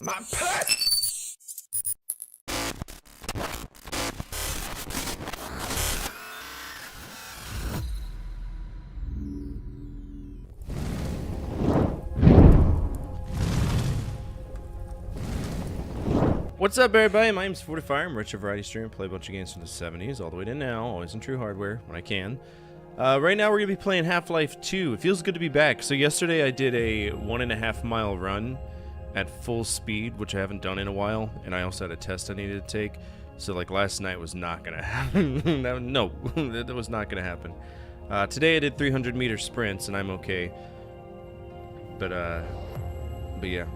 My pet! What's up, everybody? My name's Fortifire. I'm Rich, a variety streamer. Play a bunch of games from the 70s all the way to now, always in True Hardware when I can. Right now, we're going to be playing Half-Life 2. It feels good to be back. So yesterday, I did a 1.5 mile run at full speed, which I haven't done in a while, and I also had a test I needed to take. So, like, last night was not going to happen. No, that was not going to happen. Today, I did 300-meter sprints, and I'm okay. But yeah.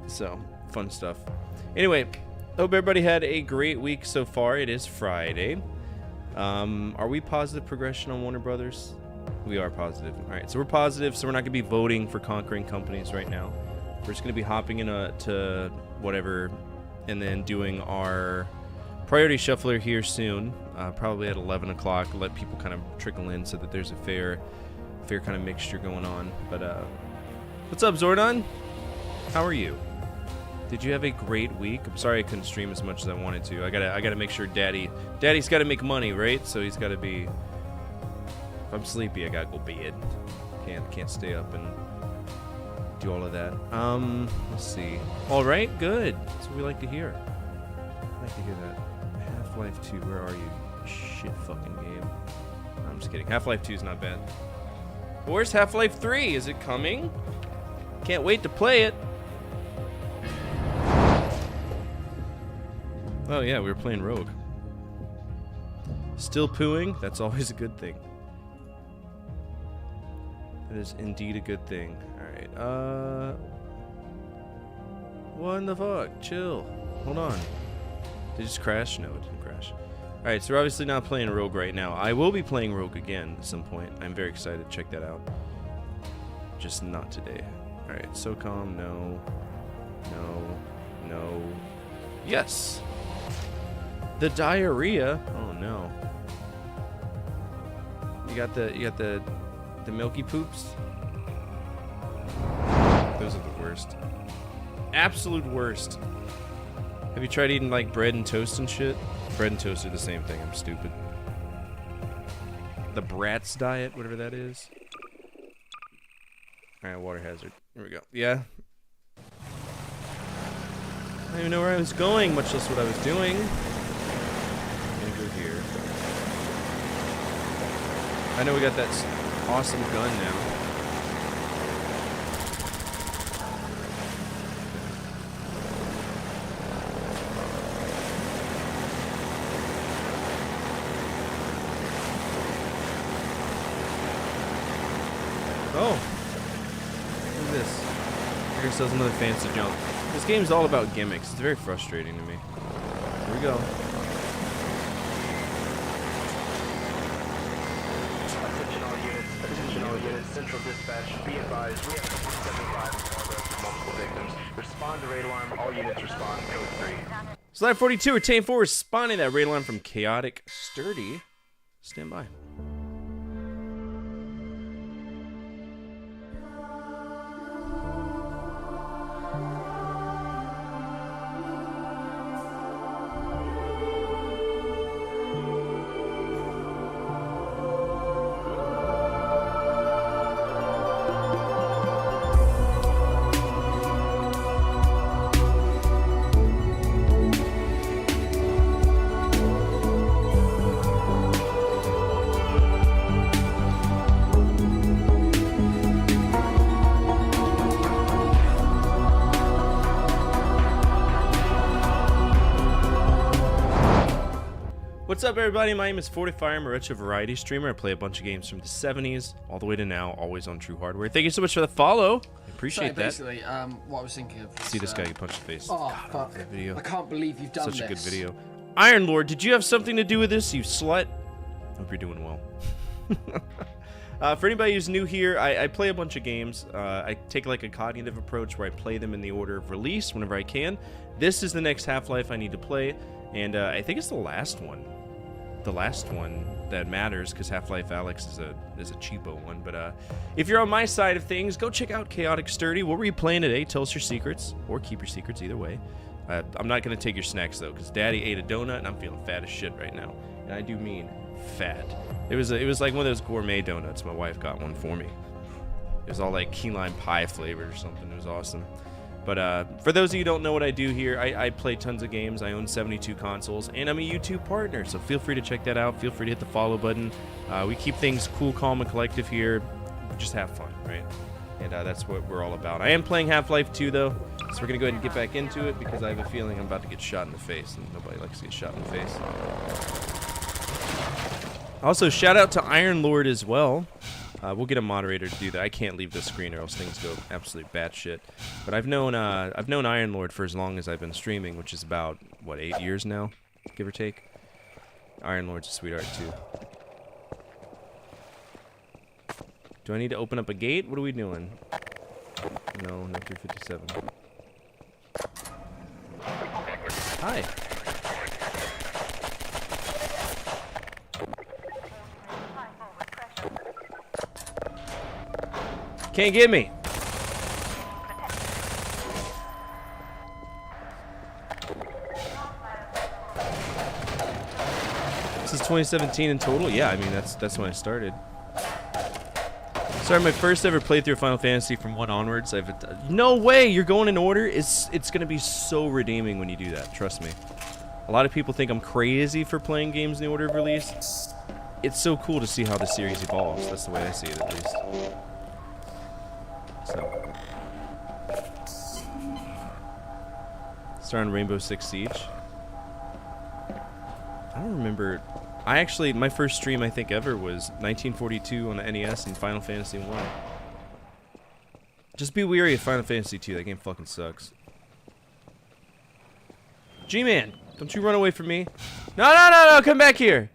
So, fun stuff. Anyway, hope everybody had a great week so far. It is Friday. Are we positive progression on Warner Brothers? We are positive. Alright, so we're positive, so we're not going to be voting for conquering companies right now. We're just going to be hopping to whatever, and then doing our priority shuffler here soon, probably at 11 o'clock. Let people kind of trickle in so that there's a fair kind of mixture going on. But, what's up, Zordon? How are you? Did you have a great week? I'm sorry I couldn't stream as much as I wanted to. I gotta make sure Daddy's gotta make money, right? So he's gotta be. If I'm sleepy, I gotta go bed. Can't stay up and do all of that. Let's see. All right, good. That's what we like to hear. I like to hear that. Half-Life 2, where are you? Shit fucking game. I'm just kidding. Half-Life 2 is not bad. But where's Half-Life 3? Is it coming? Can't wait to play it. Oh yeah, we were playing Rogue. Still pooing? That's always a good thing. That is indeed a good thing. Alright, what in the fuck? Chill. Hold on. Did it just crash? No, it didn't crash. Alright, so we're obviously not playing Rogue right now. I will be playing Rogue again at some point. I'm very excited to check that out. Just not today. Alright, SOCOM, no. No. Yes! The diarrhea. Oh no. You got the milky poops. Those are the worst. Absolute worst. Have you tried eating like bread and toast and shit? Bread and toast are the same thing. I'm stupid. The Bratz diet, whatever that is. Alright, water hazard. Here we go. Yeah. I don't even know where I was going, much less what I was doing. Here. I know we got that awesome gun now. Oh, look at this. Here ourselves another fancy jump. This game's all about gimmicks. It's very frustrating to me. Here we go. Central dispatch, be advised, we have 75 and multiple victims. Respond to raid alarm, all units respond, code 3. Slide 42, retain 4, responding that raid alarm from Chaotic Sturdy. Stand by. What's up, everybody? My name is Fortifire. I'm a Rich, a variety streamer. I play a bunch of games from the 70s all the way to now, always on True Hardware. Thank you so much for the follow. I appreciate that. Basically, what I was thinking of was, See this guy get punched in the face. Oh, God, fuck. that video. I can't believe you've done Such a good video. Iron Lord, did you have something to do with this, you slut? Hope you're doing well. For anybody who's new here, I play a bunch of games. I take like a cognitive approach where I play them in the order of release whenever I can. This is the next Half-Life I need to play, and I think it's the last one. The last one that matters, because Half-Life Alyx is a cheapo one. But if you're on my side of things, go check out Chaotic Sturdy. What were you playing today? Tell us your secrets, or keep your secrets, either way. I'm not going to take your snacks, though, because Daddy ate a donut, and I'm feeling fat as shit right now. And I do mean fat. It was like one of those gourmet donuts. My wife got one for me. It was all like key lime pie flavored or something. It was awesome. But for those of you who don't know what I do here, I play tons of games. I own 72 consoles, and I'm a YouTube partner, so feel free to check that out. Feel free to hit the follow button. We keep things cool, calm, and collective here. Just have fun, right? And that's what we're all about. I am playing Half-Life 2, though, so we're going to go ahead and get back into it, because I have a feeling I'm about to get shot in the face, and nobody likes to get shot in the face. Also, shout out to Iron Lord as well. We'll get a moderator to do that. I can't leave the screen or else things go absolutely batshit. But I've known Iron Lord for as long as I've been streaming, which is about, what, 8 years now, give or take. Iron Lord's a sweetheart too. Do I need to open up a gate? What are we doing? No, not 357. Hi. Can't get me. This is 2017 in total? Yeah, I mean, that's when I started. Sorry, my first ever playthrough of Final Fantasy from 1 onwards. No way, you're going in order? It's going to be so redeeming when you do that, trust me. A lot of people think I'm crazy for playing games in the order of release. It's so cool to see how the series evolves. That's the way I see it, at least. So, starting Rainbow Six Siege. I don't remember. My first stream I think ever was 1942 on the NES and Final Fantasy 1. Just be weary of Final Fantasy 2. That game fucking sucks. G-Man, don't you run away from me. No, come back here.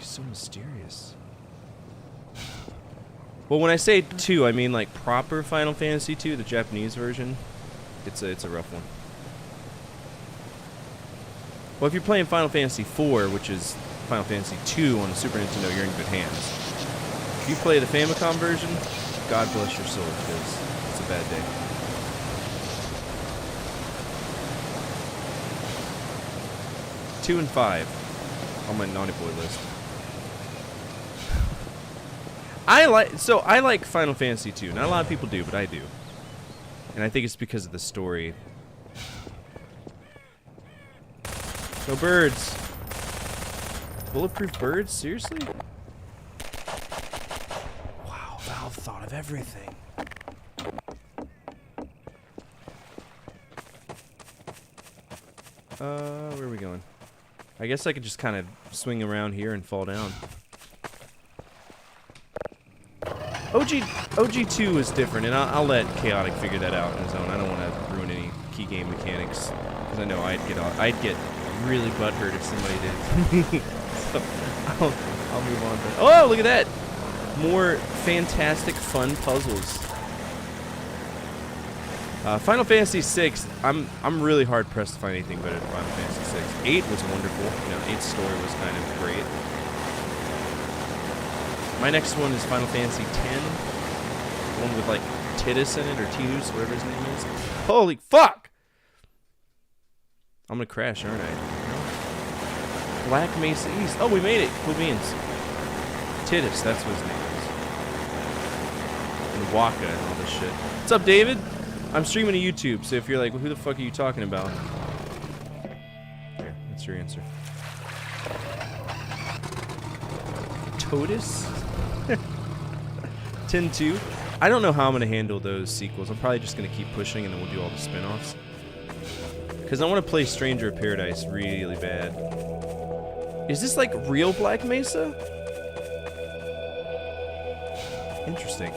So mysterious. Well, when I say 2, I mean like proper Final Fantasy 2, the Japanese version. It's a rough one. Well, if you're playing Final Fantasy 4, which is Final Fantasy 2 on the Super Nintendo, you're in good hands. If you play the Famicom version, God bless your soul, because it's a bad day. Two and 5 on my naughty boy list. I like Final Fantasy 2. Not a lot of people do, but I do. And I think it's because of the story. No birds. Bulletproof birds? Seriously? Wow, Valve thought of everything. Where are we going? I guess I could just kind of swing around here and fall down. OG2 is different, and I'll let Chaotic figure that out on his own. I don't want to ruin any key game mechanics, because I know I'd get really butthurt if somebody did. So I'll move on. Oh, look at that! More fantastic, fun puzzles. Final Fantasy 6. I'm really hard pressed to find anything better than Final Fantasy 6. 8 was wonderful. You know, 8's story was kind of great. My next one is Final Fantasy X. The one with, like, Tidus in it, or Tidus, whatever his name is. Holy fuck! I'm gonna crash, aren't I? Black Mesa East. Oh, we made it. Cool beans. Tidus, that's what his name is. And Waka and all this shit. What's up, David? I'm streaming to YouTube, so if you're like, well, who the fuck are you talking about? There, that's your answer. Totus? 10-2. I don't know how I'm going to handle those sequels. I'm probably just going to keep pushing and then we'll do all the spin-offs. Because I want to play Stranger of Paradise really bad. Is this like real Black Mesa? Interesting.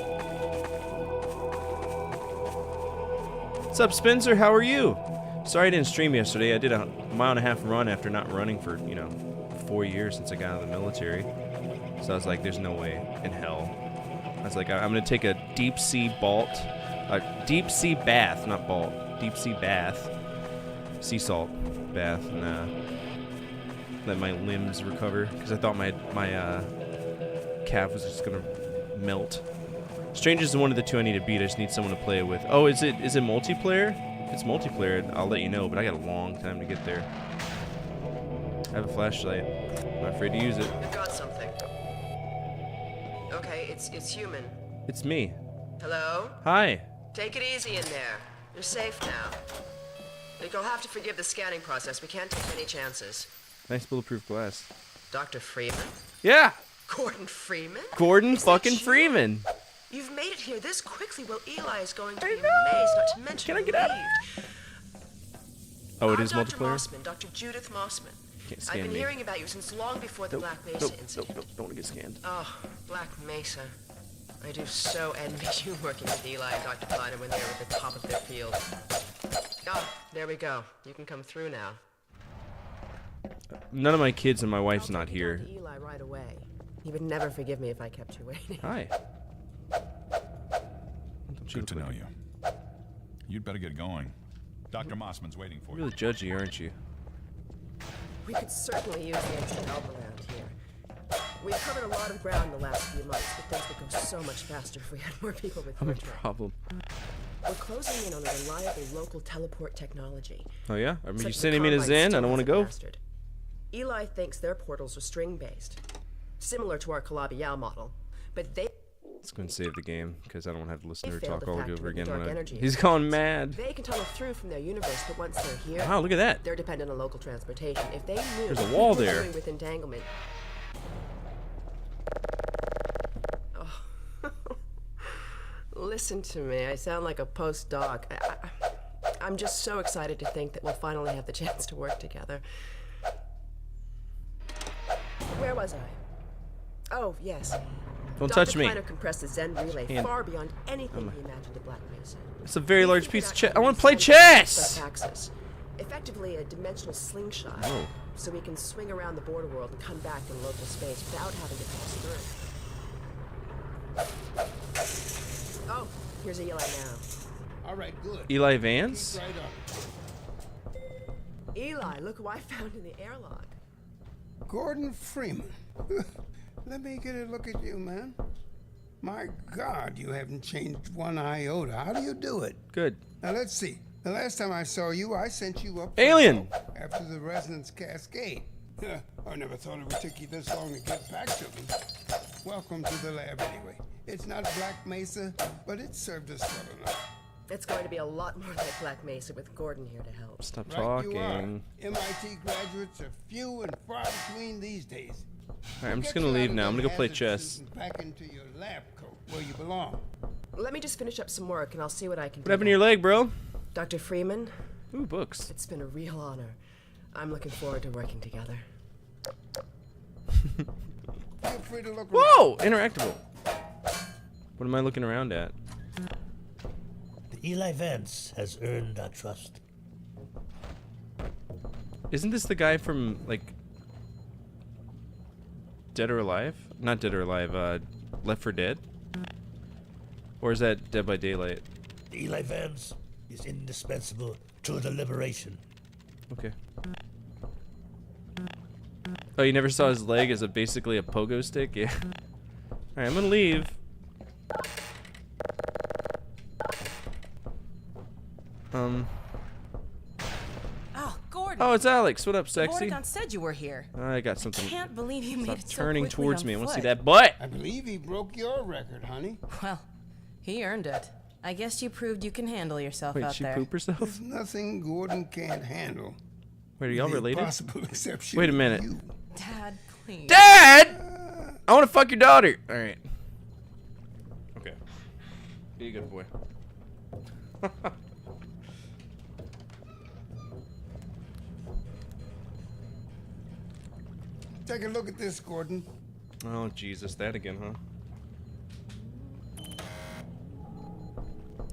What's up, Spencer? How are you? Sorry I didn't stream yesterday. I did a mile-and-a-half run after not running for, 4 years since I got out of the military. So I was like, there's no way in hell. I was like, I'm going to take a deep sea deep sea bath, not balt, deep sea bath, sea salt bath, and let my limbs recover, because I thought my calf was just going to melt. Strangers is one of the two I need to beat. I just need someone to play it with. Oh, is it multiplayer? If it's multiplayer, I'll let you know, but I got a long time to get there. I have a flashlight. I'm not afraid to use it. You've got something. Okay, it's human. It's me. Hello? Hi. Take it easy in there. You're safe now. You'll have to forgive the scanning process. We can't take any chances. Nice bulletproof glass. Dr. Freeman? Yeah. Gordon Freeman? Gordon Is that fucking you? Freeman. You've made it here this quickly. Well, Eli is going to I be know. amazed, not to mention Can I get out? relieved. Oh, it I'm is Dr. multiplayer? Mossman, Dr. Judith Mossman. Can't I've scan been me. hearing about you since long before the Black Mesa incident. Nope, don't want to get scanned. Oh, Black Mesa. I do so envy you working with Eli and Dr. Kleiner when they were at the top of their field. Ah, there we go. You can come through now. None of my kids and my wife's I'll not take you here. down to Eli right away. He would never forgive me if I kept you waiting. Hi. Good to know you. You'd better get going. Dr. Mossman's waiting for You're you. really judgy, aren't you? We could certainly use the extra help around here. We've covered a lot of ground in the last few months, but things would go so much faster if we had more people with I'm a Fortran. problem. We're closing in on a reliable local teleport technology. Oh yeah? I mean, Such you as sending the me to Combine Zen? I still don't want to hasn't go. mastered. Eli thinks their portals are string-based, similar to our Calabi-Yau model, but they Let's go and save the game, because I don't want to have to listen to her failed talk to all factor over in the again. dark when energy He's effect. gone mad. They can tunnel through from their universe, but once they're here, Wow, look at that. they're dependent on local transportation. If they knew There's a what wall we were there. doing with entanglement. Oh. Listen to me. I sound like a postdoc. I'm just so excited to think that we'll finally have the chance to work together. Where was I? Oh, yes. Don't Dr. touch me. Kleiner compressed the Zen relay Hand. far beyond anything he imagined at Black Mesa. It's a very He large figured piece of out chess. how I want to play use Zen chess! access. Effectively a dimensional slingshot. Oh. So we can swing around the border world and come back in local space without having to pass through. Oh, here's Eli now. All right, good. Eli Vance? Keep right on. Eli, look who I found in the airlock. Gordon Freeman. Let me get a look at you, man. My God, you haven't changed one iota. How do you do it? Good. Now let's see. The last time I saw you, I sent you up for Alien! help after the resonance cascade. I never thought it would take you this long to get back to me. Welcome to the lab anyway. It's not Black Mesa, but it served us well enough. It's going to be a lot more like Black Mesa with Gordon here to help. Stop Right you are. talking. MIT graduates are few and far between these days. Alright, I'm just Get gonna you out leave of now. I'm that gonna go play hazard chess. suit and back into your lab coat where you belong. Let me just finish up some work and I'll see what I can do. What happened to your leg, bro? Dr. Freeman, Ooh, books. it's been a real honor. I'm looking forward to working together. Feel free to look around. Whoa! Interactable. What am I looking around at? The Eli Vance has earned our trust. Isn't this the guy from, like, Dead or Alive? Not Dead or Alive, Left 4 Dead? Or is that Dead by Daylight? The Eli Vance is indispensable to the liberation. Okay. Oh, you never saw his leg as basically a pogo stick? Yeah. Alright, I'm gonna leave. Oh, Gordon. Oh, it's Alex. What up, sexy? Vortigaunt said you were here. I got something. Can't believe you made Stop it so turning quickly towards on me. I want to see foot. that butt. I believe he broke your record, honey. Well, he earned it. I guess you proved you can handle yourself Wait, out she there. poop herself? There's nothing Gordon can't handle. Wait, are y'all The related? possible exception. Wait a of minute. you. Dad, please. Dad! I want to fuck your daughter. All right. Okay. Be a good boy. Take a look at this, Gordon. Oh, Jesus. That again, huh?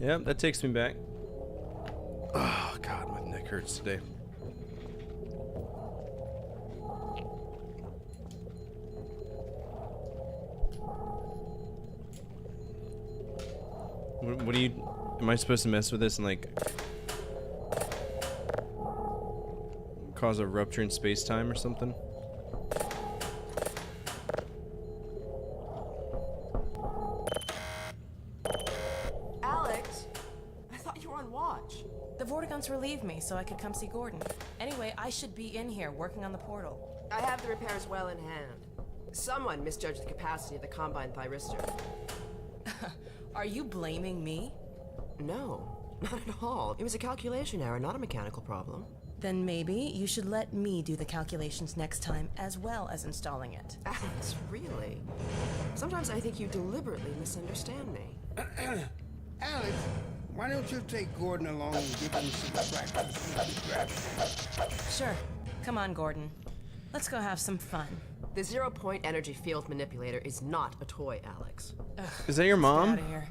Yep, that takes me back. hurts today. What do you... Am I supposed to mess with this and, like, cause a rupture in space-time or something? Alex, I thought you were on watch. The Vortiguns relieved me so I could come see Gordon. Anyway, I should be in here working on the portal. I have the repairs well in hand. Someone misjudged the capacity of the Combine thyristor. Are you blaming me? No, not at all. It was a calculation error, not a mechanical problem. Then maybe you should let me do the calculations next time as well as installing it. Alex, really? Sometimes I think you deliberately misunderstand me. Alex, why don't you take Gordon along and give him some practice with the gravity? Sure. Come on, Gordon. Let's go have some fun. The zero-point energy field manipulator is not a toy, Alex. Is that your Get mom? out of here.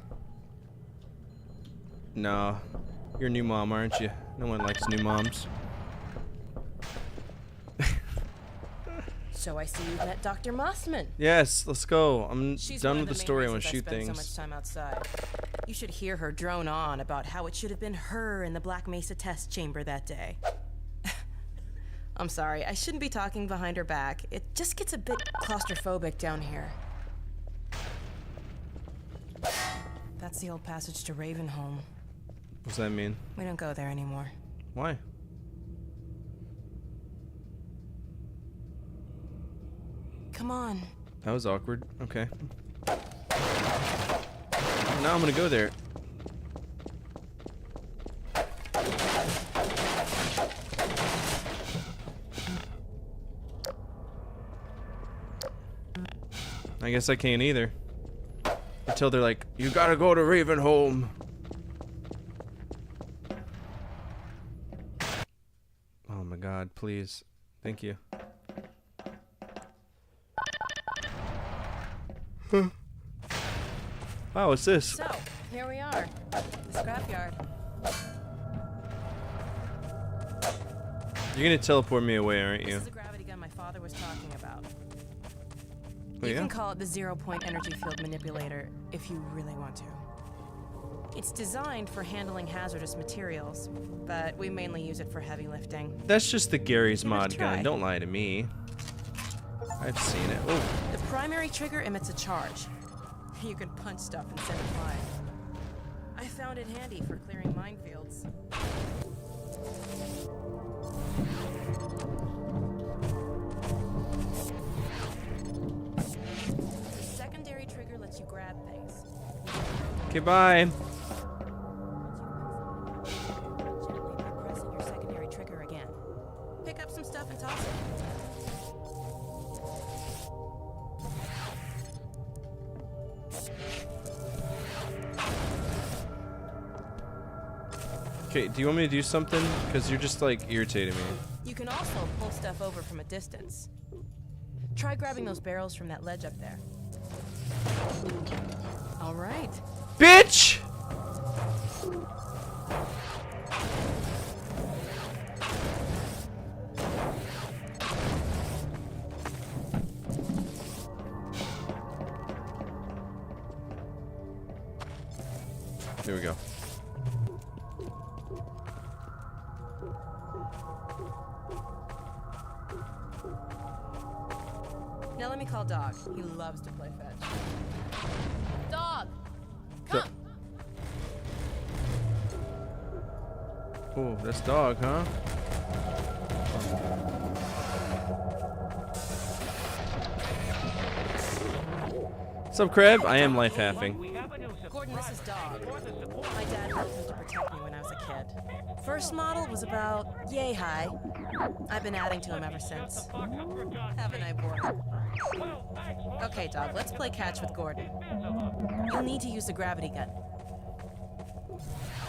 No. You're a new mom, aren't you? No one likes new moms. So I see you've met Dr. Mossman. Yes, let's go. I'm She's done one with of the main story. I want reasons to shoot spend things. so much time outside. You should hear her drone on about how it should have been her in the Black Mesa test chamber that day. I'm sorry, I shouldn't be talking behind her back. It just gets a bit claustrophobic down here. That's the old passage to Ravenholm. What's that mean? We don't go there anymore. Why? Come on. That was awkward. Okay. Now I'm gonna go there. I guess I can't either. Until they're like, you gotta go to Ravenholm. Oh my god, please. Thank you. Wow, what's this? So, here we are. The scrapyard. You're gonna teleport me away, aren't This you? is the gravity gun my father was talking about. Oh, You yeah? can call it the zero-point energy field manipulator if you really want to. It's designed for handling hazardous materials, but we mainly use it for heavy lifting. That's just the Gary's Give it a mod gun. try. Don't lie to me. I've seen it. Oh, The primary trigger emits a charge. You can punch stuff and send it flying. I found it handy for clearing minefields. The secondary trigger lets you grab things. okay, bye. Gently by pressing your secondary trigger again. Pick up some stuff and toss it. Okay, do you want me to do something? Because you're just like irritating me. You can also pull stuff over from a distance. Try grabbing those barrels from that ledge up there. All right. Bitch! There we go. Now let me call Dog. He loves to play fetch. Dog! Come! Oh, that's dog, huh? What's up, Crab? I am life halving. Gordon, this is Dog. My dad built him to protect me when I was a kid. First model was about yay high. I've been adding to him ever since. Haven't I, boy? Okay, Dog, let's play catch with Gordon. You'll need to use the gravity gun.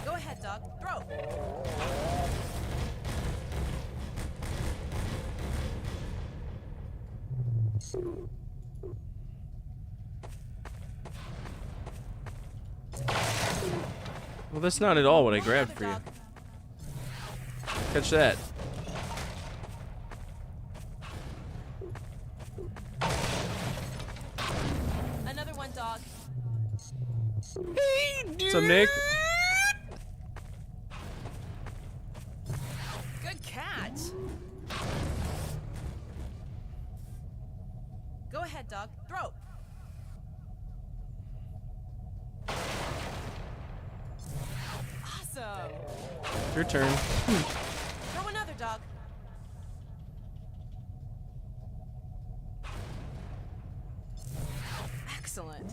Go ahead, Dog. Throw! Well, that's not at all what I grabbed for you. Dog. Catch that. Another one, dog. What's up, Nick? Good catch. Go ahead, dog. Throw. Awesome. Your turn. Throw another, dog. Excellent.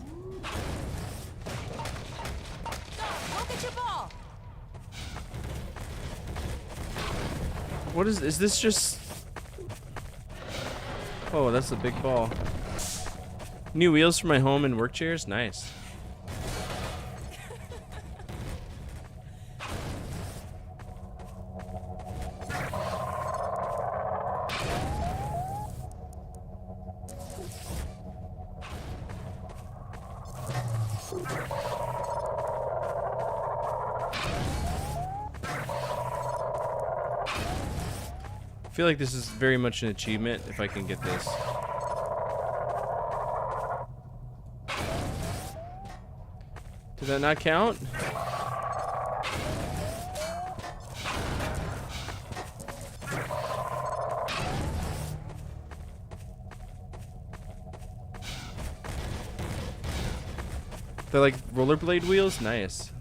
Dog, go get your ball. What is this just... Oh, that's a big ball. New wheels for my home and work chairs? Nice. I feel like this is very much an achievement if I can get this. Did that not count? They're like rollerblade wheels? Nice.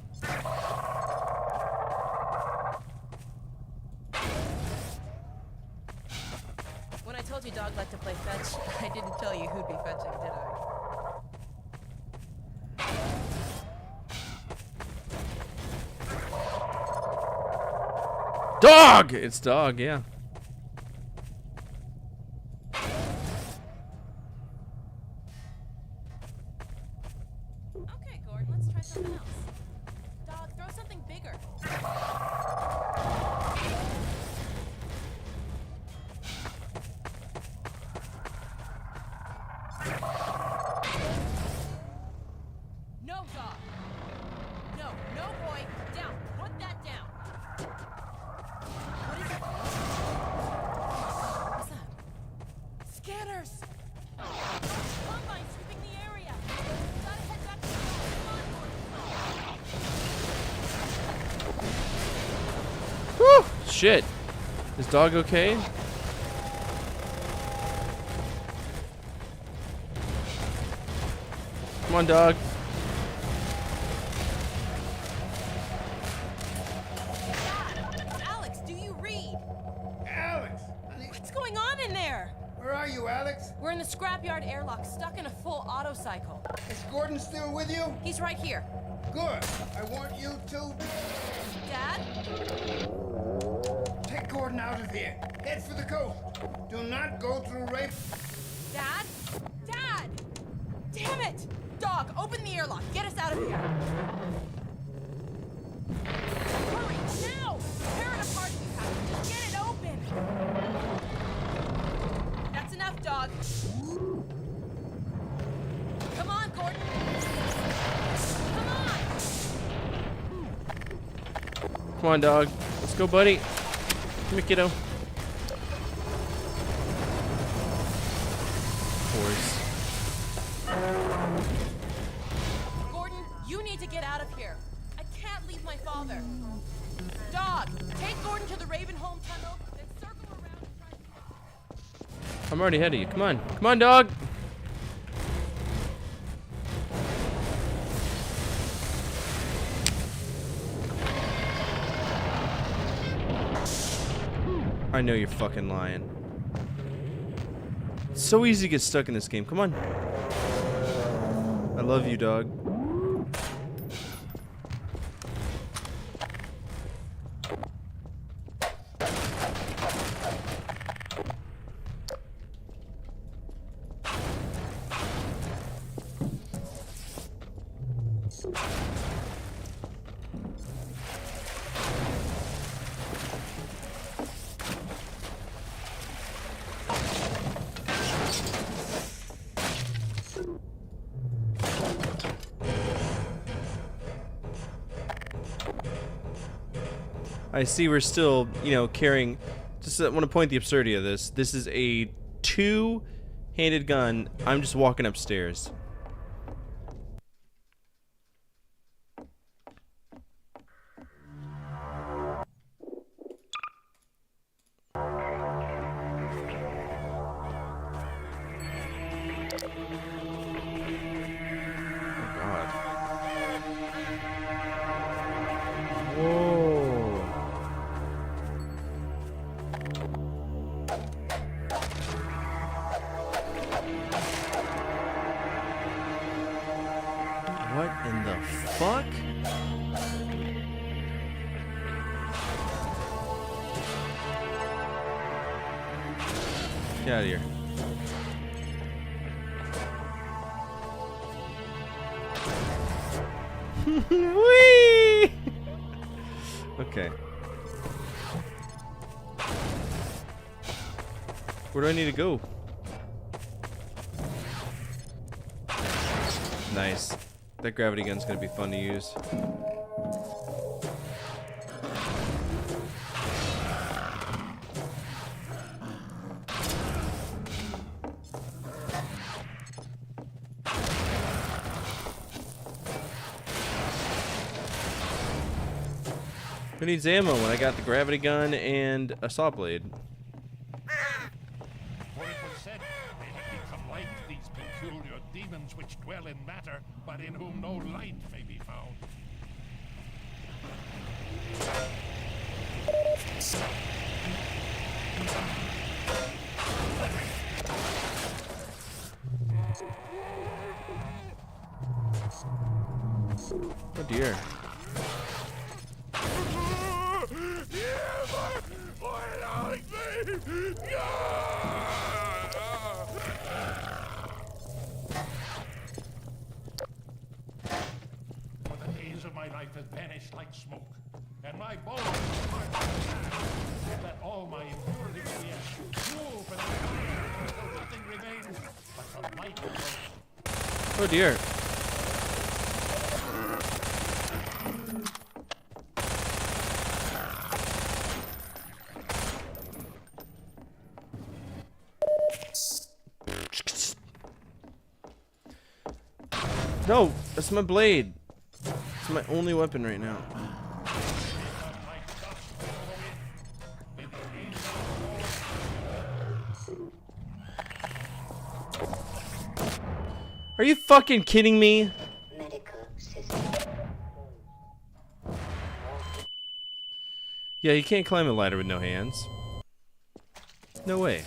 When I told you dog liked to play fetch, I didn't tell you who'd be fetching, did I? Dog! It's dog, yeah. Okay, Gordon, let's try something else. Dog, throw something bigger. No, dog. No, no, boy. Down. Put that down. What is it? What's that? Scanners! Combine sweeping the area. Gotta head back to the Whew! Shit. Is dog okay? Come on, dog. Alex, do you read? Alex! Honey, What's going on in there? where are you, Alex? We're in the scrapyard airlock, stuck in a full auto cycle. Is Gordon still with you? He's right here. Good. I want you to Dad? take Gordon out of here. Head for the coast. Do not go through rape. Dad? Dad! Damn it! Dog, open the airlock. Get us out of here. Hurry, now! Tear it apart if you have to. Just get it open. That's enough, dog. Come on, Gordon. Come on! Come on, dog. Let's go, buddy. Come here, kiddo. Of course. Gordon, you need to get out of here. I can't leave my father. Dog, take Gordon to the Ravenholm tunnel, then circle around and try to... I'm already ahead of you. Come on. Come on, dog. I know you're fucking lying. It's so easy to get stuck in this game. Come on. I love you, dog. I see we're still, you know, carrying... Just want to point the absurdity of this. This is a two-handed gun. I'm just walking upstairs. What in the fuck? Get out of here. Whee! Okay. Where do I need to go? Nice. That gravity gun's gonna be fun to use. Who needs ammo when I got the gravity gun and a saw blade? For it was said, they have become like these peculiar demons which dwell in matter, but in whom no light may be found. Oh dear. For the days of my life have vanished like smoke, and my bones that all my impurity be as fuel for the fire, until nothing remains but the light of Oh dear. No, that's my blade. It's my only weapon right now. Are you fucking kidding me? Yeah, you can't climb a ladder with no hands. No way.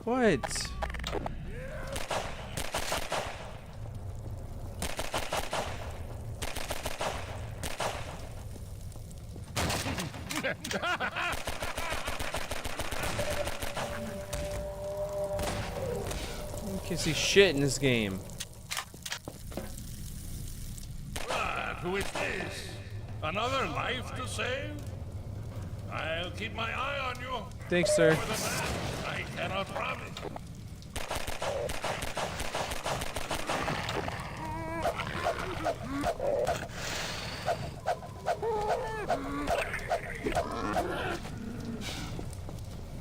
What? You can't see shit in this game. Who is this? Another life to save? I'll keep my eye on you. Thanks, sir. For the man, I cannot promise.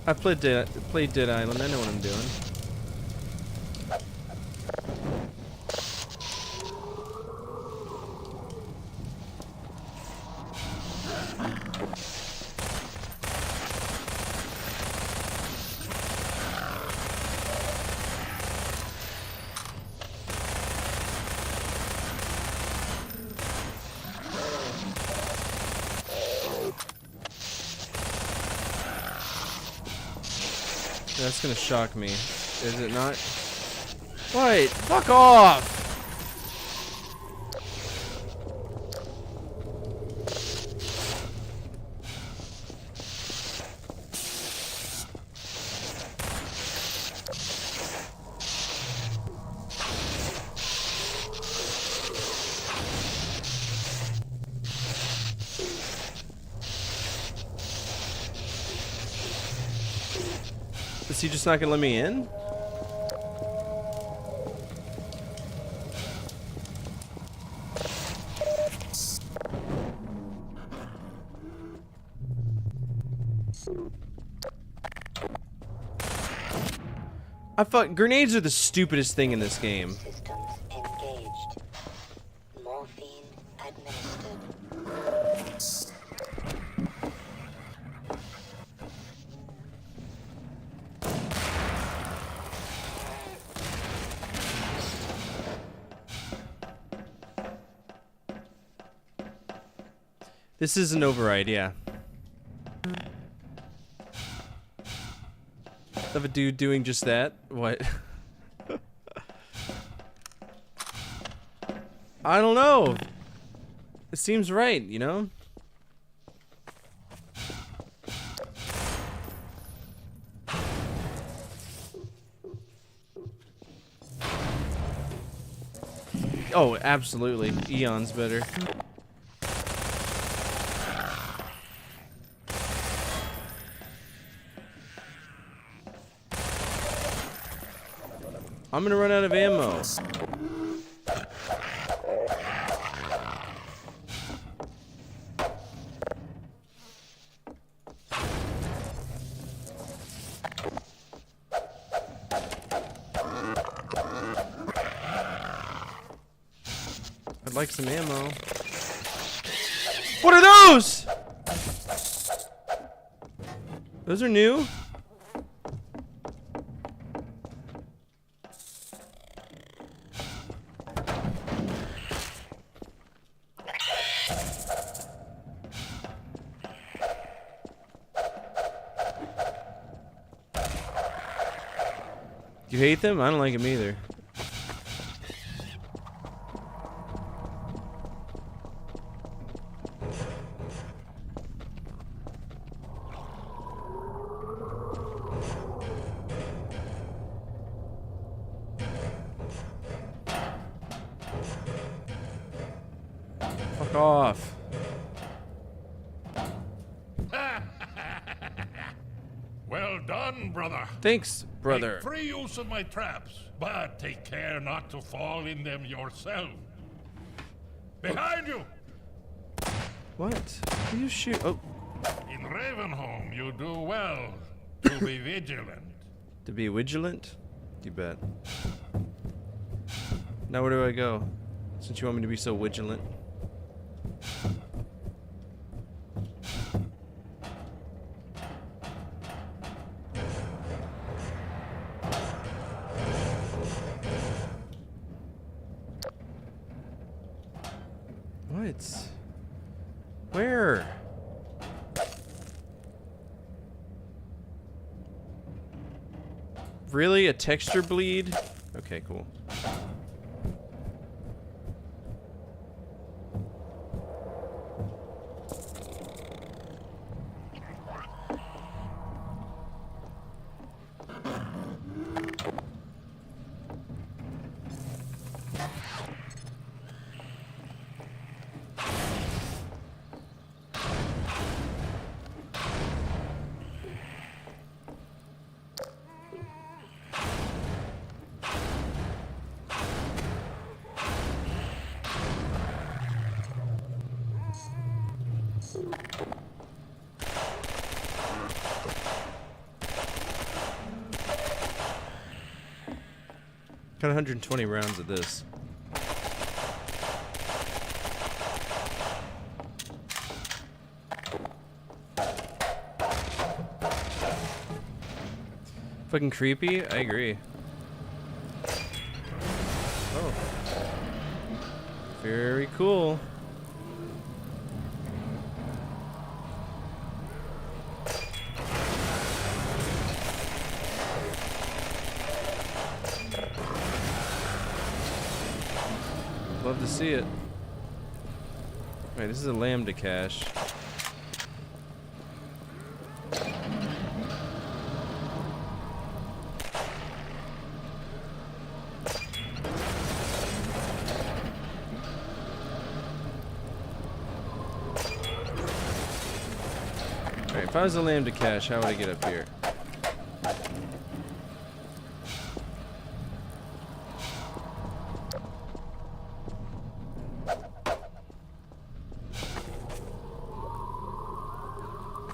I played Dead Island. I know what I'm doing. That's gonna shock me. Is it not? What? Fuck off! Is he just not gonna let me in? Grenades are the stupidest thing in this game. Systems engaged. Morphine administered. This is an override, yeah. Of a dude doing just that? What? I don't know. It seems right, you know? Oh, absolutely. Eon's better. I'm gonna run out of ammo. I'd like some ammo. What are those? Those are new? You hate them? I don't like them either. Fuck off. Well done, brother. Thanks, brother. Make free use of my traps, but take care not to fall in them yourself. Behind you! What? Are you shoot? Oh, In Ravenholm, you do well to be vigilant. to be vigilant? You bet. Now where do I go? Since you want me to be so vigilant. What? Where? Really? A texture bleed? Okay, cool. Got 120 rounds of this. Fucking creepy? I agree. Oh. Very cool. Love to see it. Alright, this is a lambda cache. Alright, if I was a lambda cache, how would I get up here?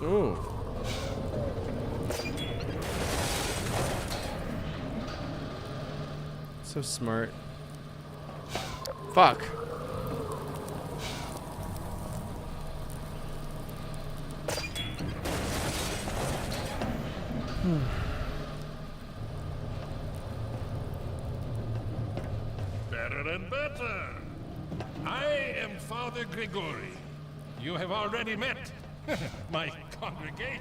Ooh. So smart. Fuck. Better and better. I am Father Grigori. You have already met my congregation.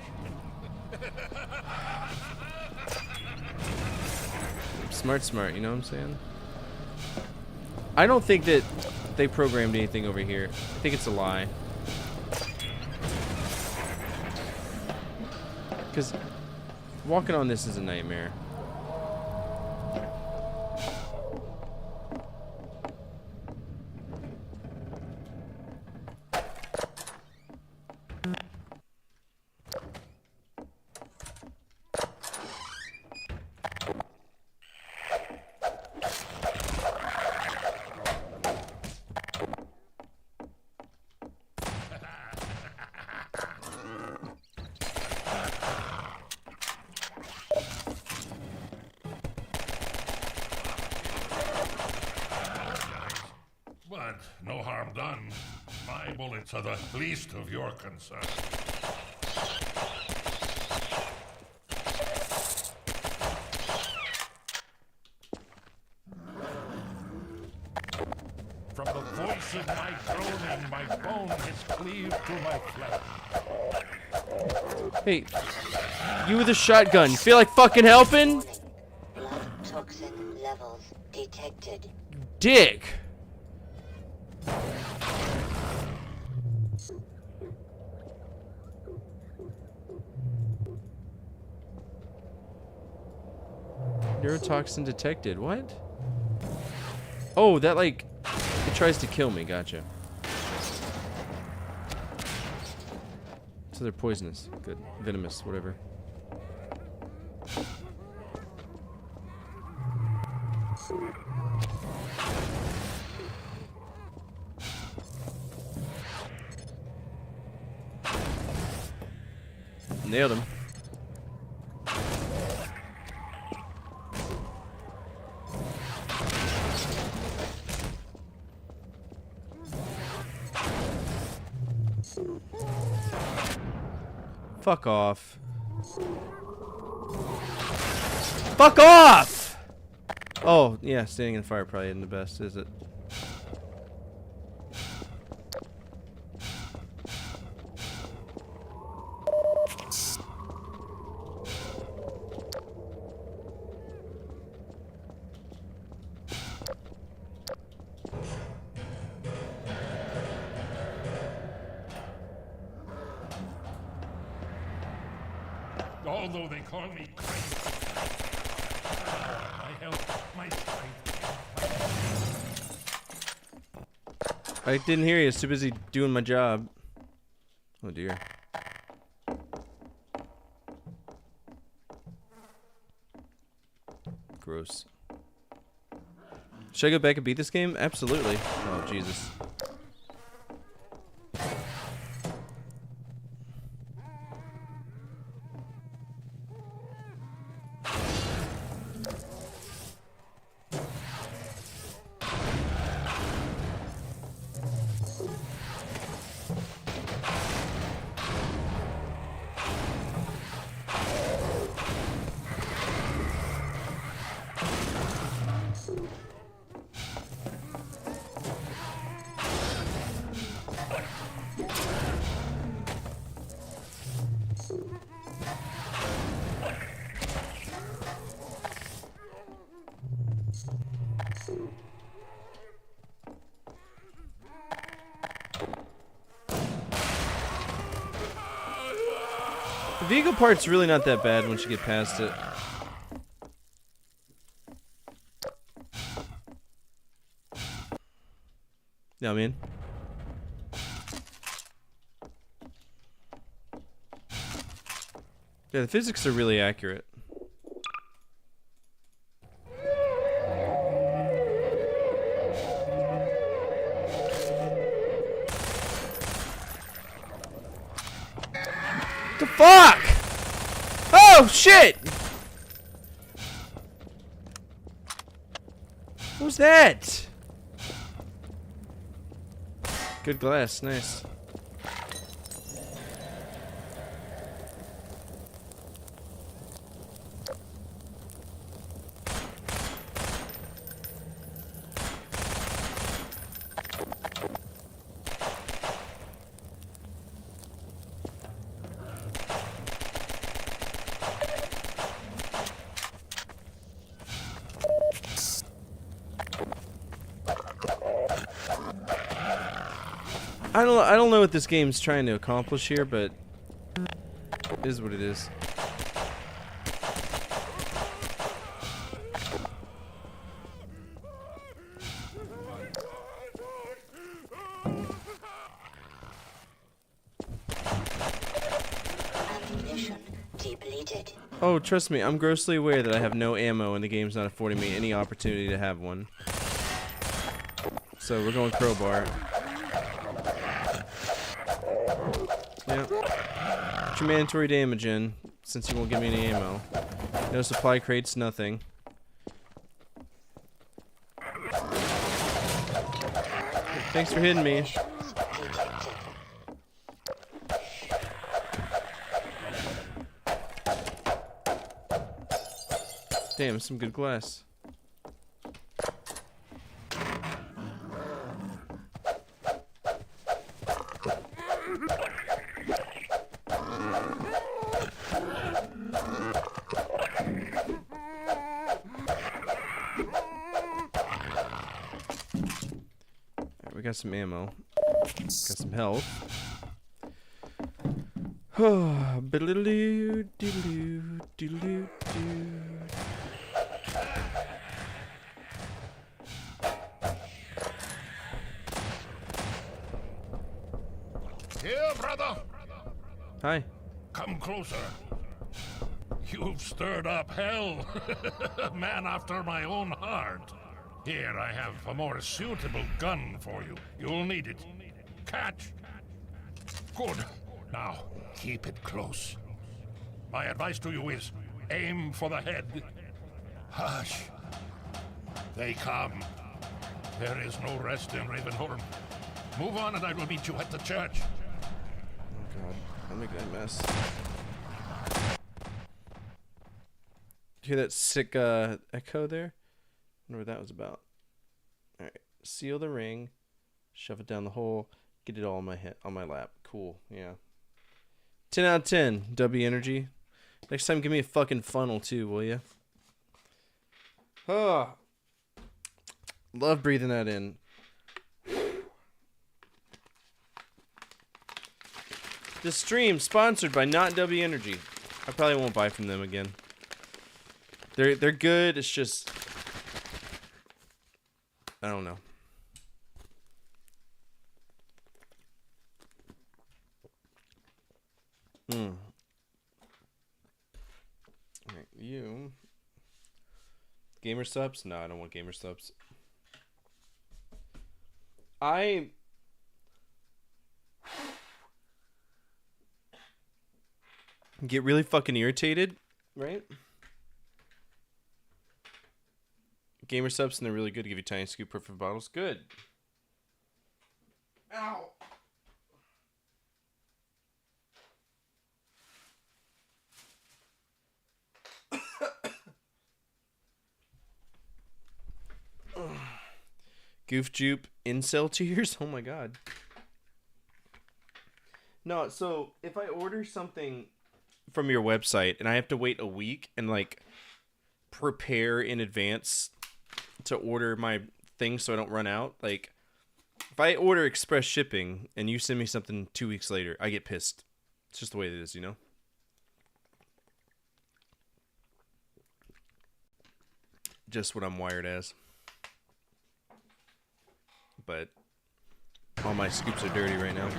Smart, you know what I'm saying? I don't think that they programmed anything over here. I think it's a lie. Because walking on this is a nightmare. But no harm done. My bullets are the least of your concerns. From the voice of my groaning, my bone is cleaved to my flesh. Hey, you with a shotgun. You feel like fucking helping? Blood toxin levels detected. Dick. Neurotoxin detected. What? Oh, that like it tries to kill me. Gotcha. So they're poisonous. Good. Venomous, whatever. Nailed him. Fuck off. Fuck off! Oh, yeah, standing in the fire probably isn't the best, is it? Although they call me crazy, my health, my strength. I didn't hear you. I was too busy doing my job. Oh dear. Gross. Should I go back and beat this game? Absolutely. Oh, Jesus. vehicle part's really not that bad once you get past it. Yeah, I mean. Yeah, the physics are really accurate. The fuck? Oh shit! What was that? Good glass, nice. I don't know what this game's trying to accomplish here, but it is what it is. Ammunition depleted. Oh, trust me, I'm grossly aware that I have no ammo and the game's not affording me any opportunity to have one. So we're going crowbar. Yeah. Put your mandatory damage in, since you won't give me any ammo. No supply crates, nothing. Thanks for hitting me. Damn, some good glass. We got some ammo. Got some health. Oh, Here, brother. Hi. Come closer. You've stirred up hell. Man after my own heart. Here, I have a more suitable gun for you. You'll need it. Catch. Good. Now, keep it close. My advice to you is aim for the head. Hush. They come. There is no rest in Ravenholm. Move on and I will meet you at the church. Oh god, I'll make that mess. You hear that sick echo there? I wonder what that was about. Alright, seal the ring, shove it down the hole, get it all on my head, on my lap. Cool, yeah. 10 out of 10, W Energy. Next time give me a fucking funnel too, will ya? Oh. Love breathing that in. This stream sponsored by Not W Energy. I probably won't buy from them again. They're good, it's just I don't know. Alright, you. Gamer subs? No, I don't want gamer subs. I get really fucking irritated, right? Gamer subs, and they're really good to give you tiny scoop perfect bottles. Good. Ow. Goof Jupe incel tears? Oh my god. No, so if I order something from your website and I have to wait a week and like prepare in advance to order my things so I don't run out, like if I order express shipping and you send me something 2 weeks later, I get pissed. It's just the way it is, you know? just what I'm wired as. But all my scoops are dirty right now.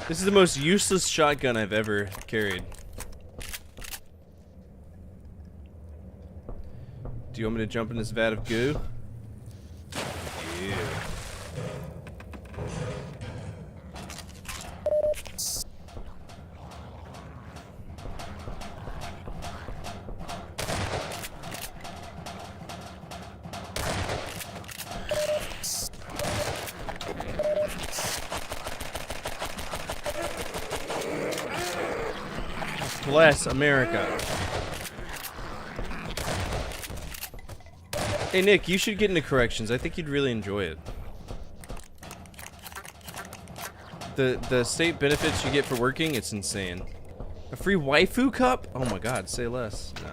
This is the most useless shotgun I've ever carried. Do you want me to jump in this vat of goo? Yeah. Bless America. Hey Nick, you should get into corrections. I think you'd really enjoy it. The state benefits you get for working, it's insane. A free waifu cup? Oh my god, say less. No.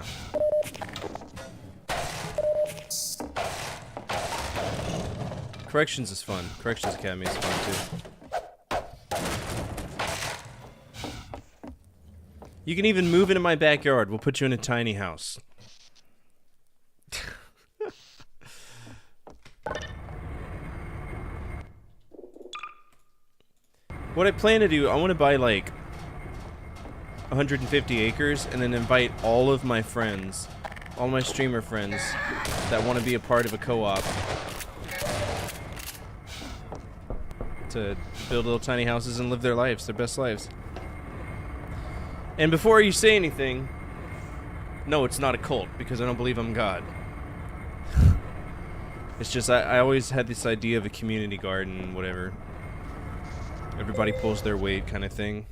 Corrections is fun. Corrections Academy is fun too. You can even move into my backyard. We'll put you in a tiny house. What I plan to do, I want to buy like 150 acres and then invite all of my friends, all my streamer friends that want to be a part of a co-op to build little tiny houses and live their lives, their best lives. And before you say anything, no, it's not a cult, because I don't believe I'm God. It's just, I always had this idea of a community garden, whatever. Everybody pulls their weight kind of thing.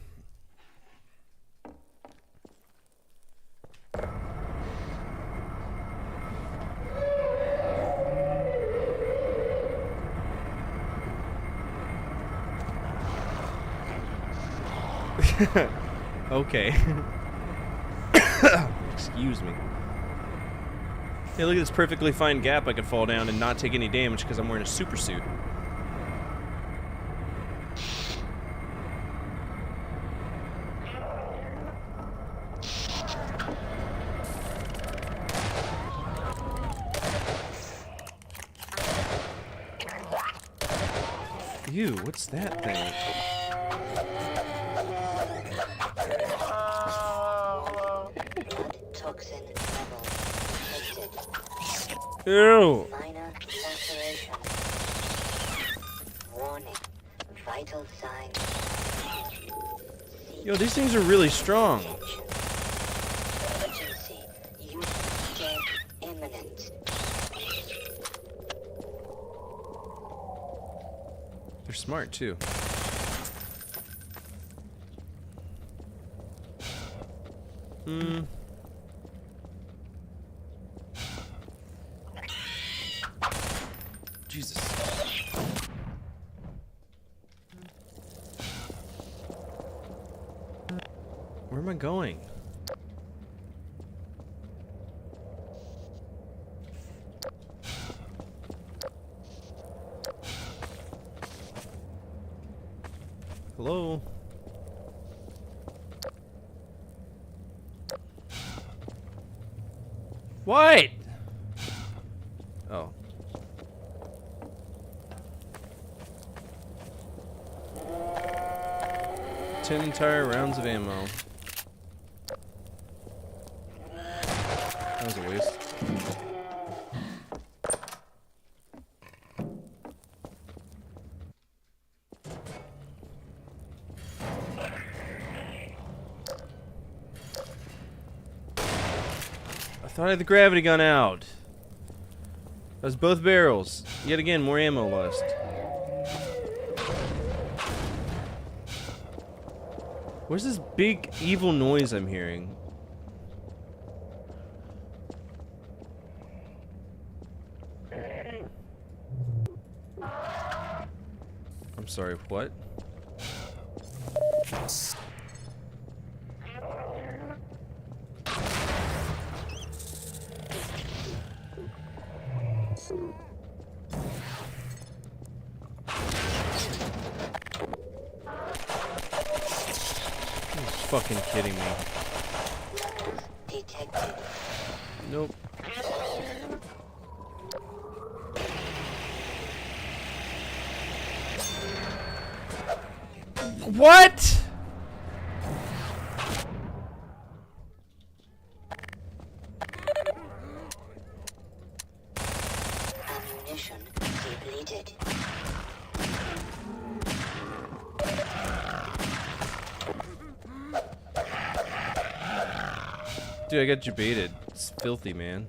Okay. Excuse me. Hey, look at this perfectly fine gap I could fall down and not take any damage because I'm wearing a super suit. Ew, what's that thing? Toxin level detected. Ew! Minor ulceration. Warning. Vital signs. Yo, these things are really strong. Emergency. Use dead imminent. They're smart too. Jesus. Where am I going? Hello? What? Oh. Ten entire rounds of ammo. That was a waste. I thought I had the gravity gun out. That was both barrels. Yet again, more ammo lost. Where's this big evil noise I'm hearing? I'm sorry, what? fucking kidding me? Detected. Nope. What? Ammunition depleted. Dude, I got debated. It's filthy, man.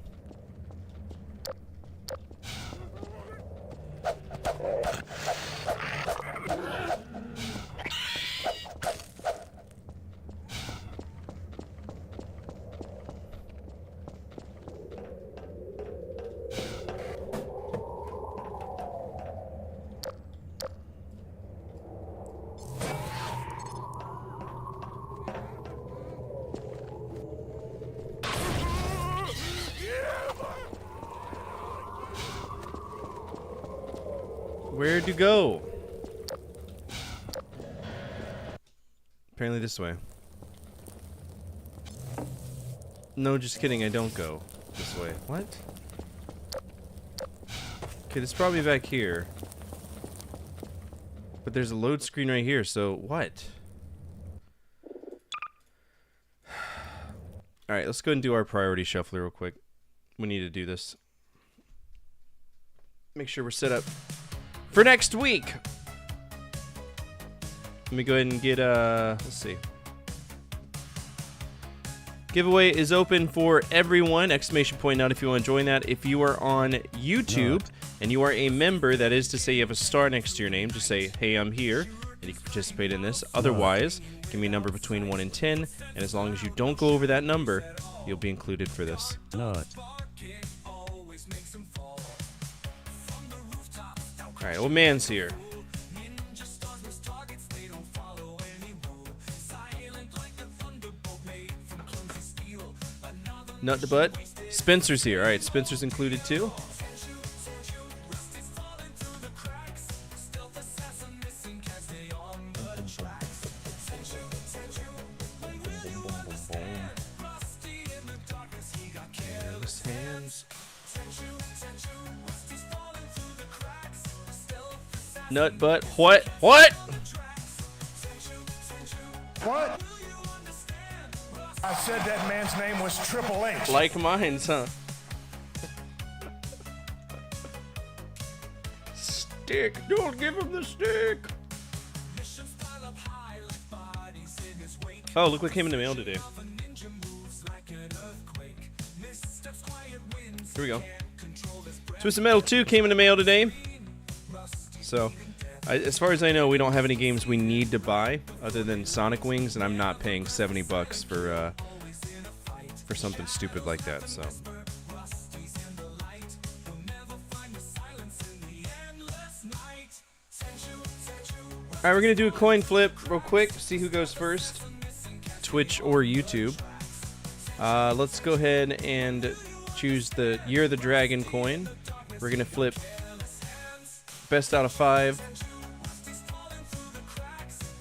Where'd you go? Apparently this way. No, just kidding, I don't go this way. What? Okay, this is probably back here. But there's a load screen right here, so what? Alright, let's go and do our priority shuffler real quick. We need to do this. Make sure we're set up for next week. Let me go ahead and get, let's see. Giveaway is open for everyone, exclamation point out if you want to join that. If you are on YouTube and you are a member, that is to say you have a star next to your name, just say, hey, I'm here, and you can participate in this. Otherwise, give me a number between 1 and 10, and as long as you don't go over that number, you'll be included for this. Not. Alright, old man's here. Nut to butt. Spencer's here. Alright, Spencer's included too. Nut butt. What? What? What? I said that man's name was Triple H. Like mine's, huh? Stick. Don't give him the stick. Oh, look what came in the mail today. Here we go. Twisted Metal 2 came in the mail today. So, as far as I know, we don't have any games we need to buy other than Sonic Wings, and I'm not paying $70 for something stupid like that. So, all right, we're gonna do a coin flip real quick. See who goes first, Twitch or YouTube. Let's go ahead and choose the Year of the Dragon coin. We're gonna flip best out of 5.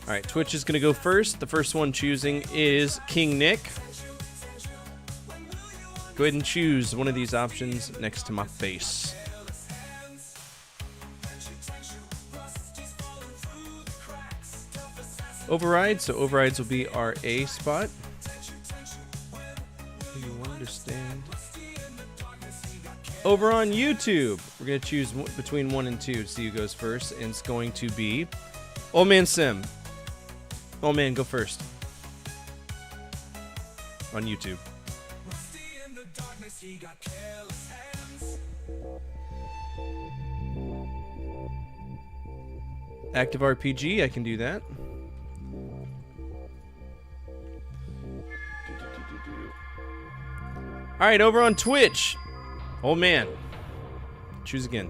Alright, Twitch is going to go first. The first one choosing is King Nick. Go ahead and choose one of these options next to my face. Override, so overrides will be our A spot. Do you understand? Over on YouTube, we're going to choose between 1 and 2 to see who goes first, and it's going to be Old Man Sim. Old Man, go first. On YouTube. Active RPG, I can do that. Alright, over on Twitch. Old Man, choose again.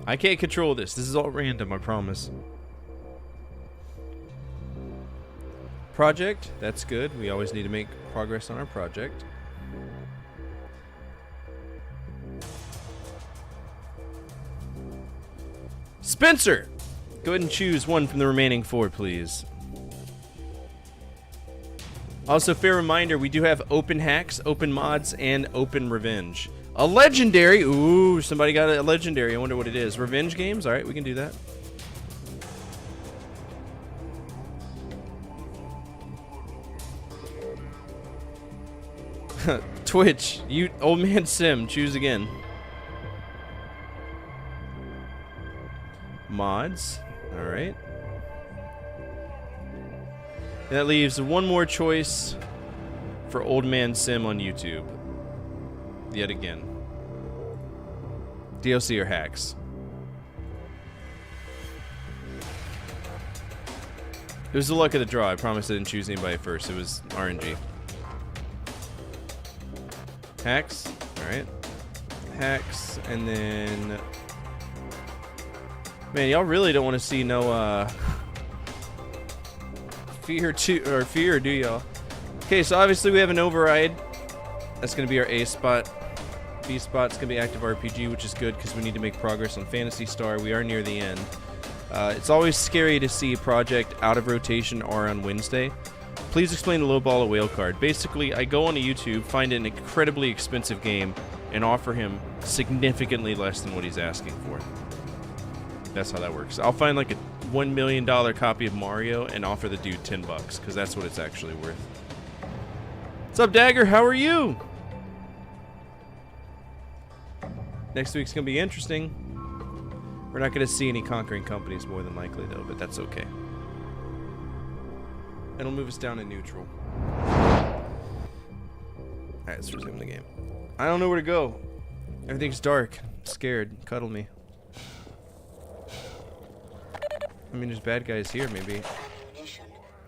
I can't control this. This is all random, I promise. Project, that's good. We always need to make progress on our project. Spencer! Go ahead and choose one from the remaining 4, please. Also, fair reminder, we do have open hacks, open mods, and open revenge. A legendary. Ooh, somebody got a legendary. I wonder what it is. Revenge games? All right, we can do that. Twitch, you old man Sim, choose again. Mods. All right. That leaves one more choice for Old Man Sim on YouTube. Yet again. DLC or hacks? It was the luck of the draw. I promise I didn't choose anybody first. It was RNG. Hacks. Alright. Hacks. And then... Man, y'all really don't want to see no, Fear, do y'all? Okay, so obviously we have an override. That's going to be our A spot. B spot's going to be active RPG, which is good because we need to make progress on Phantasy Star. We are near the end. It's always scary to see a project out of rotation or on Wednesday. Please explain the low ball of whale card. Basically, I go onto YouTube, find an incredibly expensive game, and offer him significantly less than what he's asking for. That's how that works. I'll find like a $1 million copy of Mario and offer the dude $10 because that's what it's actually worth. What's up, Dagger? How are you? Next week's gonna be interesting. We're not gonna see any conquering companies more than likely though, but that's okay. It'll move us down to neutral. Alright, let's resume the game. I don't know where to go. Everything's dark. I'm scared. Cuddle me. I mean, there's bad guys here, maybe.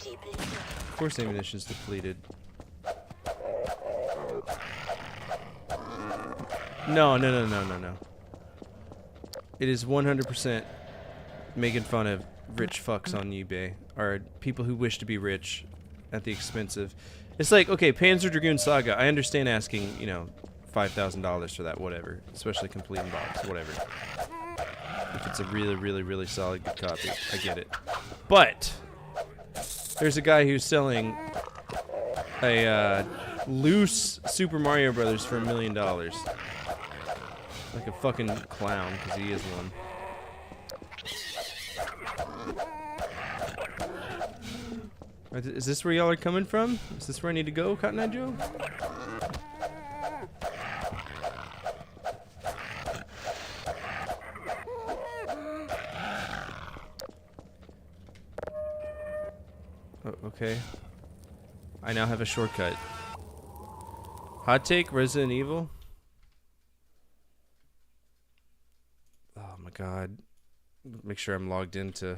Of course ammunition's depleted. No. It is 100% making fun of rich fucks on eBay. Or people who wish to be rich at the expense of... It's like, okay, Panzer Dragoon Saga. I understand asking, you know, $5,000 for that, whatever. Especially complete in box, whatever. If it's a really, really, really solid good copy. I get it. But there's a guy who's selling a loose Super Mario Brothers for $1 million. Like a fucking clown, because he is one. Is this where y'all are coming from? Is this where I need to go, Cotton Eye Joe? Okay. I now have a shortcut. Hot take, Resident Evil. Oh my god. Make sure I'm logged into...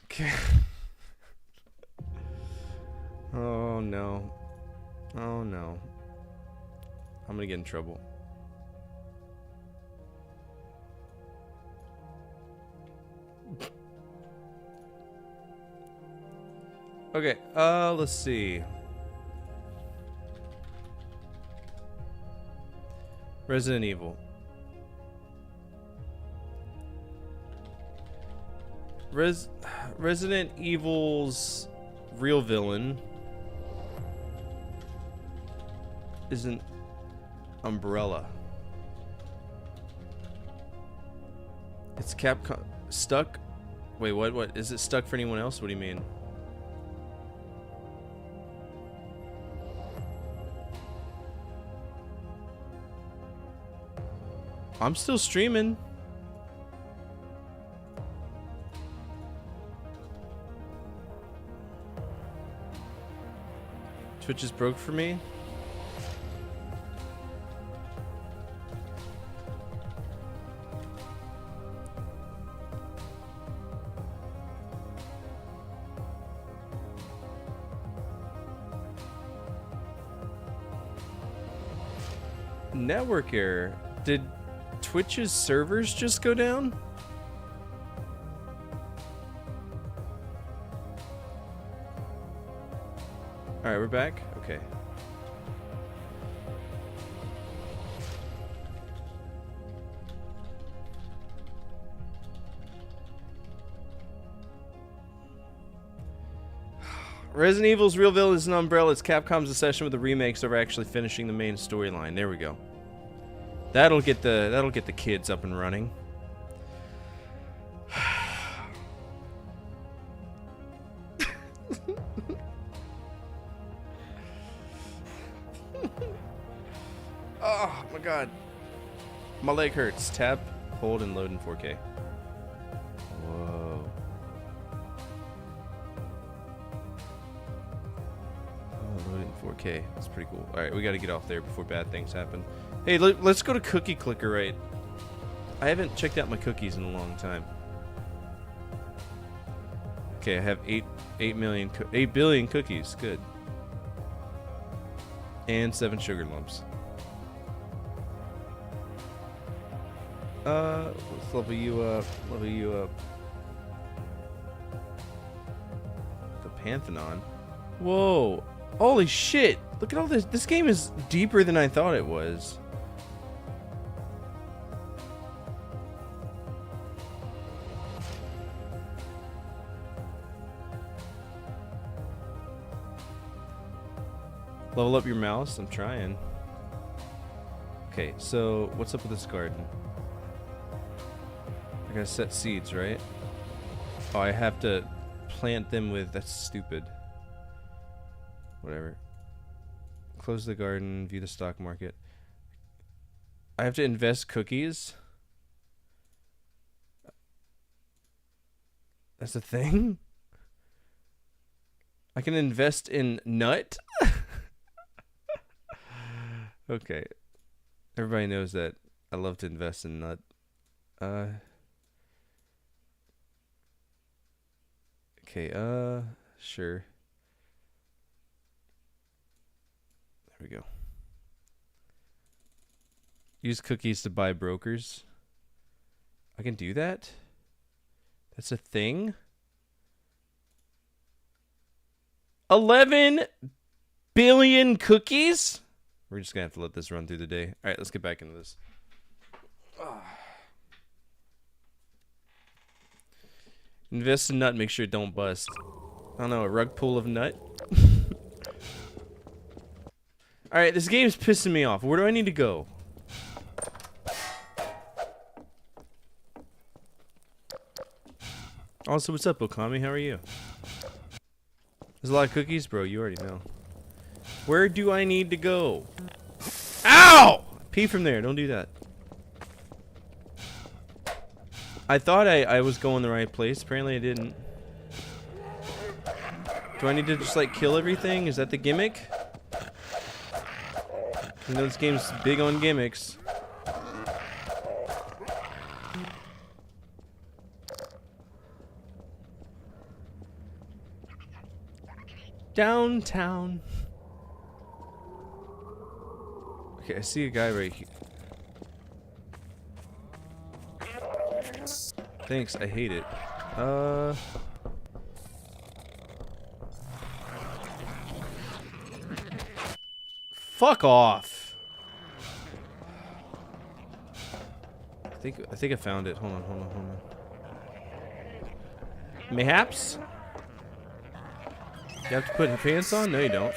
Okay. Oh no. Oh no. I'm gonna get in trouble. Okay, let's see. Resident Evil. Resident Evil's real villain isn't Umbrella. It's Capcom. Stuck? Wait, what? Is it stuck for anyone else? What do you mean? I'm still streaming. Twitch is broke for me. Network error. Did Twitch's servers just go down? Alright, we're back? Okay. Resident Evil's real villain is an umbrella. It's Capcom's obsession with the remakes over actually finishing the main storyline. There we go. That'll get the kids up and running. Oh my god. My leg hurts. Tab, hold, and load in 4K. Whoa. Oh, load in 4K. That's pretty cool. Alright, we gotta get off there before bad things happen. Hey, let's go to Cookie Clicker, right? I haven't checked out my cookies in a long time. Okay, I have 8 billion cookies. Good. And 7 sugar lumps. Let's level you up. Level you up. The Pantheon. Whoa. Holy shit. Look at all this. This game is deeper than I thought it was. Level up your mouse? I'm trying. Okay, so what's up with this garden? I gotta set seeds, right? Oh, I have to plant them with... That's stupid. Whatever. Close the garden, view the stock market. I have to invest cookies? That's a thing? I can invest in nut? Okay. Everybody knows that I love to invest in nut. Okay, sure. There we go. Use cookies to buy brokers. I can do that? That's a thing? 11 billion cookies? We're just gonna have to let this run through the day. Alright, let's get back into this. Invest in nut, make sure it don't bust. I don't know, a rug pull of nut? Alright, this game's pissing me off. Where do I need to go? Also, what's up, Okami? How are you? There's a lot of cookies? Bro, you already know. Where do I need to go? Ow! Pee from there, don't do that. I thought I was going the right place. Apparently I didn't. Do I need to just like kill everything? Is that the gimmick? You know this game's big on gimmicks. Downtown. Okay, I see a guy right here. Thanks, I hate it. Fuck off. I think I found it. Hold on. Mayhaps? You have to put pants on? No, you don't.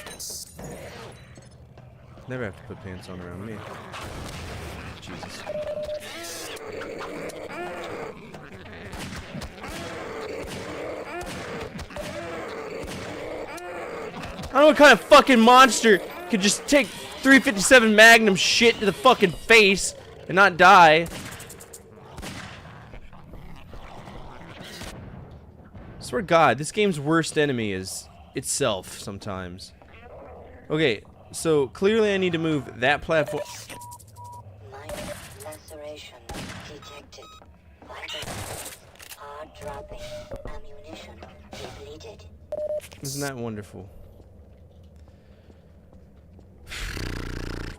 Never have to put pants on around me. Jesus. I don't know what kind of fucking monster could just take 357 Magnum shit to the fucking face and not die. I swear to God, this game's worst enemy is itself sometimes. Okay, so clearly I need to move that platform. Minor laceration detected. Vitals are dropping. Ammunition depleted. Isn't that wonderful?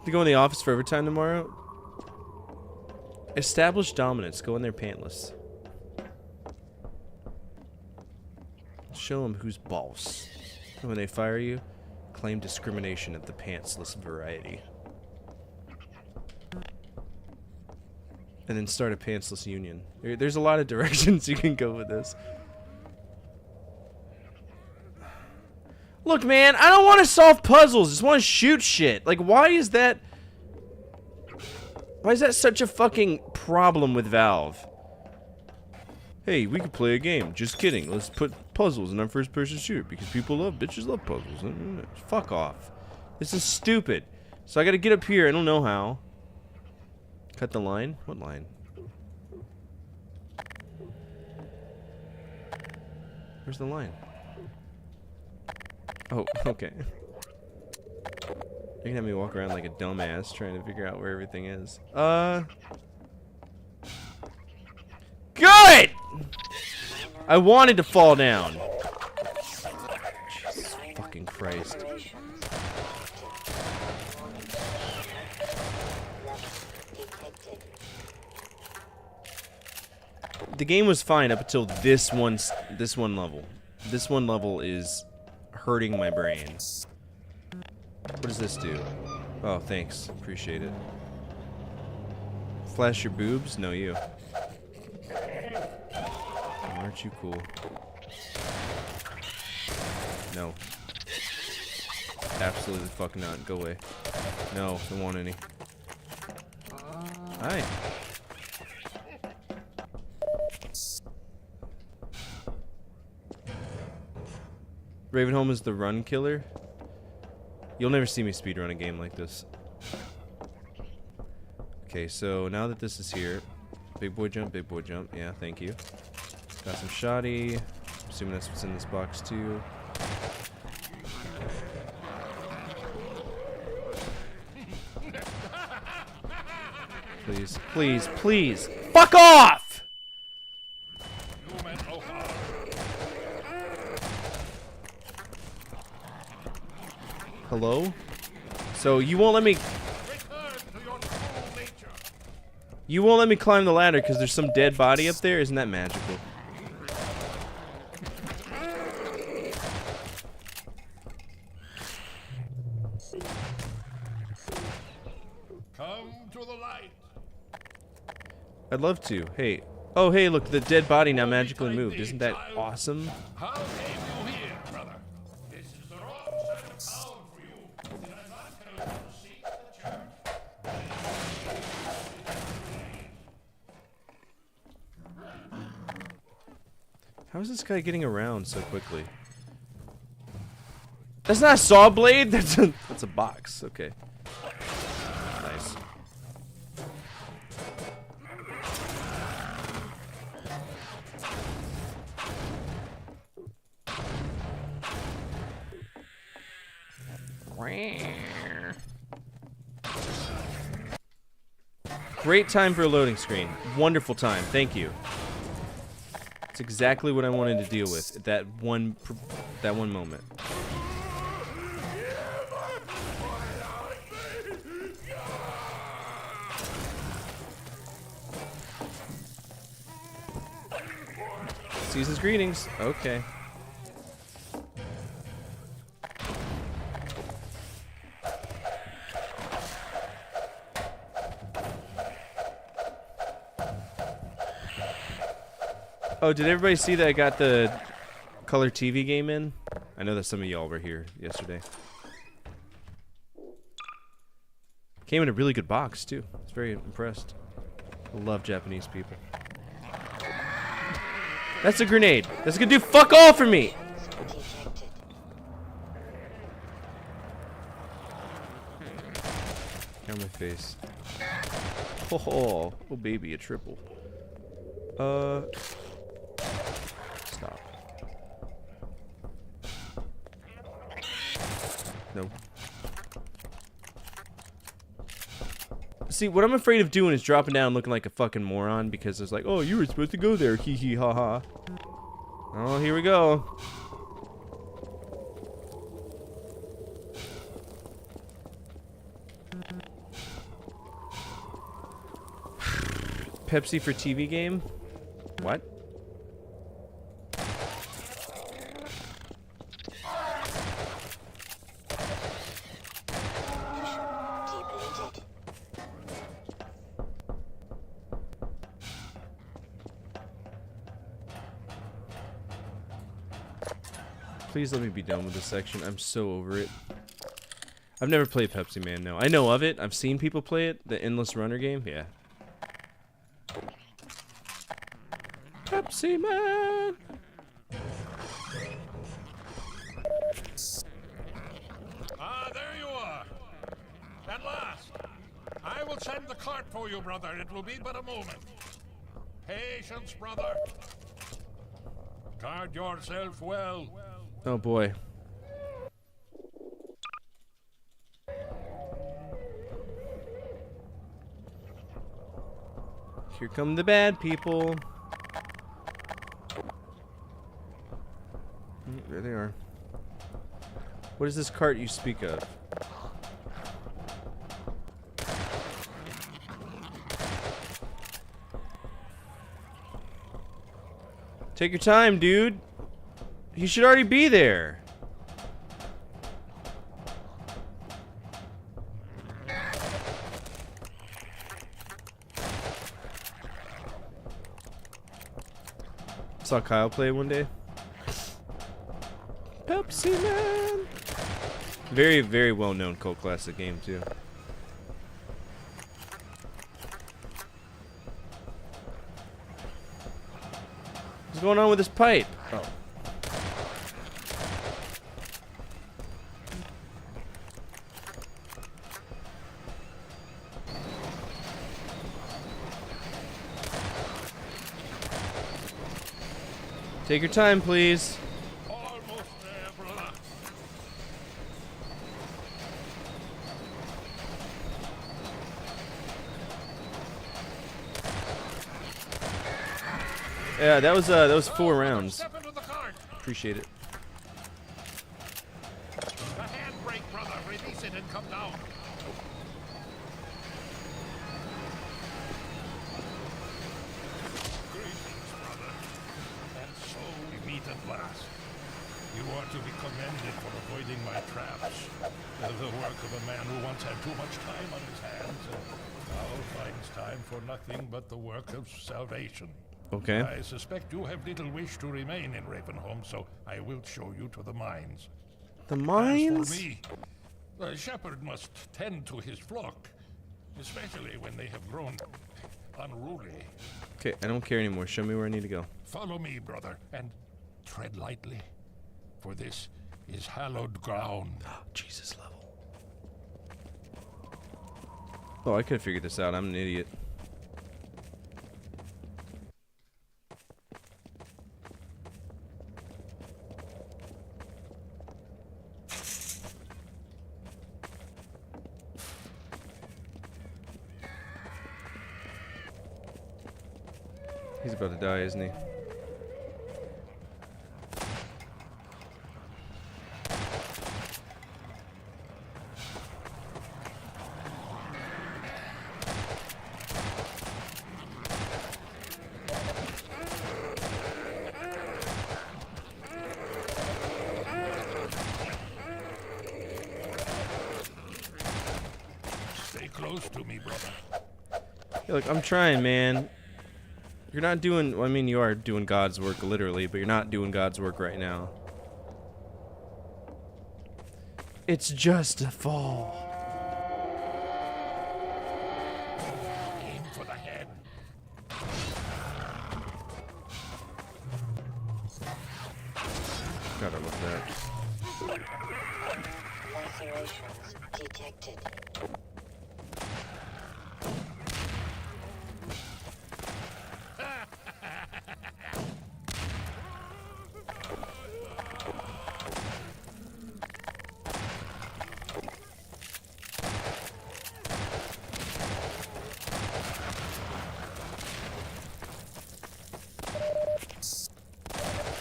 To go in the office for overtime tomorrow. Establish dominance. Go in there pantless. Show them who's boss. And when they fire you, claim discrimination of the pantsless variety. And then start a pantsless union. There's a lot of directions you can go with this. Look, man, I don't want to solve puzzles. I just want to shoot shit. Like, why is that such a fucking problem with Valve? Hey, we could play a game. Just kidding. Let's put puzzles in our first-person shooter because bitches love puzzles. Fuck off. This is stupid. So I gotta get up here. I don't know how. Cut the line? What line? Where's the line? Oh, okay. You're gonna have me walk around like a dumbass trying to figure out where everything is. Good! I wanted to fall down. Jesus fucking Christ. The game was fine up until this one level. This one level is hurting my brain. What does this do? Oh, thanks. Appreciate it. Flash your boobs? No, you. Aren't you cool? No. Absolutely the fuck not. Go away. No, don't want any. Hi. Ravenholm is the run killer. You'll never see me speedrun a game like this. Okay, so now that this is here, big boy jump, yeah, thank you. Got some shoddy. Assuming that's what's in this box too. Please, please, please, fuck off! Hello? So you won't let me... You won't let me climb the ladder because there's some dead body up there? Isn't that magical? Come to the light. I'd love to. Hey. Oh, hey, look, the dead body now magically moved. Isn't that awesome? How came you here, brother? This is the wrong side of town for you. Did I not tell you to seek the church? How is this guy getting around so quickly? That's not a saw blade. That's a box. Okay. Nice. Great time for a loading screen. Wonderful time. Thank you. It's exactly what I wanted to deal with at that one moment. Season's greetings. Okay. Oh, did everybody see that I got the color TV game in? I know that some of y'all were here yesterday. Came in a really good box, too. I was very impressed. I love Japanese people. That's a grenade. That's gonna do fuck all for me! On my face. Oh, baby, a triple. Stop. No. See, what I'm afraid of doing is dropping down looking like a fucking moron because it's like, oh, you were supposed to go there, hee hee ha ha. Oh, here we go. Pepsi for TV game? What? Please let me be done with this section. I'm so over it. I've never played Pepsi Man, no. I know of it. I've seen people play it. The Endless Runner game, yeah. Pepsi Man! Ah, there you are. At last. I will send the cart for you, brother. It will be but a moment. Patience, brother. Guard yourself well. Oh boy. Here come the bad people. There they are. What is this cart you speak of? Take your time, dude. He should already be there. Saw Kyle play one day. Pepsi Man. Very, very well-known cult classic game too. What's going on with this pipe? Oh. Take your time, please. Almost there, brother. Yeah, that was 4 rounds. Step into the cart. Appreciate it. The handbrake, brother. Release it and come down. Greetings, brother. And so we meet at last. You are to be commended for avoiding my traps. The work of a man who once had too much time on his hands and now finds time for nothing but the work of salvation. Okay. I suspect you have little wish to remain in Ravenholm, so I will show you to the mines. The mines? As for me, the shepherd must tend to his flock, especially when they have grown unruly. Okay, I don't care anymore. Show me where I need to go. Follow me, brother, and tread lightly, for this is hallowed ground. Jesus level. Oh, I could have figured this out. I'm an idiot. He's about to die, isn't he? Stay close to me, brother. Hey, look, I'm trying, man. You're not doing, well, I mean, you are doing God's work, literally, but you're not doing God's work right now. It's just a fall. Aim for the head. God, I love that. Lacerations detected.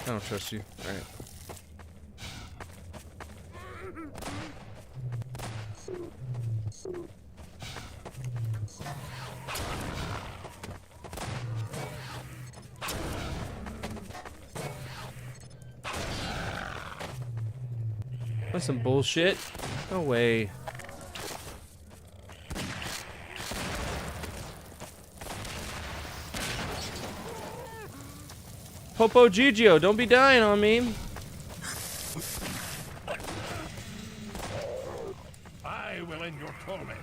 I don't trust you. Alright. That's some bullshit. No way. Popo Gigio, don't be dying on me. for me.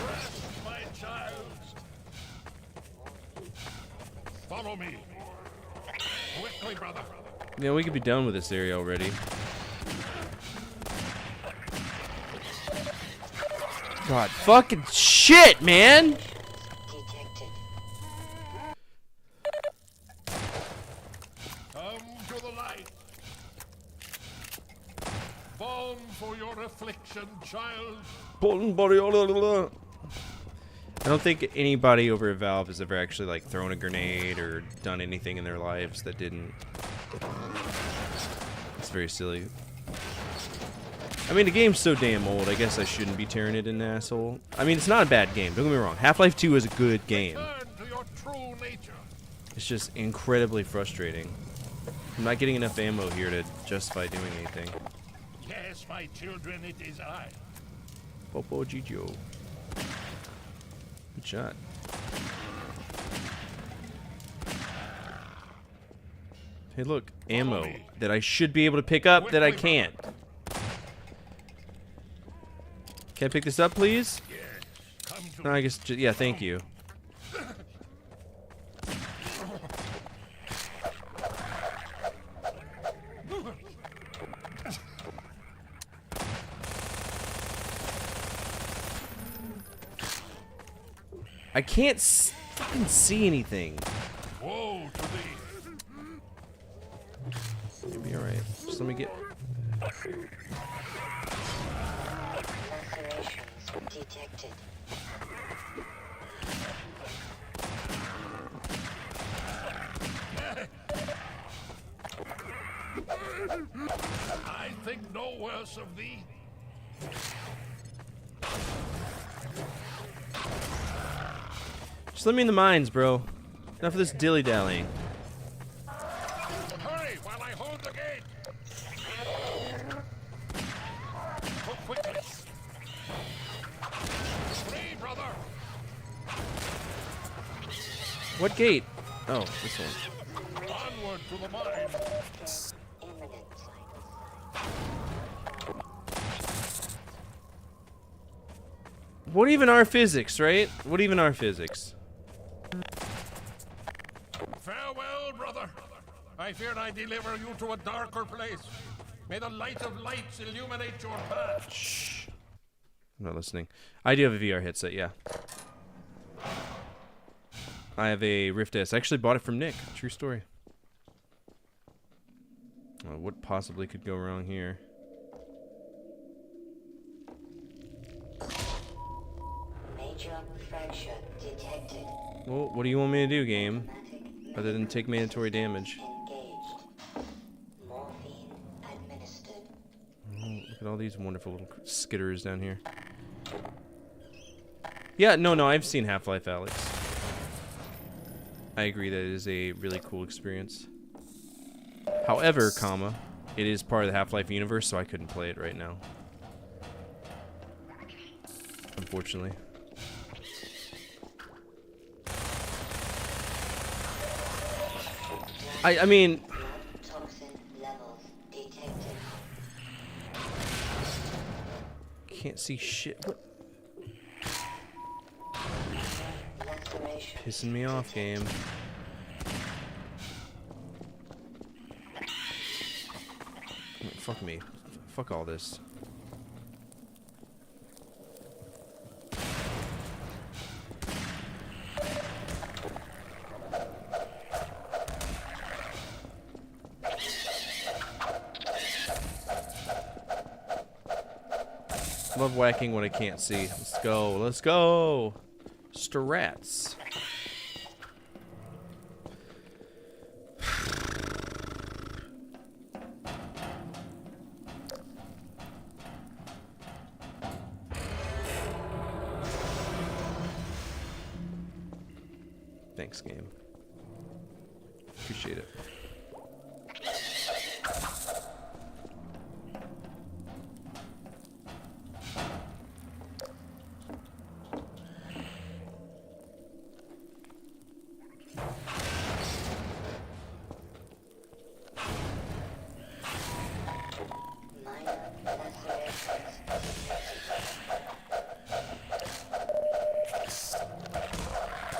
Rest, my child. Follow me. Quickly, brother. Yeah, we could be done with this area already. God, fucking shit, man! Detected. Come to the light. Balm for your affliction, child. I don't think anybody over at Valve has ever actually like thrown a grenade or done anything in their lives that didn't. It's very silly. I mean, the game's so damn old, I guess I shouldn't be tearing it an asshole. I mean, it's not a bad game, don't get me wrong. Half-Life 2 is a good game. Turn to your true nature. It's just incredibly frustrating. I'm not getting enough ammo here to justify doing anything. Yes, my children, it is I. Popo Gigio. Good shot. Hey, look, ammo that I should be able to pick up that I can't. Can I pick this up, please? No, I guess, yeah, thank you. I can't fucking see anything. Woe to thee. You'll be alright. Just let me get... Lacerations detected. I think no worse of thee. Just let me in the mines, bro. Enough of this dilly-dallying. Hurry while I hold the gate. Go quickly. Free, brother. What gate? Oh, this one. Onward to the mine. Imminent. What even are physics, right? What even are physics? Farewell, brother. I fear I deliver you to a darker place. May the light of lights illuminate your path. Shh. I'm not listening. I do have a VR headset, yeah. I have a Rift S. I actually bought it from Nick. True story. What possibly could go wrong here? Major fracture detected. Well, what do you want me to do, game? Other than take mandatory damage. Engaged. Morphine administered. Oh, look at all these wonderful little skitters down here. Yeah, no, I've seen Half-Life Alyx. I agree that it is a really cool experience. However, comma, it is part of the Half-Life universe, so I couldn't play it right now. Unfortunately. I mean... Toxin levels detected. Can't see shit. What? Laceration. Pissing me off, game. Fuck me. Fuck all this. Love whacking what I can't see. Let's go. Let's go. Strats. Thanks, game. Appreciate it.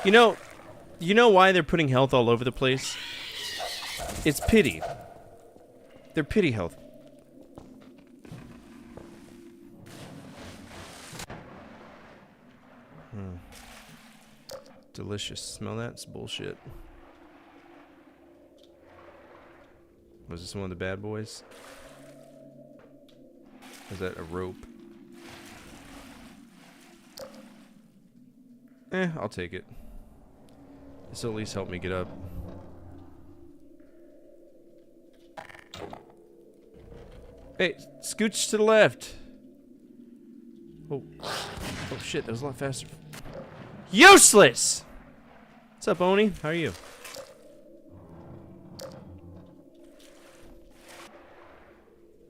You know why they're putting health all over the place? It's pity. They're pity health. Delicious. Smell that? It's bullshit. Was this one of the bad boys? Is that a rope? I'll take it. This will at least help me get up. Hey, scooch to the left. Oh. Oh shit, that was a lot faster. Useless! What's up, Oni? How are you?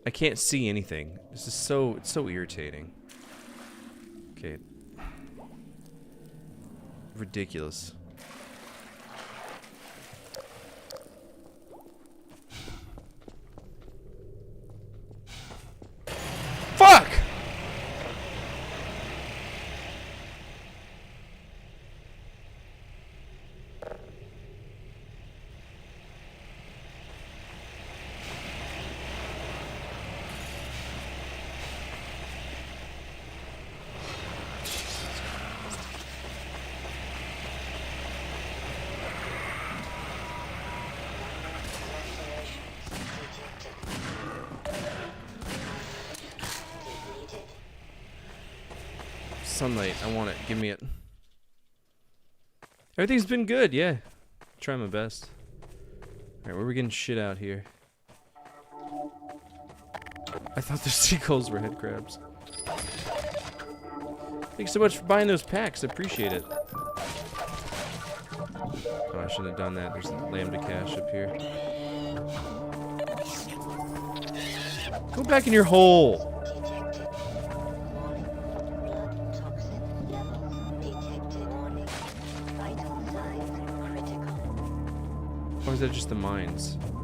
I can't see anything. This is it's so irritating. Okay. Ridiculous. Fuck! Sunlight, I want it. Give me it. Everything's been good, yeah. Try my best. Alright, where are we getting shit out here? I thought the seagulls were head crabs. Thanks so much for buying those packs. I appreciate it. Oh, I shouldn't have done that. There's lambda cache up here. Go back in your hole. Or is that just the mines? I don't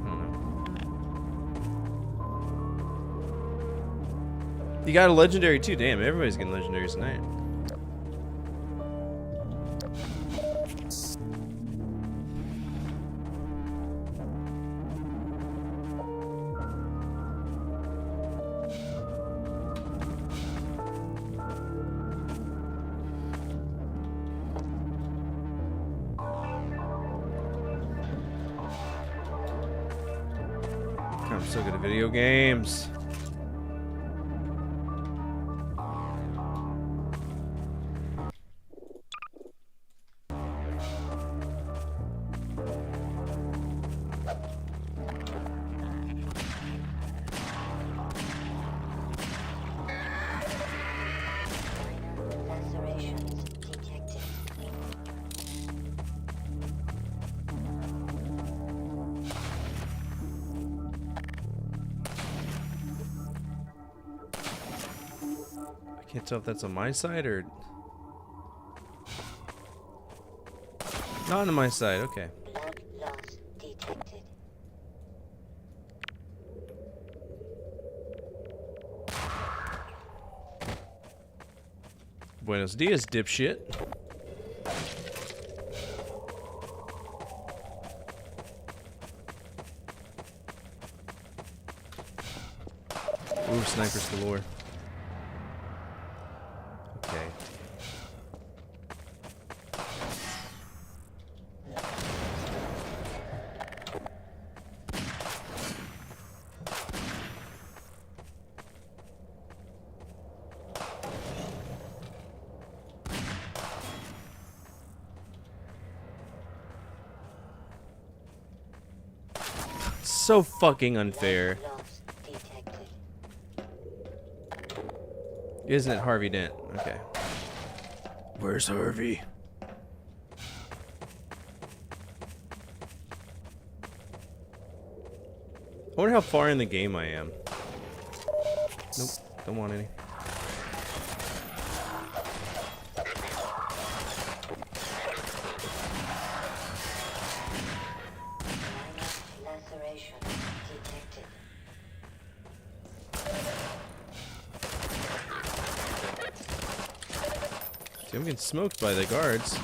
know. You got a legendary too. Damn, everybody's getting legendaries tonight. I'm so good at video games. Can't tell if that's on my side or not on my side. Okay. Blood loss detected. Buenos dias, dipshit. Ooh, snipers galore. Okay. So fucking unfair. Loss detected. Isn't it Harvey Dent? Okay. Where's Harvey? I wonder how far in the game I am. Nope, don't want any. Laceration detected. I'm getting smoked by the guards.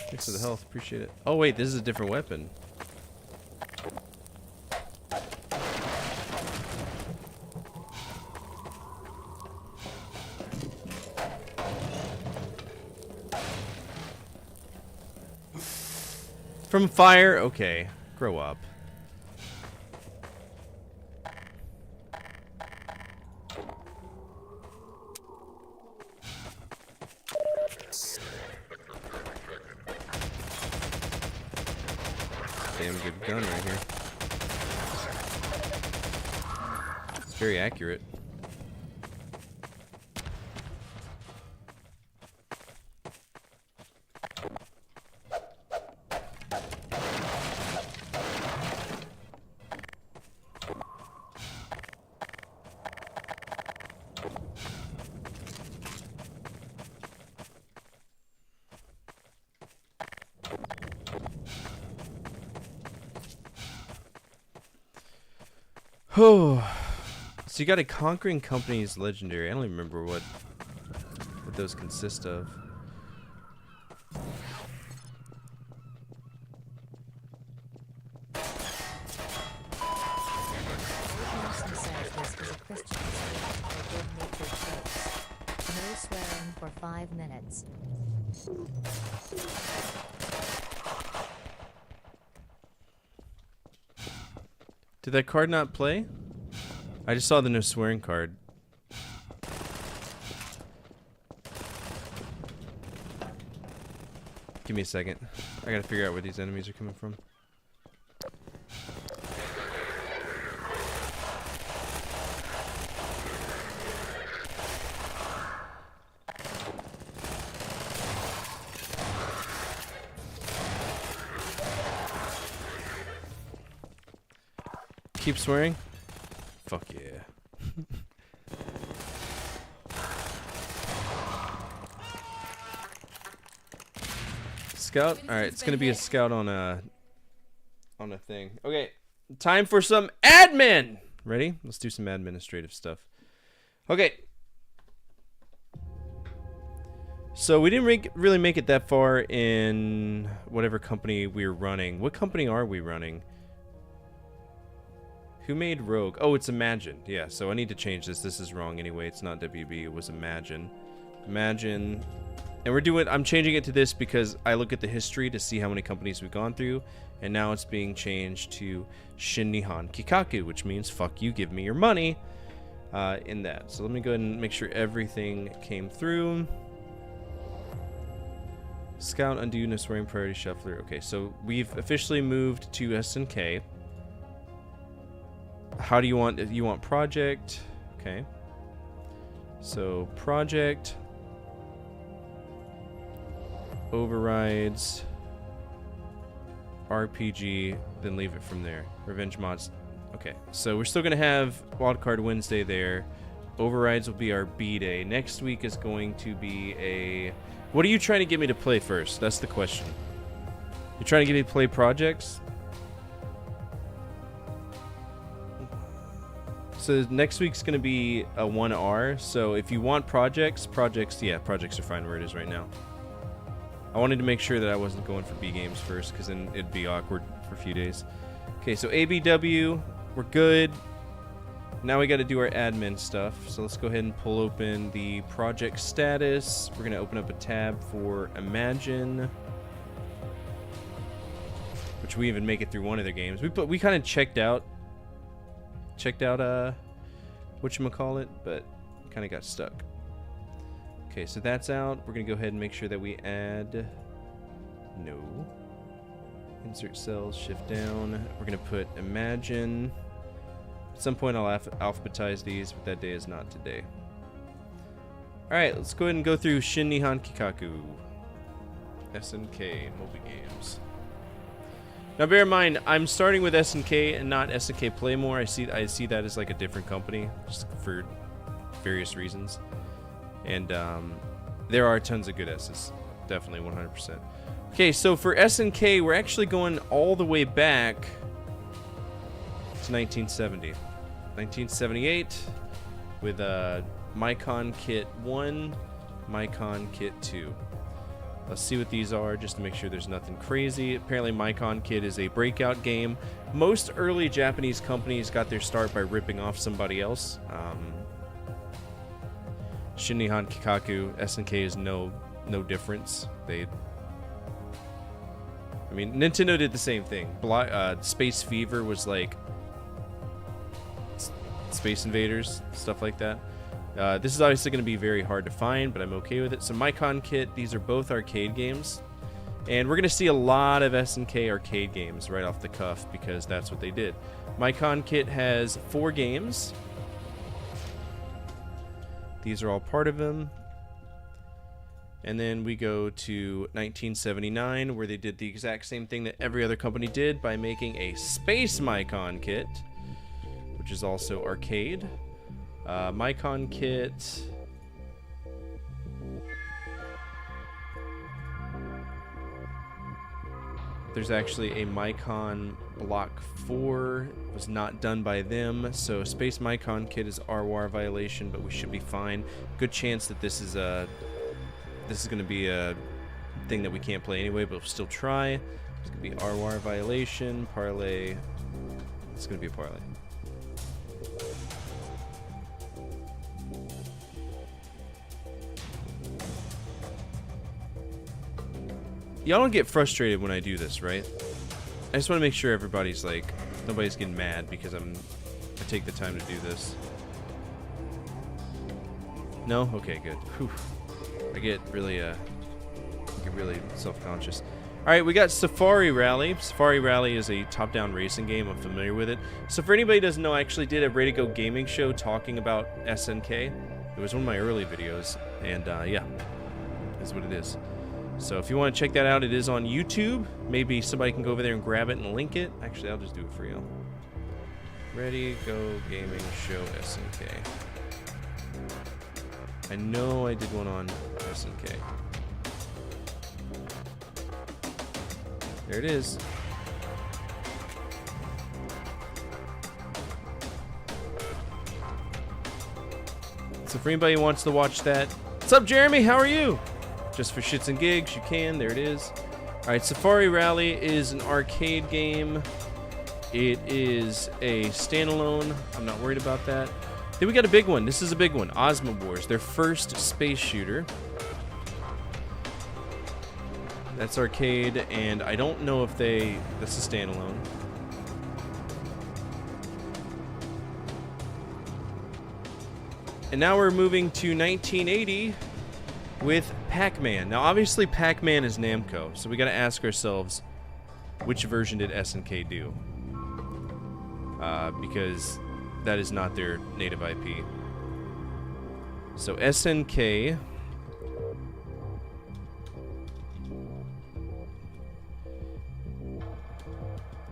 Thanks for the health, appreciate it. Oh wait, this is a different weapon. From fire? Okay. Grow up. Damn good gun right here. It's very accurate. Oh, so you got a Conquering Company's legendary. I don't even remember what those consist of. No swearing for 5 minutes. Did that card not play? I just saw the no swearing card. Give me a second. I gotta figure out where these enemies are coming from. Keep swearing? Fuck yeah. Scout? Alright, it's gonna be a scout on a thing. Okay, time for some admin! Ready? Let's do some administrative stuff. Okay. So we didn't really make it that far in whatever company we're running. What company are we running? Who made Rogue? Oh, it's Imagine. Yeah, so I need to change this. This is wrong anyway. It's not WB. It was Imagine. Imagine. And I'm changing it to this because I look at the history to see how many companies we've gone through. And now it's being changed to Shin Nihon Kikaku, which means fuck you, give me your money in that. So let me go ahead and make sure everything came through. Scout, undo, no swearing, priority shuffler. Okay, so we've officially moved to SNK. How do you want project? Okay. So project overrides RPG, then leave it from there. Revenge mods. Okay. So we're still gonna have Wildcard Wednesday there. Overrides will be our B day. Next week is going to be a. What are you trying to get me to play first? That's the question. You're trying to get me to play projects? So next week's going to be a 1R. So if you want projects, yeah, projects are fine where it is right now. I wanted to make sure that I wasn't going for B games first, because then it'd be awkward for a few days. Okay, so ABW, we're good. Now we got to do our admin stuff. So let's go ahead and pull open the project status. We're going to open up a tab for Imagine, which we even make it through one of their games. We kind of checked out whatchamacallit, but kind of got stuck. Okay, so that's out. We're gonna go ahead and make sure that we add insert cells, shift down. We're gonna put Imagine. At some point I'll alphabetize these, but that day is not today. Alright, let's go ahead and go through Shin Nihon Kikaku. SNK mobile games. Now bear in mind, I'm starting with SNK and not SNK Playmore. I see that as like a different company, just for various reasons. And there are tons of good S's, definitely 100%. Okay, so for SNK, we're actually going all the way back to 1970, 1978, with Mycon Kit 1, Mycon Kit 2. Let's see what these are just to make sure there's nothing crazy. Apparently Mycon Kit is a breakout game. Most early Japanese companies got their start by ripping off somebody else. Shinnihan Kikaku, SNK is no difference. I mean, Nintendo did the same thing. Space Fever was like Space Invaders, stuff like that. This is obviously going to be very hard to find, but I'm okay with it. So Mycon Kit, these are both arcade games. And we're going to see a lot of SNK arcade games right off the cuff because that's what they did. Mycon Kit has 4 games. These are all part of them. And then we go to 1979, where they did the exact same thing that every other company did by making a Space Mycon Kit, which is also arcade. Mycon Kit. There's actually a Mycon Block 4. It was not done by them, so Space Mycon Kit is RWAR violation, but we should be fine. Good chance that this is going to be a thing that we can't play anyway, but we'll still try. It's going to be RWAR violation, parlay. It's going to be a parlay. Y'all don't get frustrated when I do this, right? I just want to make sure everybody's like, nobody's getting mad because I take the time to do this. No? Okay, good. Whew. I get really self-conscious. Alright, we got Safari Rally. Safari Rally is a top-down racing game. I'm familiar with it. So for anybody who doesn't know, I actually did a Ready to Go gaming show talking about SNK. It was one of my early videos. And yeah, that's what it is. So if you want to check that out, it is on YouTube. Maybe somebody can go over there and grab it and link it. Actually, I'll just do it for you. Ready Go Gaming Show SNK. I know I did one on SNK. There it is. So for anybody who wants to watch that, what's up, Jeremy? How are you? Just for shits and gigs, you can. There it is. Alright, Safari Rally is an arcade game. It is a standalone. I'm not worried about that. Then we got a big one. This is a big one. Ozma Wars, their first space shooter. That's arcade, and I don't know if that's a standalone. And now we're moving to 1980 with Pac-Man. Now, obviously, Pac-Man is Namco, so we got to ask ourselves, which version did SNK do? Because that is not their native IP. So SNK.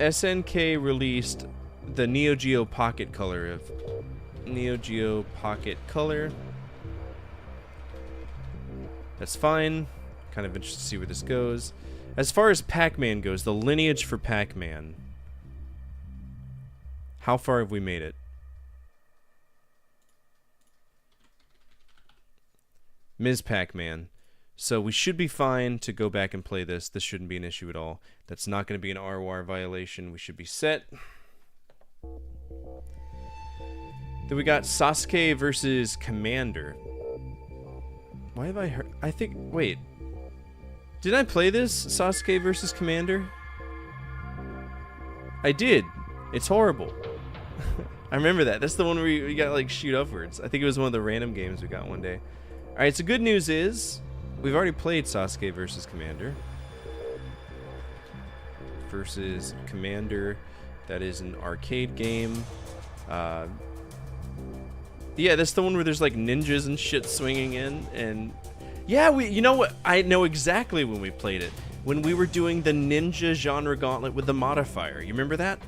SNK released the Neo Geo Pocket Color of Neo Geo Pocket Color. That's fine. Kind of interested to see where this goes. As far as Pac-Man goes, the lineage for Pac-Man. How far have we made it? Ms. Pac-Man. So we should be fine to go back and play this. This shouldn't be an issue at all. That's not going to be an RWAR violation. We should be set. Then we got Sasuke versus Commander. Why have I heard? I think. Wait. Did I play this? Sasuke versus Commander? I did. It's horrible. I remember that. That's the one where we got like shoot upwards. I think it was one of the random games we got one day. Alright, so good news is we've already played Sasuke versus Commander. Versus Commander. That is an arcade game. Yeah, that's the one where there's like ninjas and shit swinging in, and yeah, you know what? I know exactly when we played it. When we were doing the Ninja Genre Gauntlet with the modifier. You remember that?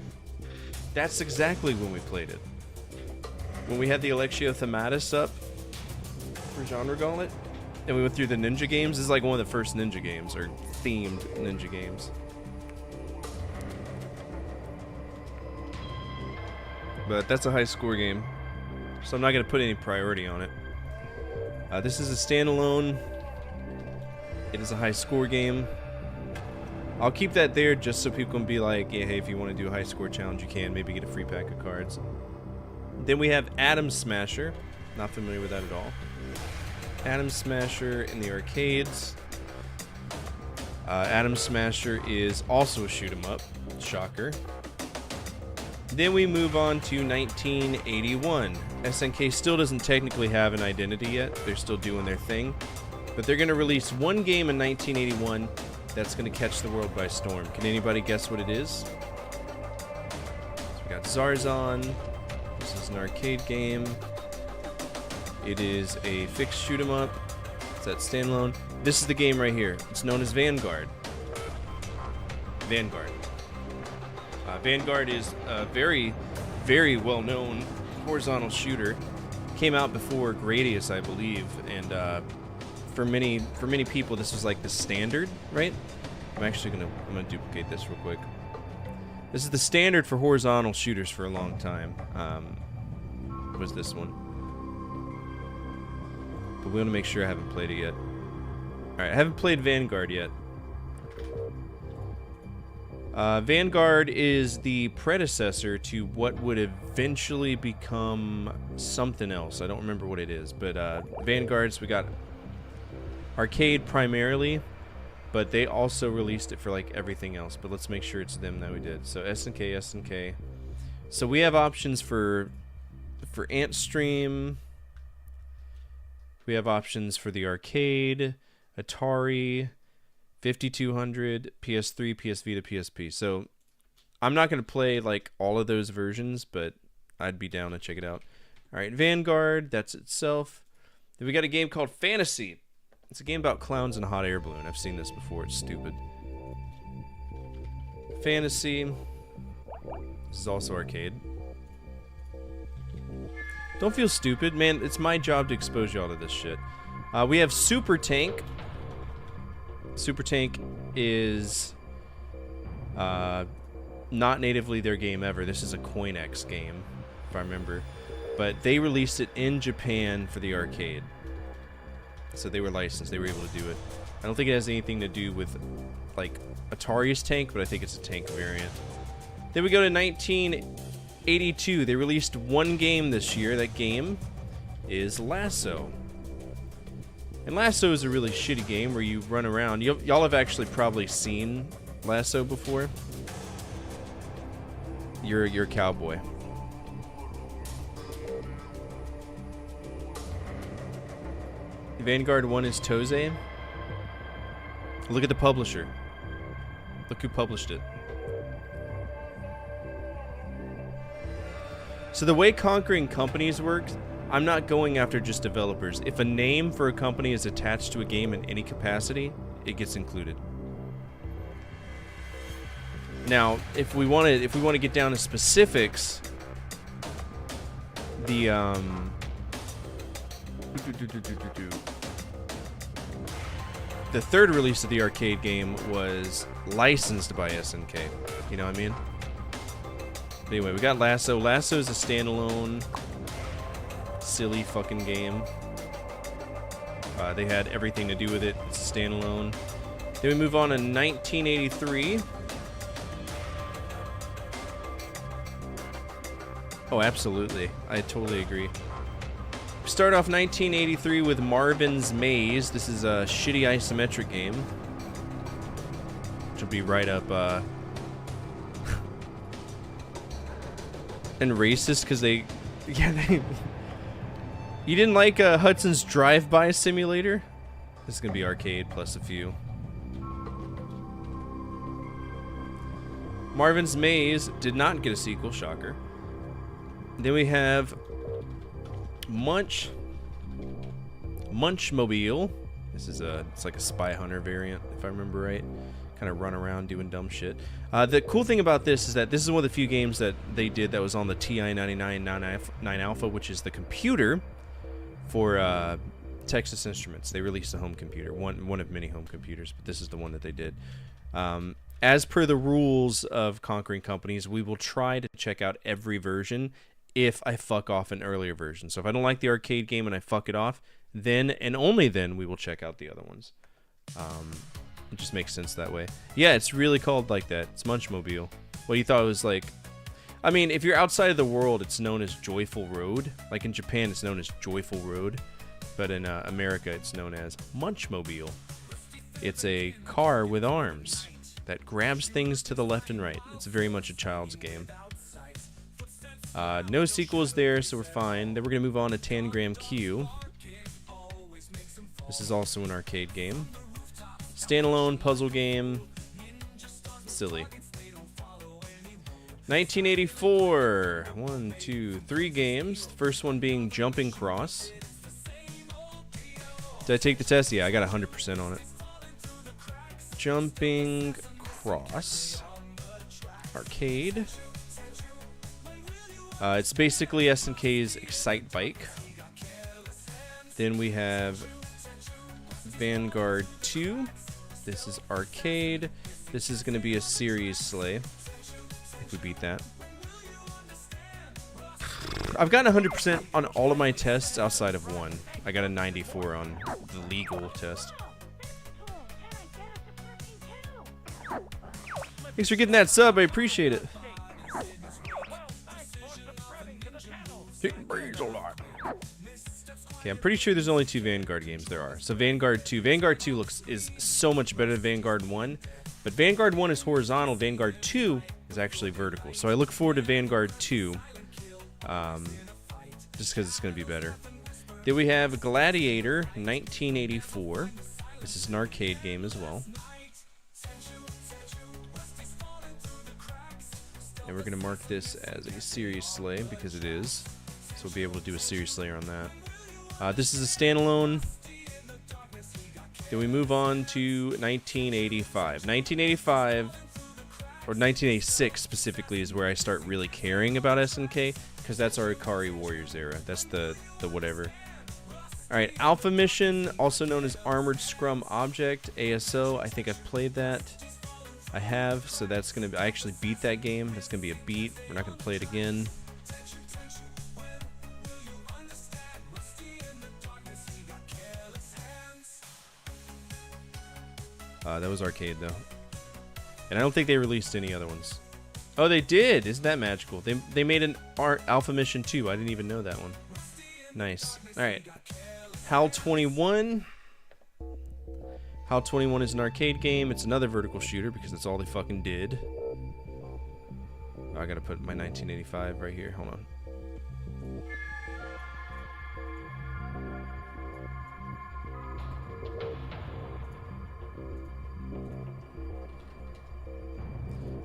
That's exactly when we played it. When we had the Alexio Thematis up for Genre Gauntlet, and we went through the ninja games. This is like one of the first ninja games, or themed ninja games. But that's a high score game, so I'm not going to put any priority on it. This is a standalone. It is a high score game. I'll keep that there just so people can be like, yeah, hey, if you want to do a high score challenge, you can. Maybe get a free pack of cards. Then we have Atom Smasher. Not familiar with that at all. Atom Smasher in the arcades. Atom Smasher is also a shoot 'em up. Shocker. Then we move on to 1981. SNK still doesn't technically have an identity yet. They're still doing their thing. But they're going to release one game in 1981 that's going to catch the world by storm. Can anybody guess what it is? So we got Zarzan. This is an arcade game. It is a fixed shoot 'em up. It's that standalone. This is the game right here. It's known as Vanguard. Vanguard. Vanguard is a very, very well-known horizontal shooter. Came out before Gradius, I believe, and for many people, this was like the standard, right? I'm gonna duplicate this real quick. This is the standard for horizontal shooters for a long time. Was this one? But we want to make sure I haven't played it yet. All right, I haven't played Vanguard yet. Vanguard is the predecessor to what would eventually become something else. I don't remember what it is, but Vanguards, we got arcade primarily, but they also released it for like everything else. But let's make sure it's them that we did. So SNK, SNK. So we have options for Antstream. We have options for the arcade, Atari, 5200, PS3, PS Vita, PSP. So I'm not going to play like all of those versions, but I'd be down to check it out. All right, Vanguard, that's itself. Then we got a game called Fantasy. It's a game about clowns in a hot air balloon. I've seen this before. It's stupid. Fantasy. This is also arcade. Don't feel stupid, man. It's my job to expose y'all to this shit. We have Super Tank. Super Tank is not natively their game ever. This is a CoinX game, if I remember. But they released it in Japan for the arcade. So they were licensed. They were able to do it. I don't think it has anything to do with, like, Atari's Tank, but I think it's a tank variant. Then we go to 1982. They released one game this year. That game is Lasso. And Lasso is a really shitty game where you run around. Y'all have actually probably seen Lasso before. You're a cowboy. Vanguard 1 is Toze. Look at the publisher. Look who published it. So the way Conquering Companies works, I'm not going after just developers. If a name for a company is attached to a game in any capacity, it gets included. Now, if we want to get down to specifics, the third release of the arcade game was licensed by SNK. You know what I mean? But anyway, we got Lasso. Lasso is a standalone, silly fucking game. They had everything to do with it. It's a standalone. Then we move on to 1983. Oh, absolutely. I totally agree. We start off 1983 with Marvin's Maze. This is a shitty isometric game, which will be right up and racist because they you didn't like Hudson's Drive-By Simulator? This is gonna be arcade plus a few. Marvin's Maze did not get a sequel, shocker. Then we have Munchmobile. This is it's like a Spy Hunter variant, if I remember right. Kind of run around doing dumb shit. The cool thing about this is that this is one of the few games that they did that was on the TI-99 9 Alpha, which is the computer for Texas Instruments. They released a home computer, one of many home computers, but this is the one that they did. As per the rules of Conquering Companies, we will try to check out every version if I fuck off an earlier version. So if I don't like the arcade game and I fuck it off, then and only then we will check out the other ones. It just makes sense that way. Yeah, it's really called like that. It's Munchmobile. Well, you thought it was like... I mean, if you're outside of the world, it's known as Joyful Road. Like in Japan, it's known as Joyful Road. But in America, it's known as Munchmobile. It's a car with arms that grabs things to the left and right. It's very much a child's game. No sequels there, so we're fine. Then we're going to move on to Tangram Q. This is also an arcade game. Standalone puzzle game. Silly. 1984. 1, 2, 3 games. The first one being Jumping Cross. Did I take the test? Yeah, I got 100% on it. Jumping Cross. Arcade. It's basically SNK's Excite Bike. Then we have Vanguard 2. This is arcade. This is going to be a series sleigh. If we beat that. I've gotten 100% on all of my tests outside of one. I got a 94 on the legal test. Thanks for getting that sub. I appreciate it. Okay, I'm pretty sure there's only 2 Vanguard games there are. So Vanguard 2. Vanguard 2 is so much better than Vanguard 1. But Vanguard 1 is horizontal. Vanguard 2 is actually vertical. So I look forward to Vanguard 2. Just because it's going to be better. Then we have Gladiator 1984. This is an arcade game as well. And we're going to mark this as a series sleigh because it is. So we'll be able to do a series slayer on that. This is a standalone. Then we move on to 1985. 1985, or 1986 specifically, is where I start really caring about SNK, because that's our Ikari Warriors era. That's the whatever. Alright, Alpha Mission, also known as Armored Scrum Object, ASO. I think I've played that. I have, so that's going to be... I actually beat that game. That's going to be a beat. We're not going to play it again. That was arcade, though. And I don't think they released any other ones. Oh, they did! Isn't that magical? They made an Alpha Mission 2. I didn't even know that one. Nice. Alright. HAL 21. HAL 21 is an arcade game. It's another vertical shooter because that's all they fucking did. Oh, I gotta put my 1985 right here. Hold on.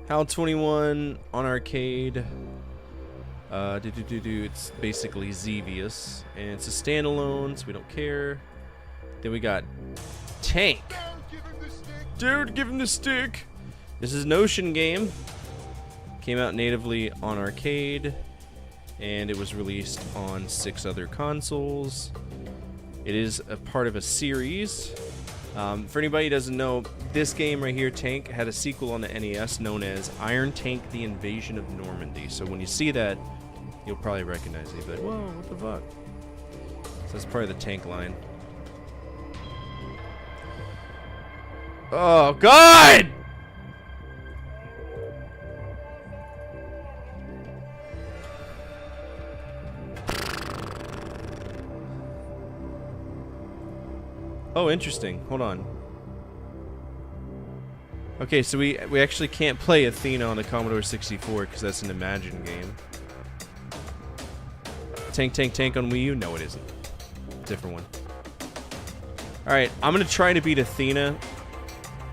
HAL 21 on arcade. It's basically Xevious, and it's a standalone, so we don't care. Then we got Tank. Dude, give him the stick. This is an Ocean game. Came out natively on arcade, and it was released on 6 other consoles. It is a part of a series. For anybody who doesn't know, this game right here, Tank, had a sequel on the NES known as Iron Tank: The Invasion of Normandy. So when you see that, you'll probably recognize it. You'll be like, whoa, what the fuck? So that's part of the Tank line. Oh, God! Oh, interesting. Hold on. Okay, so we actually can't play Athena on the Commodore 64 because that's an Imagine game. Tank on Wii U? No, it isn't. Different one. Alright, I'm going to try to beat Athena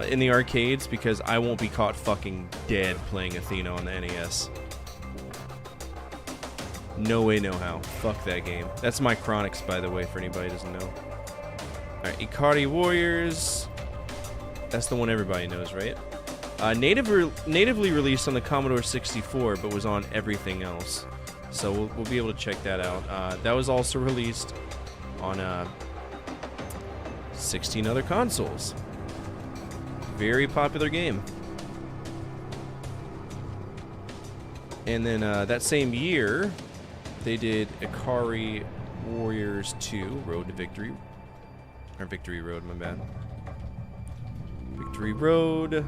in the arcades because I won't be caught fucking dead playing Athena on the NES. No way, no how. Fuck that game. That's Micronix, by the way, for anybody who doesn't know. Alright, Ikari Warriors. That's the one everybody knows, right? Natively released on the Commodore 64, but was on everything else. So we'll be able to check that out. That was also released on 16 other consoles. Very popular game. And then that same year, They did Ikari Warriors 2, Road to Victory. Or Victory Road, my bad. Victory Road.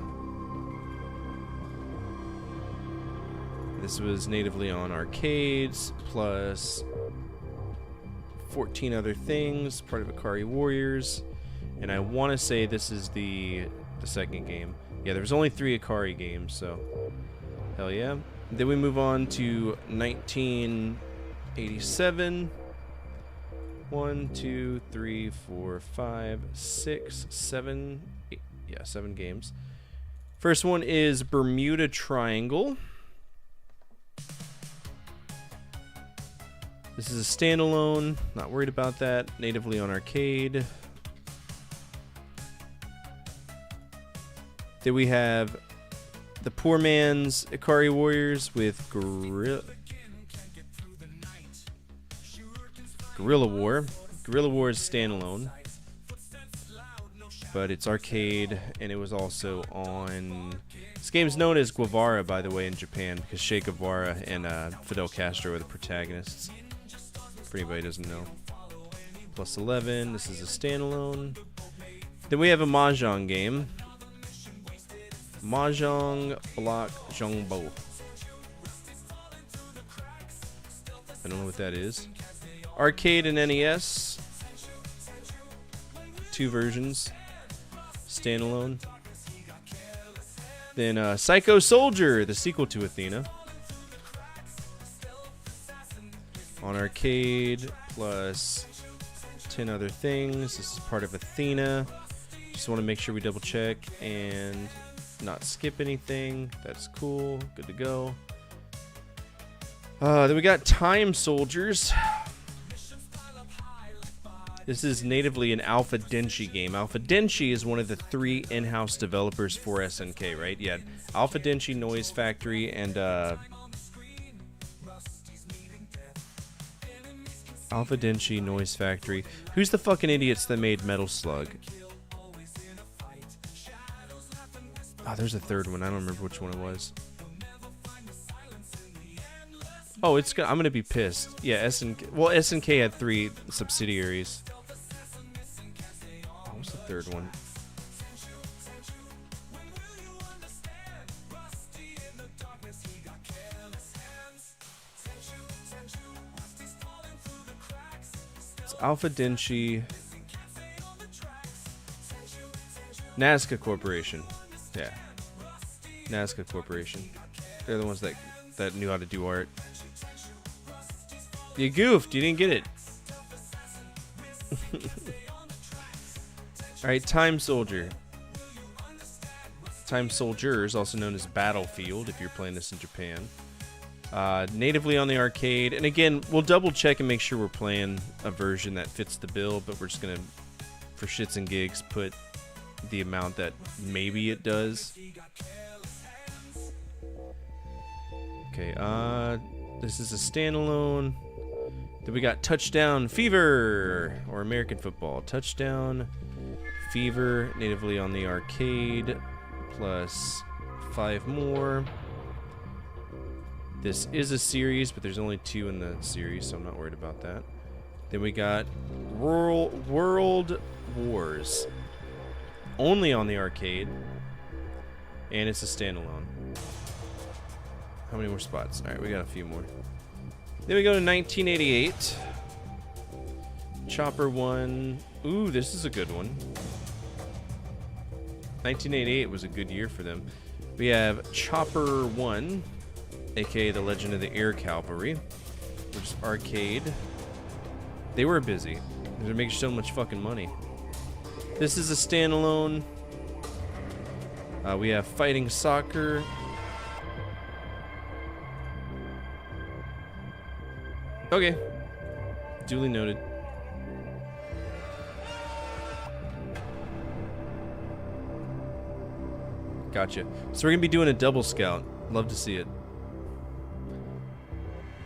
This was natively on arcades, plus 14 other things, part of Ikari Warriors. And I want to say this is the second game. Yeah, there was only 3 Ikari games, so hell yeah. Then we move on to 1987. 1, 2, 3, 4, 5, 6, 7, 8, yeah, 7 games. First one is Bermuda Triangle. This is a standalone, not worried about that. Natively on arcade. Then we have the poor man's Ikari Warriors with Guerrilla War. Guerrilla War is standalone, but it's arcade, and it was also on... This game is known as Guevara, by the way, in Japan, because Che Guevara and Fidel Castro are the protagonists. For anybody who doesn't know. Plus 11. This is a standalone. Then we have a Mahjong game. Mahjong Block Zhongbo. I don't know what that is. Arcade and NES. 2 versions. Standalone. Then Psycho Soldier, the sequel to Athena. On arcade, plus 10 other things. This is part of Athena. Just want to make sure we double check and not skip anything. That's cool. Good to go. Then we got Time Soldiers. This is natively an Alpha Denshi game. Alpha Denshi is one of the 3 in-house developers for SNK, right? Yeah, Alpha Denshi, Noise Factory, and Alpha Denshi, Noise Factory. Who's the fucking idiots that made Metal Slug? Oh, there's a third one. I don't remember which one it was. Oh, I'm gonna be pissed. Yeah, SNK. Well, SNK had 3 subsidiaries. What was the third one? It's Alpha Denshi. Nazca Corporation. Yeah. Nazca Corporation. They're the ones that knew how to do art. You goofed. You didn't get it. Alright, Time Soldier. Time Soldiers, also known as Battlefield, if you're playing this in Japan. Natively on the arcade. And again, we'll double check and make sure we're playing a version that fits the bill, but we're just going to, for shits and gigs, put the amount that maybe it does. Okay, this is a standalone. Then we got Touchdown Fever, or American football. Touchdown Fever, natively on the arcade, plus 5 more. This is a series, but there's only 2 in the series, so I'm not worried about that. Then we got World Wars, only on the arcade, and it's a standalone. How many more spots? Alright, we got a few more. Then we go to 1988. Chopper 1. Ooh, this is a good one. 1988 was a good year for them. We have Chopper 1, aka The Legend of the Air Cavalry, which is arcade. They were busy. They're making so much fucking money. This is a standalone. We have Fighting Soccer. Okay. Duly noted. Gotcha. So we're going to be doing a double scout. Love to see it.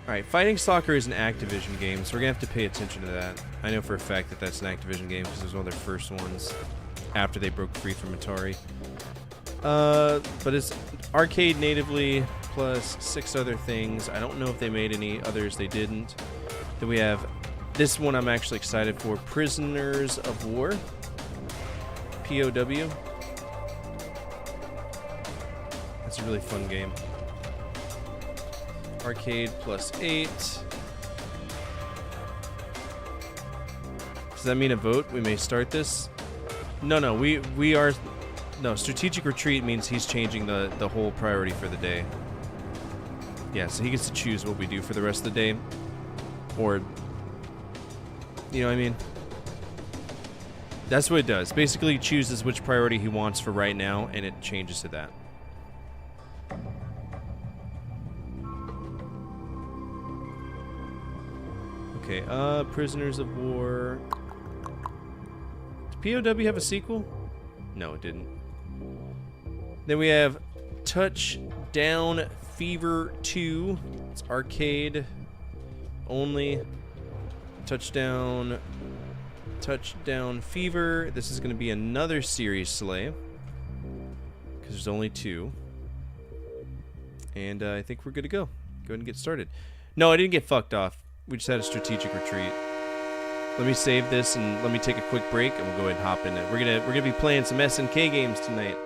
Alright, Fighting Soccer is an Activision game, so we're going to have to pay attention to that. I know for a fact that that's an Activision game because it was one of their first ones after they broke free from Atari. But it's arcade natively. plus 6 other things. I don't know if they made any others. They didn't. Then we have this one I'm actually excited for. Prisoners of War. POW. That's a really fun game. Arcade plus 8. Does that mean a vote? We may start this? No, we are... No, strategic retreat means he's changing the whole priority for the day. Yeah, so he gets to choose what we do for the rest of the day. Or... You know what I mean? That's what it does. Basically, he chooses which priority he wants for right now, and it changes to that. Okay, Prisoners of War. Did POW have a sequel? No, it didn't. Then we have Touchdown Fever 2. It's arcade only. Touchdown Fever. This is going to be another series slay, because there's only 2. And I think we're good to go. Go ahead and get started. No, I didn't get fucked off. We just had a strategic retreat. Let me save this and let me take a quick break, and we'll go ahead and hop in it. We're gonna be playing some SNK games tonight,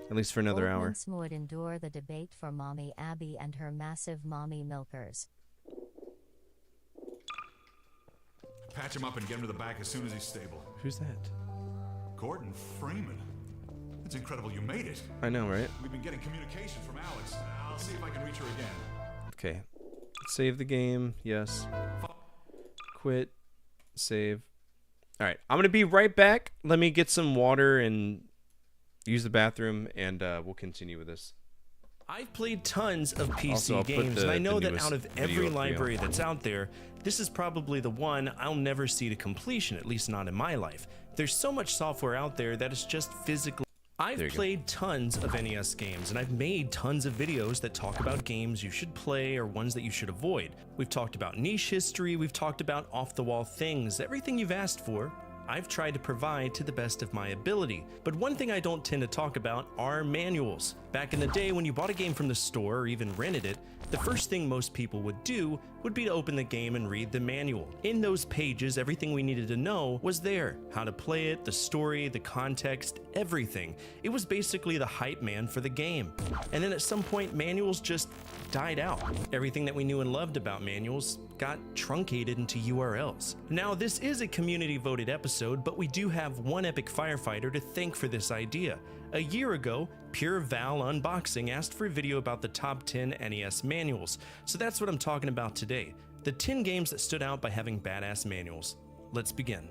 at least for another hour. Once would endure the debate for Mommy Abby and her massive mommy milkers. Patch him up and get him to the back as soon as he's stable. Who's that? Gordon Freeman. It's incredible you made it. I know, right? We've been getting communication from Alex. I'll see if I can reach her again. Okay. Save the game. Yes. Quit. Save. All right. I'm going to be right back. Let me get some water and use the bathroom, and we'll continue with this. I've played tons of PC Also, games, and I know that out of every library that's out there, this is probably the one I'll never see to completion, at least not in my life. There's so much software out there that is just physically... I've played tons of NES games, and I've made tons of videos that talk about games you should play or ones that you should avoid. We've talked about niche history, we've talked about off-the-wall things, everything you've asked for. I've tried to provide to the best of my ability. But one thing I don't tend to talk about are manuals. Back in the day, when you bought a game from the store or even rented it, the first thing most people would do would be to open the game and read the manual. In those pages, everything we needed to know was there. How to play it, the story, the context, everything. It was basically the hype man for the game. And then at some point, manuals just died out. Everything that we knew and loved about manuals got truncated into URLs. Now, this is a community voted episode, but we do have one epic firefighter to thank for this idea. A year ago, Pure Val Unboxing asked for a video about the top 10 NES manuals, so that's what I'm talking about today. The 10 games that stood out by having badass manuals. Let's begin.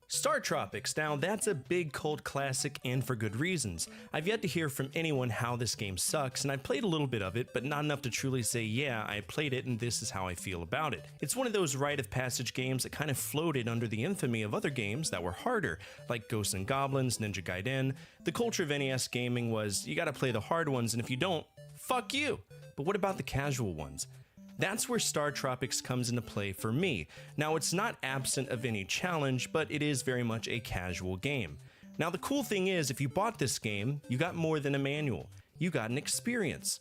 Star Tropics. Now, that's a big cult classic, and for good reasons. I've yet to hear from anyone how this game sucks, and I played a little bit of it, but not enough to truly say, yeah, I played it and this is how I feel about it. It's one of those rite of passage games that kind of floated under the infamy of other games that were harder, like Ghosts and Goblins, Ninja Gaiden. The culture of NES gaming was, you gotta play the hard ones, and if you don't, fuck you! But what about the casual ones? That's where Star Tropics comes into play for me. Now, it's not absent of any challenge, but it is very much a casual game. Now, the cool thing is, if you bought this game, you got more than a manual. You got an experience.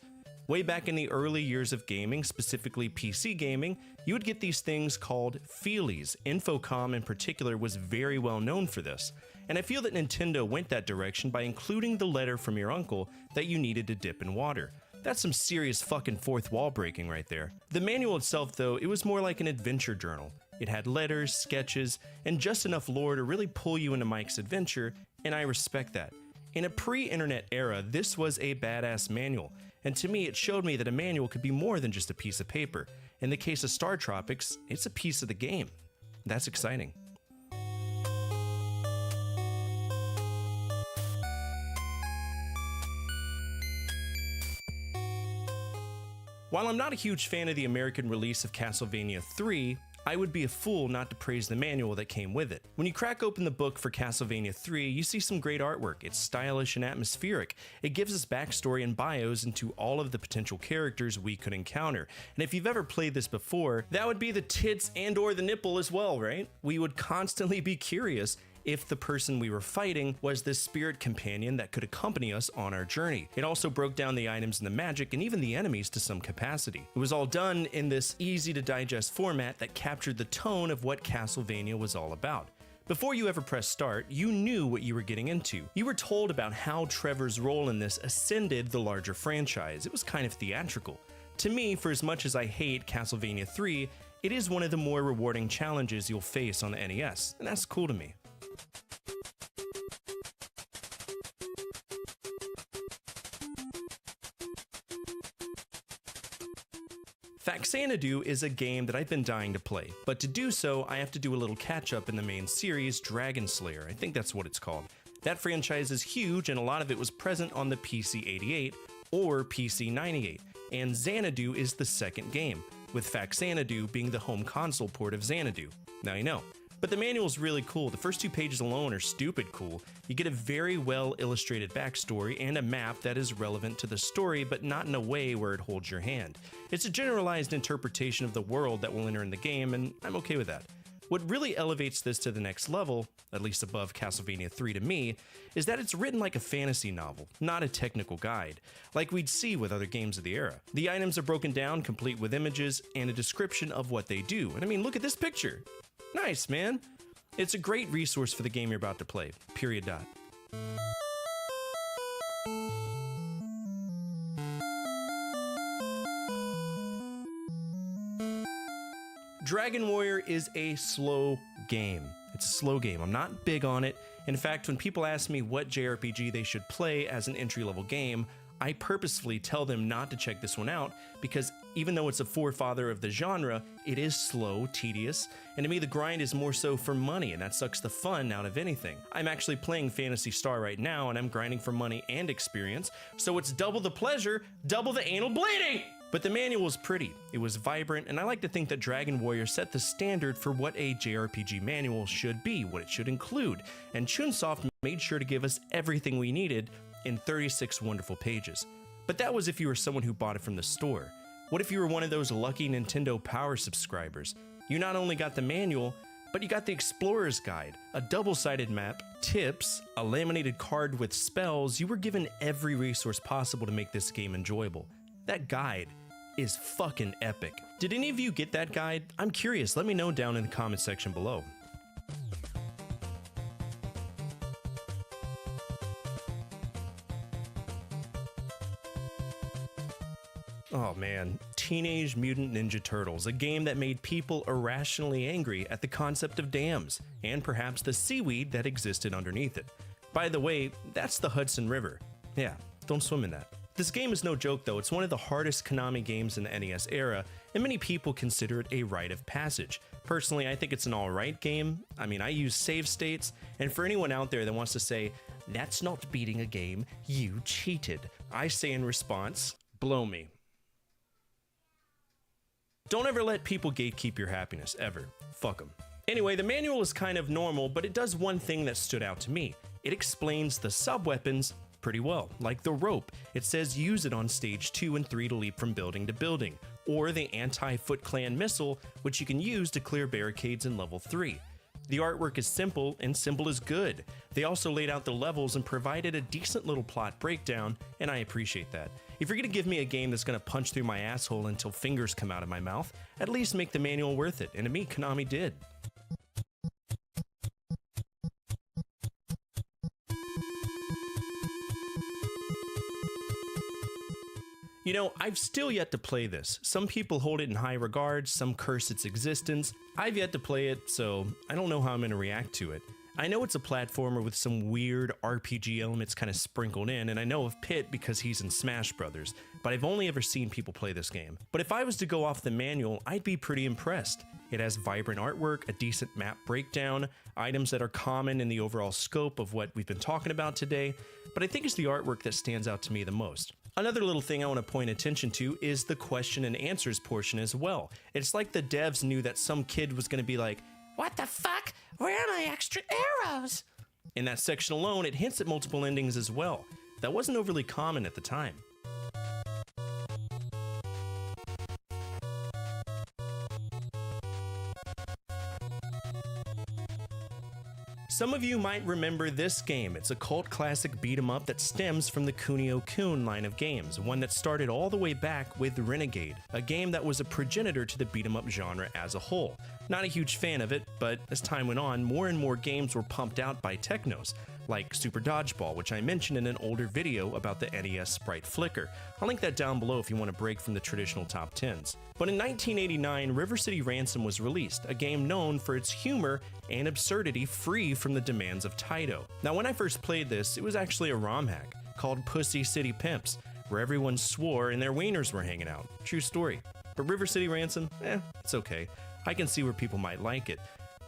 Way back in the early years of gaming, specifically PC gaming, you would get these things called feelies. Infocom in particular was very well known for this. And I feel that Nintendo went that direction by including the letter from your uncle that you needed to dip in water. That's some serious fucking fourth wall breaking right there. The manual itself, though, it was more like an adventure journal. It had letters, sketches, and just enough lore to really pull you into Mike's adventure, and I respect that. In a pre-internet era, this was a badass manual, and to me it showed me that a manual could be more than just a piece of paper. In the case of Star Tropics, it's a piece of the game. That's exciting. While I'm not a huge fan of the American release of Castlevania 3, I would be a fool not to praise the manual that came with it. When you crack open the book for Castlevania 3, you see some great artwork. It's stylish and atmospheric. It gives us backstory and bios into all of the potential characters we could encounter. And if you've ever played this before, that would be the tits and or the nipple as well, right? We would constantly be curious if the person we were fighting was this spirit companion that could accompany us on our journey. It also broke down the items and the magic and even the enemies to some capacity. It was all done in this easy to digest format that captured the tone of what Castlevania was all about. Before you ever pressed start, you knew what you were getting into. You were told about how Trevor's role in this ascended the larger franchise. It was kind of theatrical. To me, for as much as I hate Castlevania 3, it is one of the more rewarding challenges you'll face on the NES, and that's cool to me. Faxanadu is a game that I've been dying to play, but to do so, I have to do a little catch-up in the main series, Dragon Slayer. I think that's what it's called. That franchise is huge, and a lot of it was present on the PC-88 or PC-98, and Xanadu is the second game, with Faxanadu being the home console port of Xanadu. Now you know. But the manual's really cool. The first 2 pages alone are stupid cool. You get a very well illustrated backstory and a map that is relevant to the story, but not in a way where it holds your hand. It's a generalized interpretation of the world that will enter in the game, and I'm okay with that. What really elevates this to the next level, at least above Castlevania 3 to me, is that it's written like a fantasy novel, not a technical guide, like we'd see with other games of the era. The items are broken down, complete with images and a description of what they do. And I mean, look at this picture. Nice, man. It's a great resource for the game you're about to play. Period. Dot. Dragon Warrior is a slow game. It's a slow game. I'm not big on it. In fact, when people ask me what JRPG they should play as an entry-level game, I purposefully tell them not to check this one out because even though it's a forefather of the genre, it is slow, tedious, and to me the grind is more so for money, and that sucks the fun out of anything. I'm actually playing Phantasy Star right now, and I'm grinding for money and experience, so it's double the pleasure, double the anal bleeding! But the manual was pretty, it was vibrant, and I like to think that Dragon Warrior set the standard for what a JRPG manual should be, what it should include, and Chunsoft made sure to give us everything we needed in 36 wonderful pages. But that was if you were someone who bought it from the store. What if you were one of those lucky Nintendo Power subscribers? You not only got the manual, but you got the Explorer's Guide, a double-sided map, tips, a laminated card with spells. You were given every resource possible to make this game enjoyable. That guide is fucking epic. Did any of you get that guide? I'm curious, let me know down in the comment section below. Oh man, Teenage Mutant Ninja Turtles, a game that made people irrationally angry at the concept of dams, and perhaps the seaweed that existed underneath it. By the way, that's the Hudson River. Yeah, don't swim in that. This game is no joke though, it's one of the hardest Konami games in the NES era, and many people consider it a rite of passage. Personally, I think it's an alright game. I mean, I use save states, and for anyone out there that wants to say, that's not beating a game, you cheated, I say in response, blow me. Don't ever let people gatekeep your happiness, ever. Fuck them. Anyway, the manual is kind of normal, but it does one thing that stood out to me. It explains the sub-weapons pretty well, like the rope. It says use it on stage 2 and 3 to leap from building to building, or the anti-Foot Clan missile, which you can use to clear barricades in level 3. The artwork is simple, and simple is good. They also laid out the levels and provided a decent little plot breakdown, and I appreciate that. If you're gonna give me a game that's gonna punch through my asshole until fingers come out of my mouth, at least make the manual worth it, and to me, Konami did. You know, I've still yet to play this. Some people hold it in high regard, some curse its existence. I've yet to play it, so I don't know how I'm going to react to it. I know it's a platformer with some weird RPG elements kind of sprinkled in, and I know of Pit because he's in Smash Brothers, but I've only ever seen people play this game. But if I was to go off the manual, I'd be pretty impressed. It has vibrant artwork, a decent map breakdown, items that are common in the overall scope of what we've been talking about today, but I think it's the artwork that stands out to me the most. Another little thing I want to point attention to is the question and answers portion as well. It's like the devs knew that some kid was going to be like, "What the fuck? Where are my extra arrows?" In that section alone, it hints at multiple endings as well. That wasn't overly common at the time. Some of you might remember this game. It's a cult classic beat-em-up that stems from the Kunio-kun line of games, one that started all the way back with Renegade, a game that was a progenitor to the beat-em-up genre as a whole. Not a huge fan of it, but as time went on, more and more games were pumped out by Technos, like Super Dodgeball, which I mentioned in an older video about the NES sprite Flicker. I'll link that down below if you want to break from the traditional top 10s. But in 1989, River City Ransom was released, a game known for its humor and absurdity free from the demands of Taito. Now, when I first played this, it was actually a ROM hack called Pussy City Pimps, where everyone swore and their wieners were hanging out. True story. But River City Ransom, it's okay. I can see where people might like it.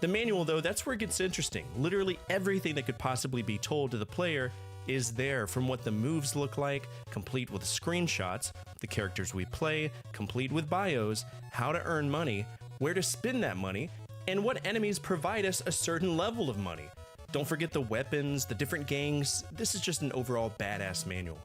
The manual, though, that's where it gets interesting. Literally everything that could possibly be told to the player is there, from what the moves look like, complete with screenshots, the characters we play, complete with bios, how to earn money, where to spend that money, and what enemies provide us a certain level of money. Don't forget the weapons, the different gangs. This is just an overall badass manual.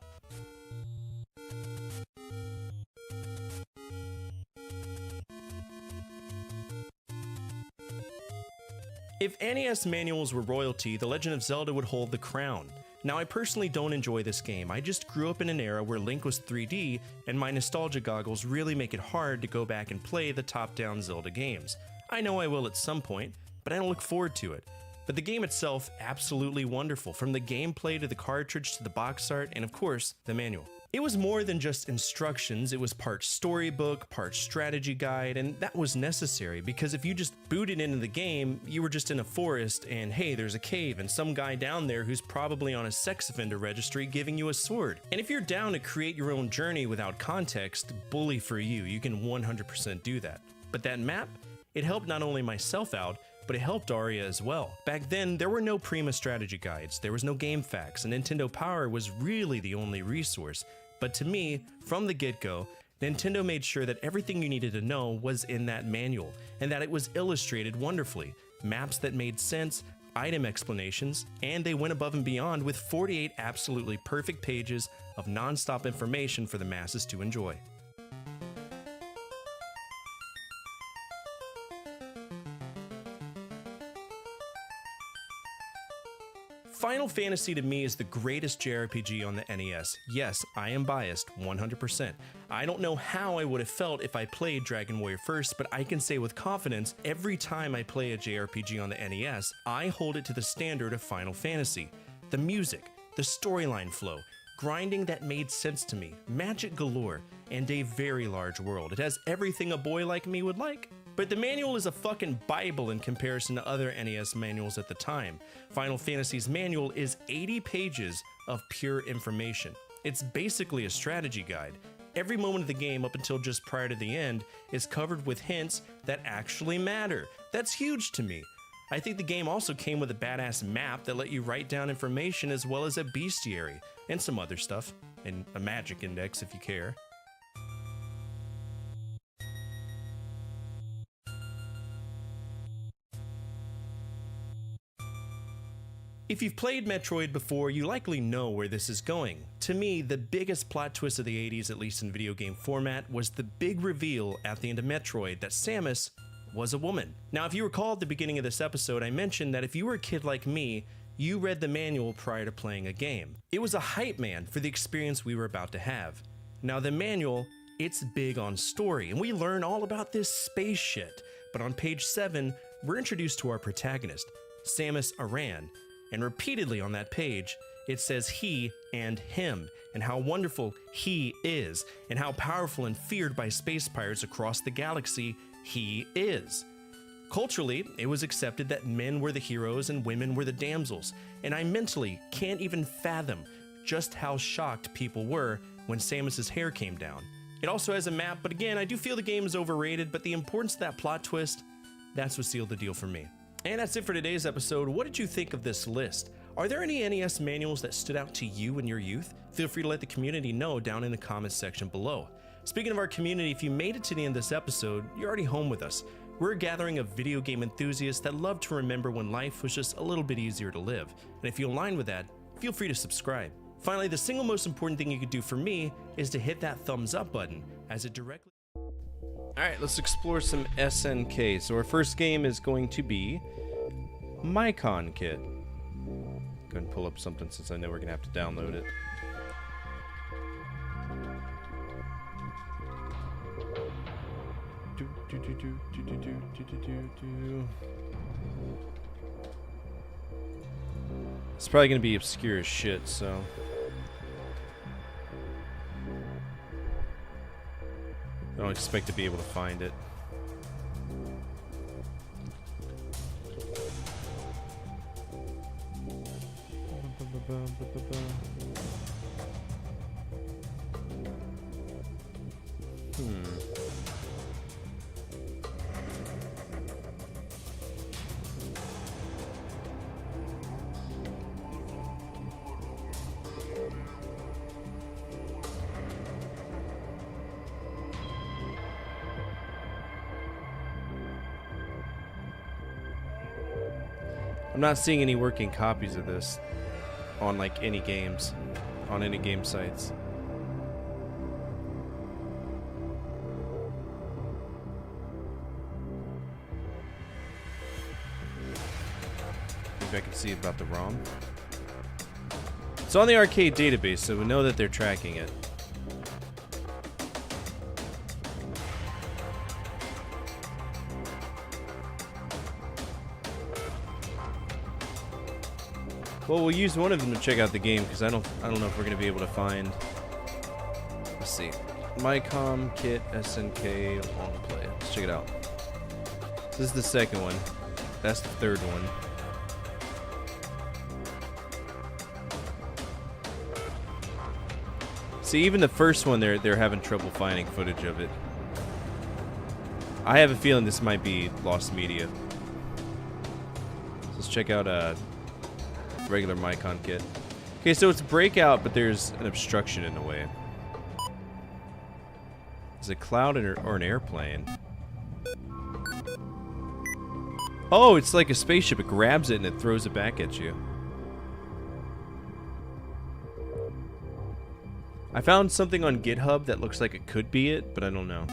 If NES manuals were royalty, The Legend of Zelda would hold the crown. Now, I personally don't enjoy this game. I just grew up in an era where Link was 3D, and my nostalgia goggles really make it hard to go back and play the top-down Zelda games. I know I will at some point, but I don't look forward to it. But the game itself, absolutely wonderful, from the gameplay to the cartridge to the box art, and of course, the manual. It was more than just instructions. It was part storybook, part strategy guide, and that was necessary because if you just booted into the game, you were just in a forest and hey, there's a cave and some guy down there who's probably on a sex offender registry giving you a sword. And if you're down to create your own journey without context, bully for you, you can 100% do that. But that map, it helped not only myself out, but it helped Aria as well. Back then, there were no Prima strategy guides, there was no GameFAQs, and Nintendo Power was really the only resource. But to me, from the get-go, Nintendo made sure that everything you needed to know was in that manual, and that it was illustrated wonderfully. Maps that made sense, item explanations, and they went above and beyond with 48 absolutely perfect pages of non-stop information for the masses to enjoy. Final Fantasy to me is the greatest JRPG on the NES. Yes, I am biased, 100%. I don't know how I would have felt if I played Dragon Warrior first, but I can say with confidence, every time I play a JRPG on the NES, I hold it to the standard of Final Fantasy. The music, the storyline flow, grinding that made sense to me, magic galore, and a very large world. It has everything a boy like me would like. But the manual is a fucking Bible in comparison to other NES manuals at the time. Final Fantasy's manual is 80 pages of pure information. It's basically a strategy guide. Every moment of the game up until just prior to the end is covered with hints that actually matter. That's huge to me. I think the game also came with a badass map that let you write down information as well as a bestiary and some other stuff, and a magic index if you care. If you've played Metroid before, you likely know where this is going. To me, the biggest plot twist of the 80s, at least in video game format, was the big reveal at the end of Metroid that Samus was a woman. Now, if you recall at the beginning of this episode, I mentioned that if you were a kid like me, you read the manual prior to playing a game. It was a hype man for the experience we were about to have. Now, the manual, it's big on story, and we learn all about this space shit. But on page 7, we're introduced to our protagonist, Samus Aran. And repeatedly on that page, it says he and him, and how wonderful he is, and how powerful and feared by space pirates across the galaxy he is. Culturally, it was accepted that men were the heroes and women were the damsels, and I mentally can't even fathom just how shocked people were when Samus's hair came down. It also has a map, but again, I do feel the game is overrated, but the importance of that plot twist, that's what sealed the deal for me. And that's it for today's episode. What did you think of this list? Are there any NES manuals that stood out to you in your youth? Feel free to let the community know down in the comments section below. Speaking of our community, if you made it to the end of this episode, you're already home with us. We're a gathering of video game enthusiasts that love to remember when life was just a little bit easier to live. And if you align with that, feel free to subscribe. Finally, the single most important thing you could do for me is to hit that thumbs up button, as it directly... Alright, let's explore some SNK. So our first game is going to be Mycon Kit. Go ahead and pull up something since I know we're going to have to download it. It's probably going to be obscure as shit, so... I don't expect to be able to find it. I'm not seeing any working copies of this on like any games, on any game sites. Maybe I can see about the ROM. It's on the arcade database, so we know that they're tracking it. Well, we'll use one of them to check out the game because I don't know if we're gonna be able to find. Let's see, Mycon Kit SNK long play. Let's check it out. This is the second one. That's the third one. See, even the first one, they're having trouble finding footage of it. I have a feeling this might be lost media. So let's check out regular Mycon Kit. Okay, so it's Breakout, but there's an obstruction in the way. Is it a cloud or an airplane? Oh, it's like a spaceship. It grabs it and it throws it back at you. I found something on GitHub that looks like it could be it, but I don't know.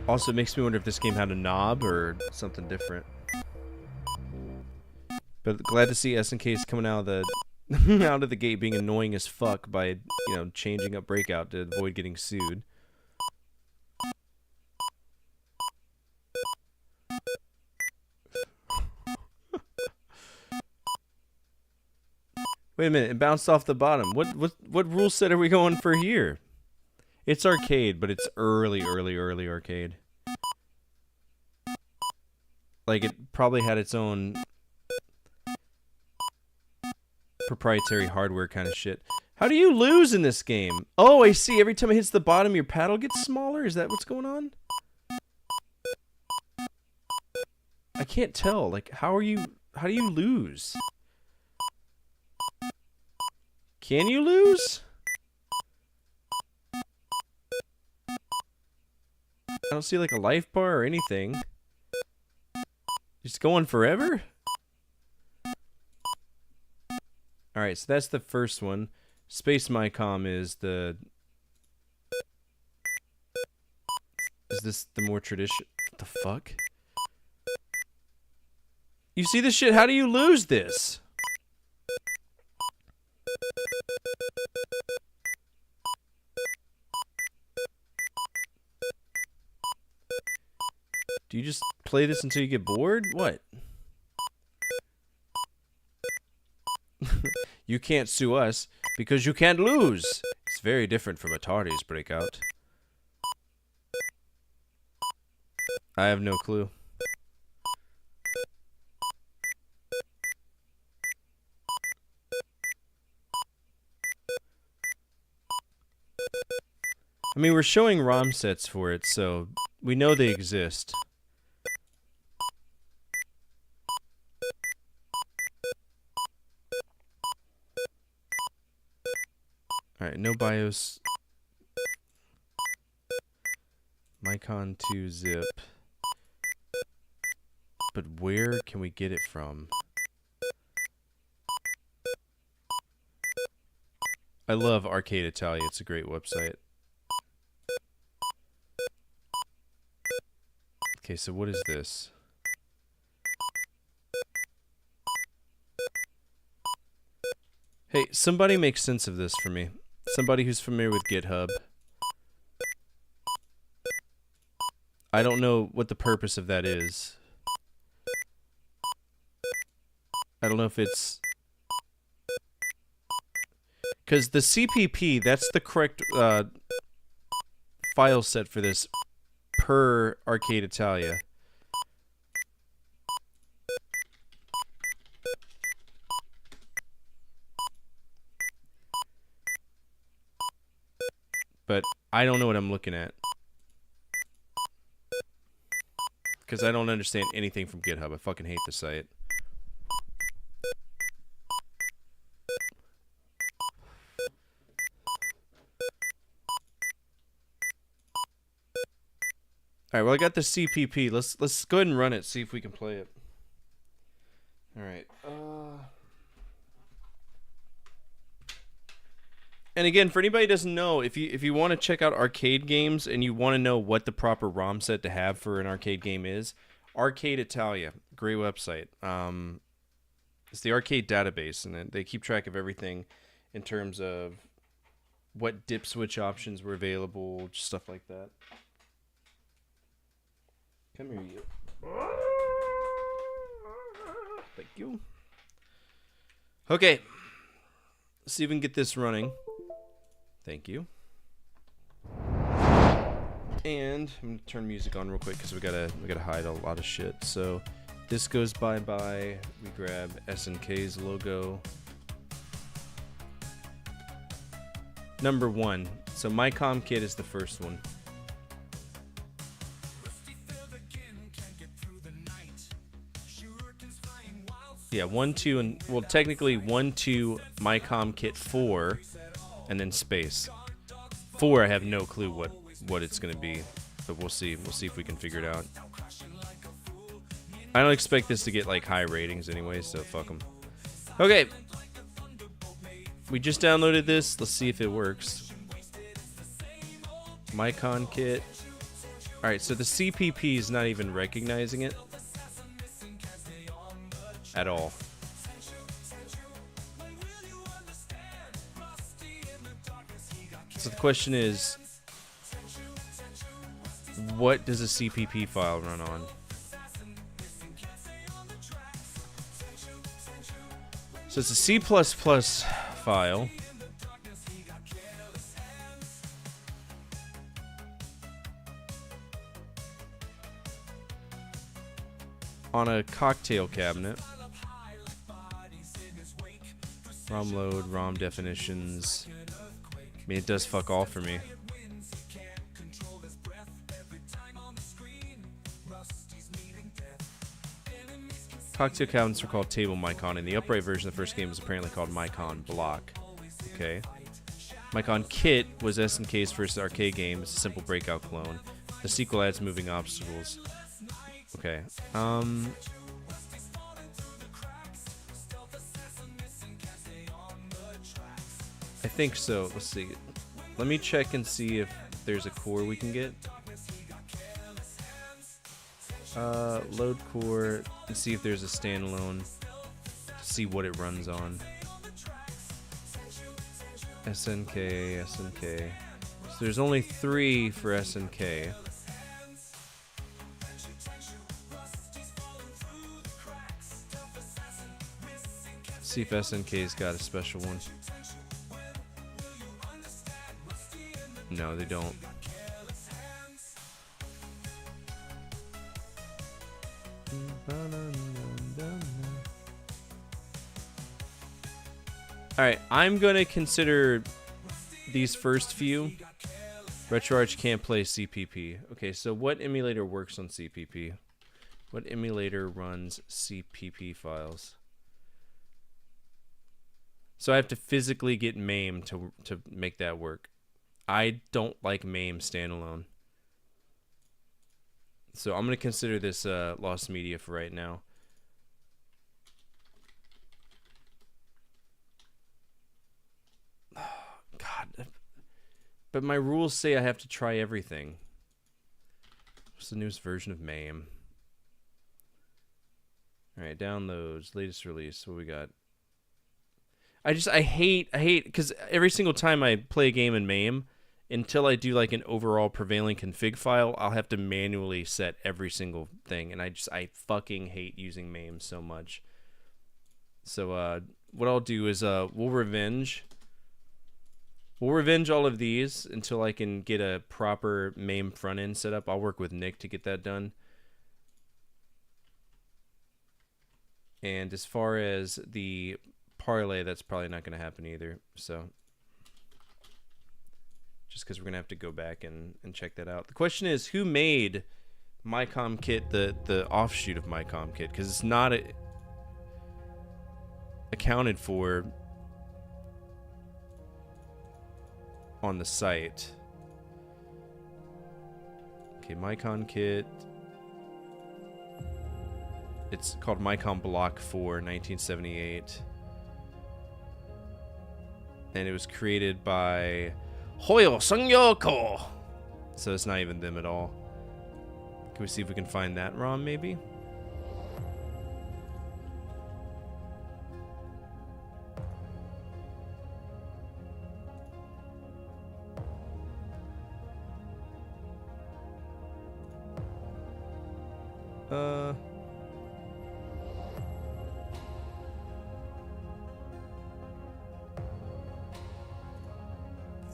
Also, it makes me wonder if this game had a knob or something different. But glad to see SNK is coming out of the out of the gate being annoying as fuck by, you know, changing up Breakout to avoid getting sued. Wait a minute, it bounced off the bottom. What rule set are we going for here? It's arcade, but it's early arcade. Like, it probably had its own proprietary hardware kind of shit. How do you lose in this game? Oh, I see. Every time it hits the bottom, your paddle gets smaller? Is that what's going on? I can't tell. Like, how do you lose? Can you lose? I don't see like a life bar or anything. Just going forever? Alright, so that's the first one. Space Mycom is the... Is this the more tradition... What the fuck? You see this shit? How do you lose this? Do you just play this until you get bored? What? You can't sue us because you can't lose. It's very different from Atari's Breakout. I have no clue. I mean, we're showing ROM sets for it, so We know they exist. Alright, no BIOS. Micon 2 zip. But where can we get it from? I love Arcade Italia. It's a great website. Okay, so what is this? Hey, somebody make sense of this for me. Somebody who's familiar with GitHub. I don't know what the purpose of that is. I don't know if it's... Because the CPP, that's the correct file set for this per Arcade Italia. But I don't know what I'm looking at. Because I don't understand anything from GitHub. I fucking hate the site. Alright, well I got the CPP. Let's go ahead and run it, see if we can play it. Alright. And again, for anybody who doesn't know, if you want to check out arcade games and you want to know what the proper ROM set to have for an arcade game is, Arcade Italia, great website. It's the arcade database, and they keep track of everything in terms of what dip switch options were available, just stuff like that. Come here, you. Thank you. Okay. Let's see if we can get this running. Thank you. And I'm gonna turn music on real quick because we gotta hide a lot of shit. So this goes bye-bye. We grab SNK's logo. Number 1. So MyCom Kit is the first one. Yeah, 1, 2, and well, technically 1, 2, MyCom Kit 4, and then space. 4, I have no clue what it's gonna be, but we'll see. We'll see if we can figure it out. I don't expect this to get like high ratings anyway, so fuck them. Okay, we just downloaded this. Let's see if it works. MyCom Kit. All right, so the CPP is not even recognizing it at all. So the question is, what does a CPP file run on? So it's a C++ file. On a cocktail cabinet. ROM load, ROM definitions. I mean, it does fuck all for me. Cocktail cabinets are called Table MyCon, and the upright version of the first game was apparently called MyCon Block. Okay. MyCon Kit was SNK's first arcade game. It's a simple breakout clone. The sequel adds moving obstacles. Okay. I think so. Let's see. Let me check and see if there's a core we can get. Load core and see if there's a standalone. See what it runs on. SNK. So there's only 3 for SNK. See if SNK's got a special one. No, they don't. Alright, I'm gonna consider these first few RetroArch can't play CPP. Okay, so what emulator works on CPP? What emulator runs CPP files? So I have to physically get MAME to make that work. I don't like MAME standalone. So I'm going to consider this lost media for right now. God. But my rules say I have to try everything. What's the newest version of MAME? Alright, downloads, latest release. What we got? I hate, because every single time I play a game in MAME, until I do like an overall prevailing config file, I'll have to manually set every single thing, and I fucking hate using MAME so much. So what I'll do is we'll revenge all of these until I can get a proper MAME front end set up. I'll work with Nick to get that done. And as far as the parlay, that's probably not going to happen either. So just because we're going to have to go back and check that out. The question is, who made MyComKit, the offshoot of MyComKit? Because it's not accounted for on the site. Okay, MyComKit. It's called MyCom Block 4, 1978. And it was created by Hoyo Songyoko. So it's not even them at all. Can we see if we can find that ROM, maybe?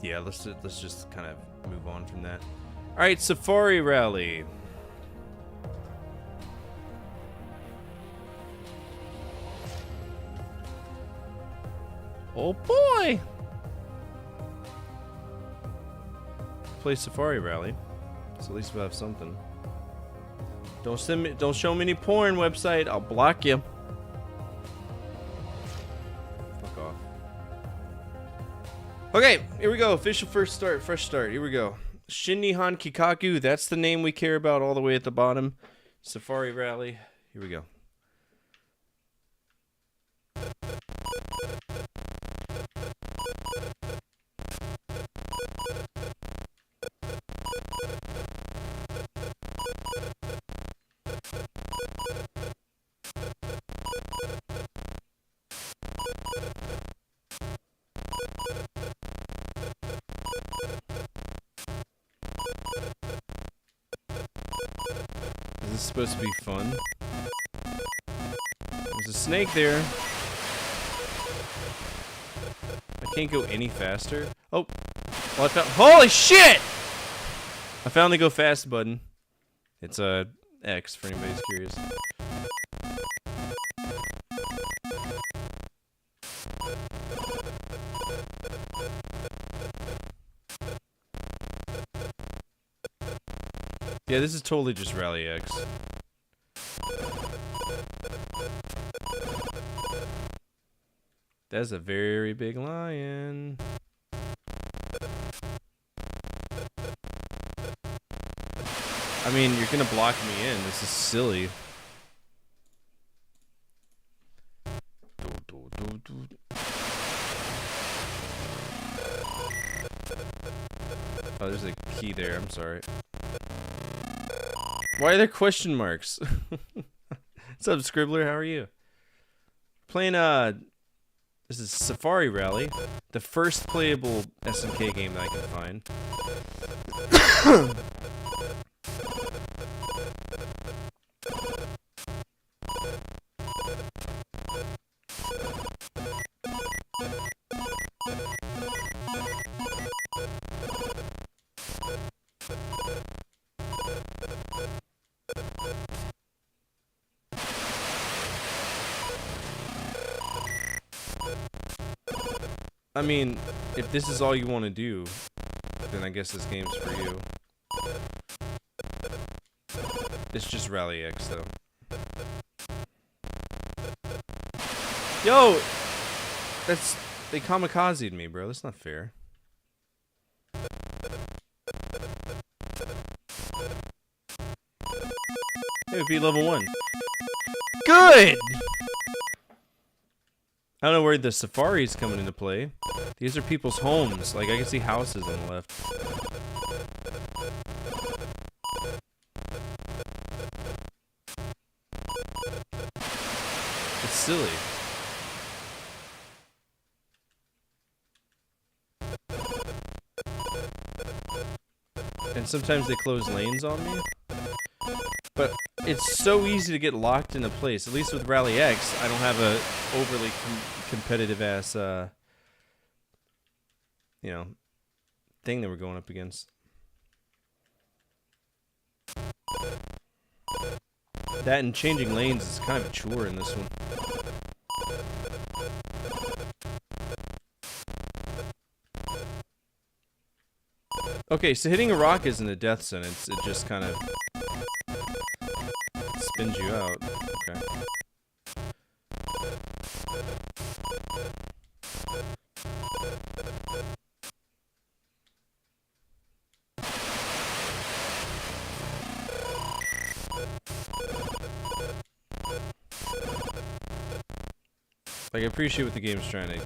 Yeah, let's just kind of move on from that. All right, Safari Rally. Oh boy! Play Safari Rally, so at least we'll have something. Don't show me any porn website. I'll block you. Fuck off. Okay, here we go. Official first start, fresh start. Here we go. Shin Nihon Kikaku. That's the name we care about all the way at the bottom. Safari Rally. Here we go. Is this supposed to be fun? There's a snake there. I can't go any faster. Oh, well, I found. Holy shit! I found the go fast button. It's X for anybody's curious. Yeah, this is totally just Rally X. That's a very big lion. I mean, you're gonna block me in. This is silly. Oh, there's a key there. I'm sorry. Why are there question marks? What's up, Scribbler? How are you? Playing, this is Safari Rally, the first playable SNK game that I can find. I mean, if this is all you want to do, then I guess this game's for you. It's just Rally X though. Yo! They kamikazed me, bro. That's not fair. It would be level 1. Good! I don't know where the Safari's coming into play. These are people's homes. Like, I can see houses on the left. It's silly. And sometimes they close lanes on me. But it's so easy to get locked into place. At least with Rally X, I don't have a overly competitive ass, you know, thing that we're going up against. That and changing lanes is kind of a chore in this one. Okay, so hitting a rock isn't a death sentence. It just kind of spins you out. Okay. Like, I appreciate what the game's trying to...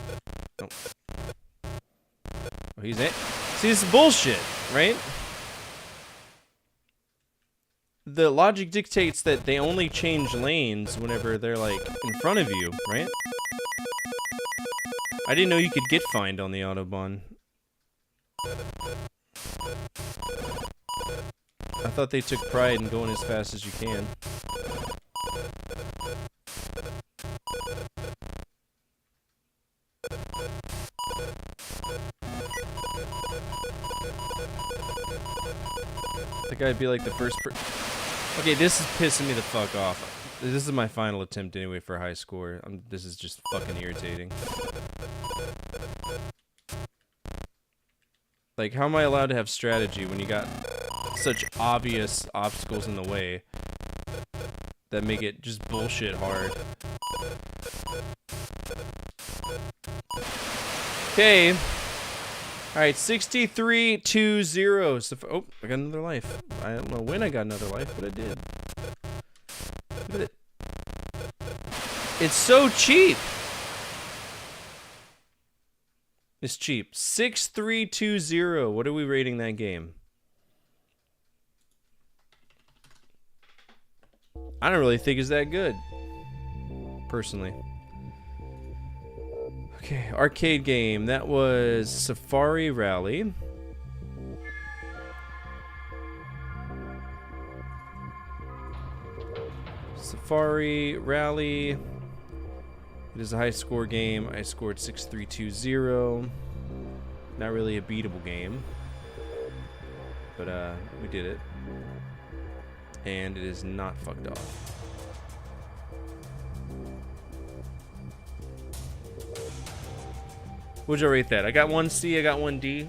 Oh, oh he's it. See, this is bullshit, right? The logic dictates that they only change lanes whenever they're, like, in front of you, right? I didn't know you could get fined on the Autobahn. I thought they took pride in going as fast as you can. The guy'd be like the first Okay, this is pissing me the fuck off. This is my final attempt anyway for a high score. This is just fucking irritating. Like, how am I allowed to have strategy when you got such obvious obstacles in the way that make it just bullshit hard? Okay. Alright, 63-2-0. So oh, I got another life. I don't know when I got another life, but I did. Look at it. It's so cheap. It's cheap. 63-2-0. What are we rating that game? I don't really think it's that good. Personally. Okay, arcade game. That was Safari Rally. Safari Rally. It is a high score game. I scored 63-2-0. Not really a beatable game. But we did it. And it is not fucked off. What'd you rate that? I got one C, I got one D.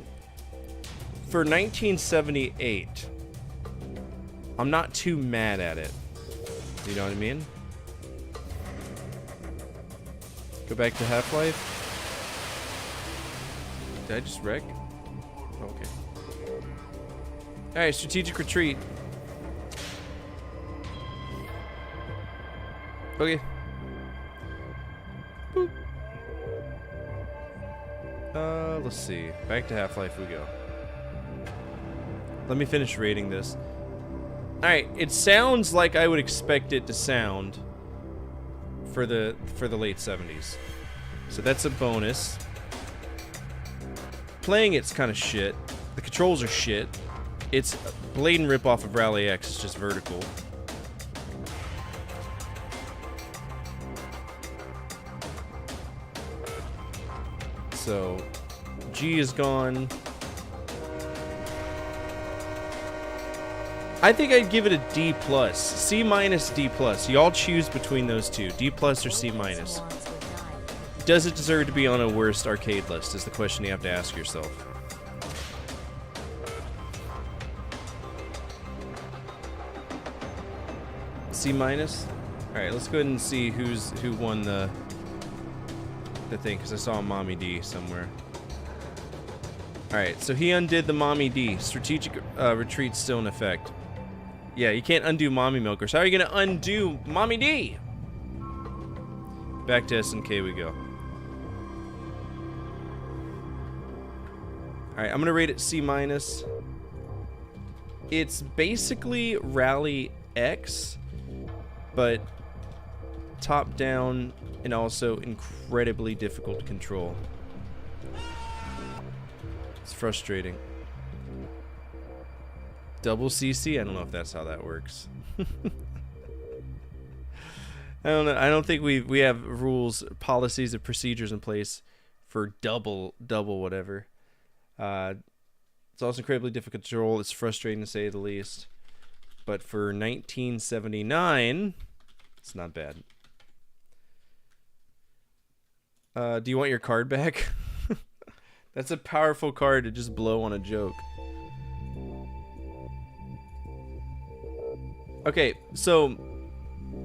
For 1978, I'm not too mad at it. You know what I mean? Go back to Half-Life. Did I just wreck? Okay. Alright, strategic retreat. Okay. Boop. Let's see. Back to Half-Life we go. Let me finish rating this. Alright, it sounds like I would expect it to sound for the late 70s. So that's a bonus. Playing it's kind of shit. The controls are shit. It's a blatant ripoff of Rally X, it's just vertical. So, G is gone. I think I'd give it a D+. C minus, D+. Y'all choose between those two. D+ or C minus. Does it deserve to be on a worst arcade list is the question you have to ask yourself. C minus. All right, let's go ahead and see who won the thing, because I saw a Mommy D somewhere. All right, so he undid the Mommy D. Strategic retreat still in effect. Yeah, you can't undo Mommy Milkers. How are you gonna undo Mommy D? Back to SNK we go. All right, I'm gonna rate it C minus. It's basically Rally X, but top down and also incredibly difficult to control. It's frustrating. Double CC? I don't know if that's how that works. I don't know. I don't think we have rules, policies, and procedures in place for double whatever. It's also incredibly difficult to control. It's frustrating to say the least. But for 1979, it's not bad. Do you want your card back? That's a powerful card to just blow on a joke. Okay, so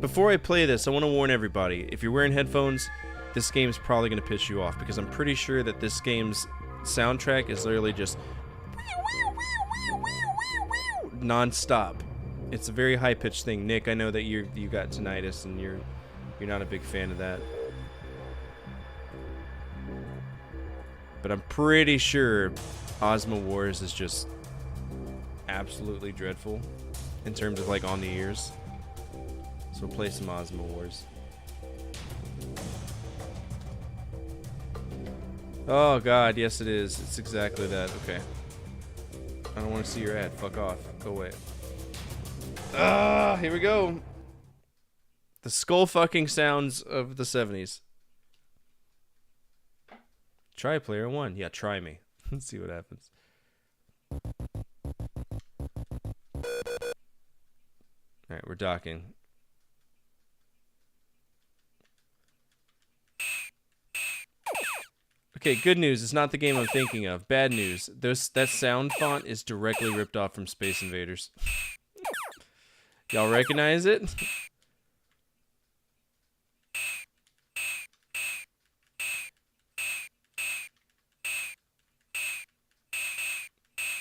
before I play this, I want to warn everybody. If you're wearing headphones, this game's probably going to piss you off, because I'm pretty sure that this game's soundtrack is literally just non-stop. It's a very high-pitched thing. Nick, I know that you got tinnitus and you're not a big fan of that. But I'm pretty sure Ozma Wars is just absolutely dreadful in terms of like on the ears. So we'll play some Ozma Wars. Oh god, yes it is. It's exactly that. Okay. I don't want to see your ad. Fuck off. Go away. Ah, here we go. The skull fucking sounds of the 70s. Try player one. Yeah, try me. Let's see what happens. Alright, we're docking. Okay, good news. It's not the game I'm thinking of. Bad news. That sound font is directly ripped off from Space Invaders. Y'all recognize it?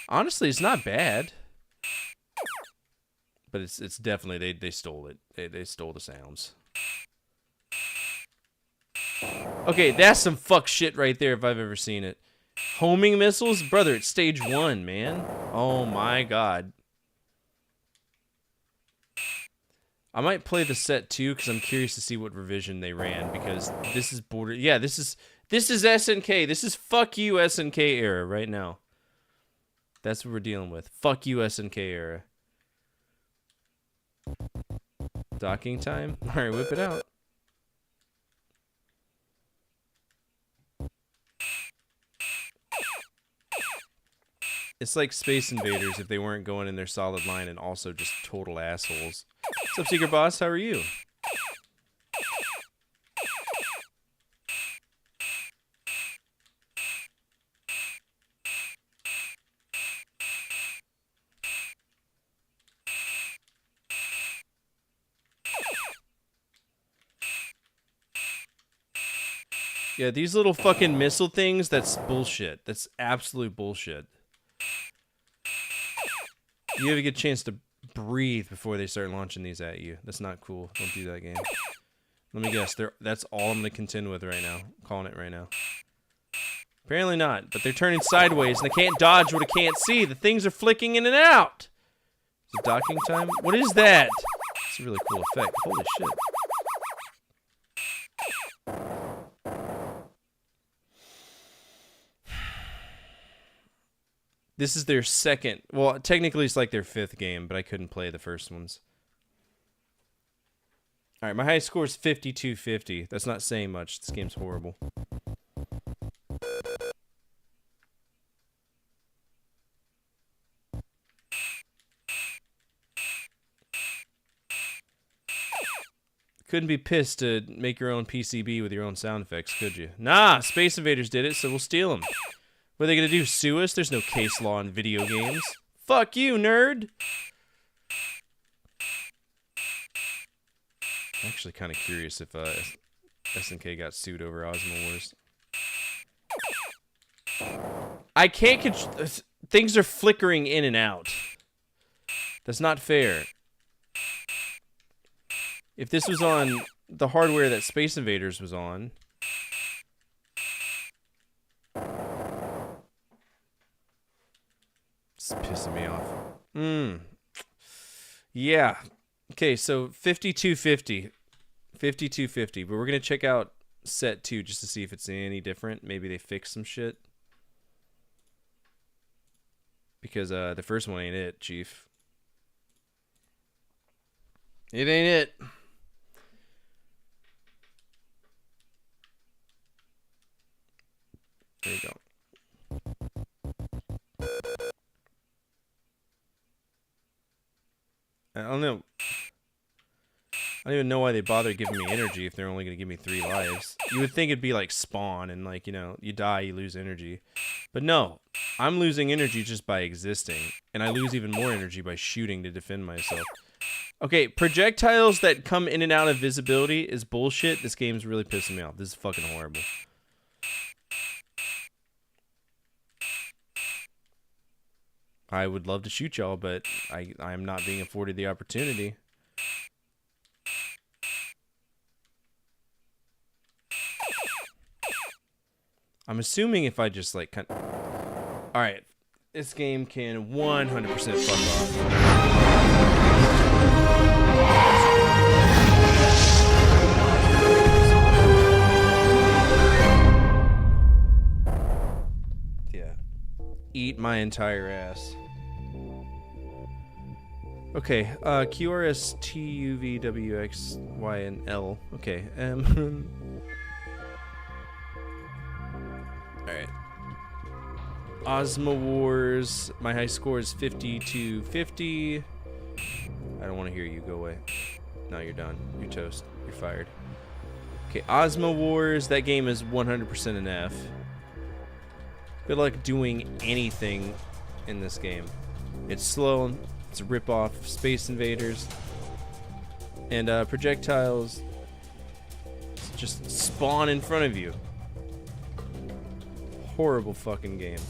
Honestly, it's not bad. But it's definitely they stole it. They stole the sounds. Okay, that's some fuck shit right there if I've ever seen it. Homing missiles? Brother, it's stage 1, man. Oh my god. I might play the set 2 because I'm curious to see what revision they ran, because this is border. Yeah, this is SNK. This is fuck you SNK era right now. That's what we're dealing with. Fuck you SNK era. Docking time? Alright, whip it out. It's like Space Invaders if they weren't going in their solid line and also just total assholes. What's up, Secret Boss? How are you? Yeah, these little fucking missile things, that's bullshit. That's absolute bullshit. You have a good chance to breathe before they start launching these at you. That's not cool. Don't do that, game. Let me guess. That's all I'm going to contend with right now. I'm calling it right now. Apparently not, but they're turning sideways and they can't dodge what I can't see. The things are flicking in and out. Is it docking time? What is that? It's a really cool effect. Holy shit. This is their second. Well, technically it's like their 5th game, but I couldn't play the first ones. Alright, my highest score is 5250. That's not saying much. This game's horrible. Couldn't be pissed to make your own PCB with your own sound effects, could you? Nah, Space Invaders did it, so we'll steal them. What are they gonna do, sue us? There's no case law in video games. Fuck you, nerd! Actually, kind of curious if SNK got sued over Ozma Wars. I can't things are flickering in and out. That's not fair. If this was on the hardware that Space Invaders was on... It's pissing me off. Yeah. Okay, so 5250. 5250. But we're going to check out set 2 just to see if it's any different. Maybe they fixed some shit. Because the first one ain't it, Chief. It ain't it. There you go. I don't know. I don't even know why they bother giving me energy if they're only going to give me 3 lives. You would think it'd be like Spawn and like, you know, you die, you lose energy. But no, I'm losing energy just by existing. And I lose even more energy by shooting to defend myself. Okay, projectiles that come in and out of visibility is bullshit. This game's really pissing me off. This is fucking horrible. I would love to shoot y'all, but I am not being afforded the opportunity. I'm assuming if I just like Alright, this game can 100% fuck off. Eat my entire ass. Okay, QRS TUVWX YNL. Okay, alright. Ozma Wars. My high score is 5250. I don't want to hear you. Go away. No, you're done. You're toast. You're fired. Okay, Ozma Wars. That game is 100% an F. Good luck doing anything in this game. It's slow. It's a rip-off of Space Invaders. And projectiles just spawn in front of you. Horrible fucking game.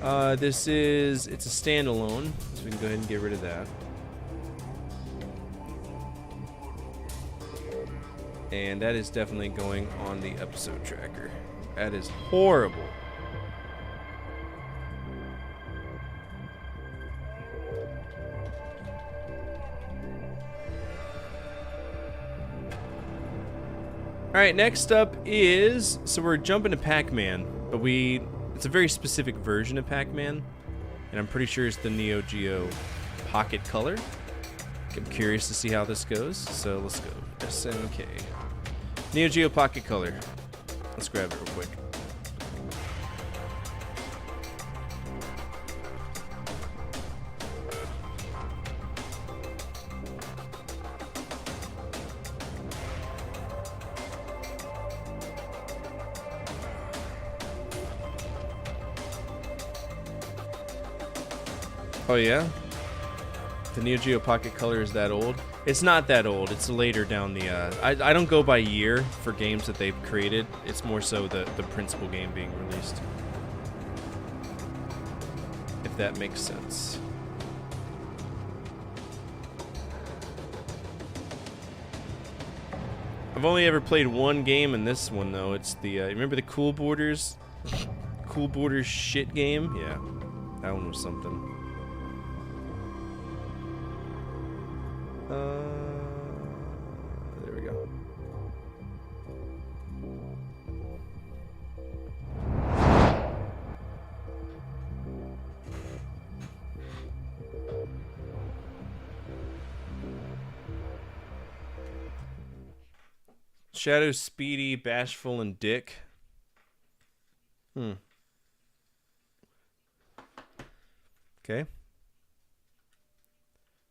It's a standalone, so we can go ahead and get rid of that. And that is definitely going on the episode tracker. That is horrible. Alright, next up is... So we're jumping to Pac-Man, but it's a very specific version of Pac-Man. And I'm pretty sure it's the Neo Geo Pocket Color. I'm curious to see how this goes, so let's go. SNK. Neo Geo Pocket Color. Let's grab it real quick. Oh yeah? The Neo Geo Pocket Color is that old? It's not that old. It's later down the... I don't go by year for games that they've created. It's more so the principal game being released. If that makes sense. I've only ever played one game in this one, though. It's the... remember the Cool Borders? Cool Borders shit game? Yeah. That one was something. There we go. Shadow, Speedy, Bashful, and Dick. Okay.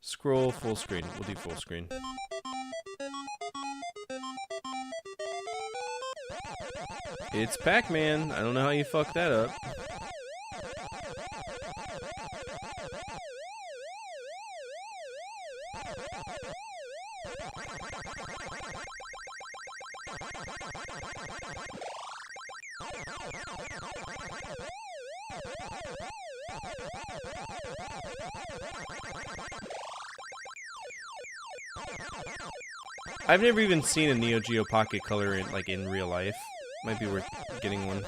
Scroll full screen. We'll do full screen. It's Pac-Man. I don't know how you fucked that up. I've never even seen a Neo Geo Pocket Color in real life. Might be worth getting one.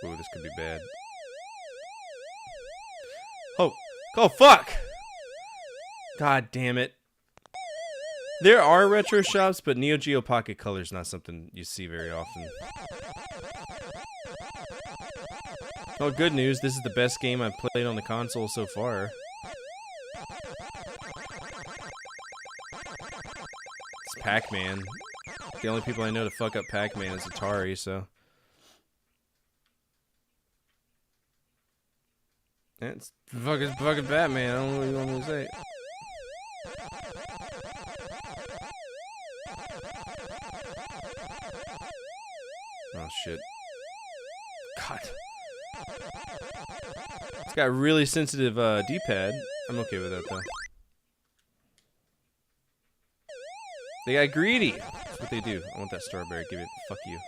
Ooh, this could be bad. Oh, oh fuck! God damn it. There are retro shops, but Neo Geo Pocket Color is not something you see very often. Oh, good news. This is the best game I've played on the console so far. It's Pac-Man. The only people I know to fuck up Pac-Man is Atari, so... It's fucking Batman. I don't know what you want me to say. Oh, shit. God. It's got really sensitive D-pad. I'm okay with that, though. They got greedy. That's what they do. I want that strawberry. Give it. Fuck you.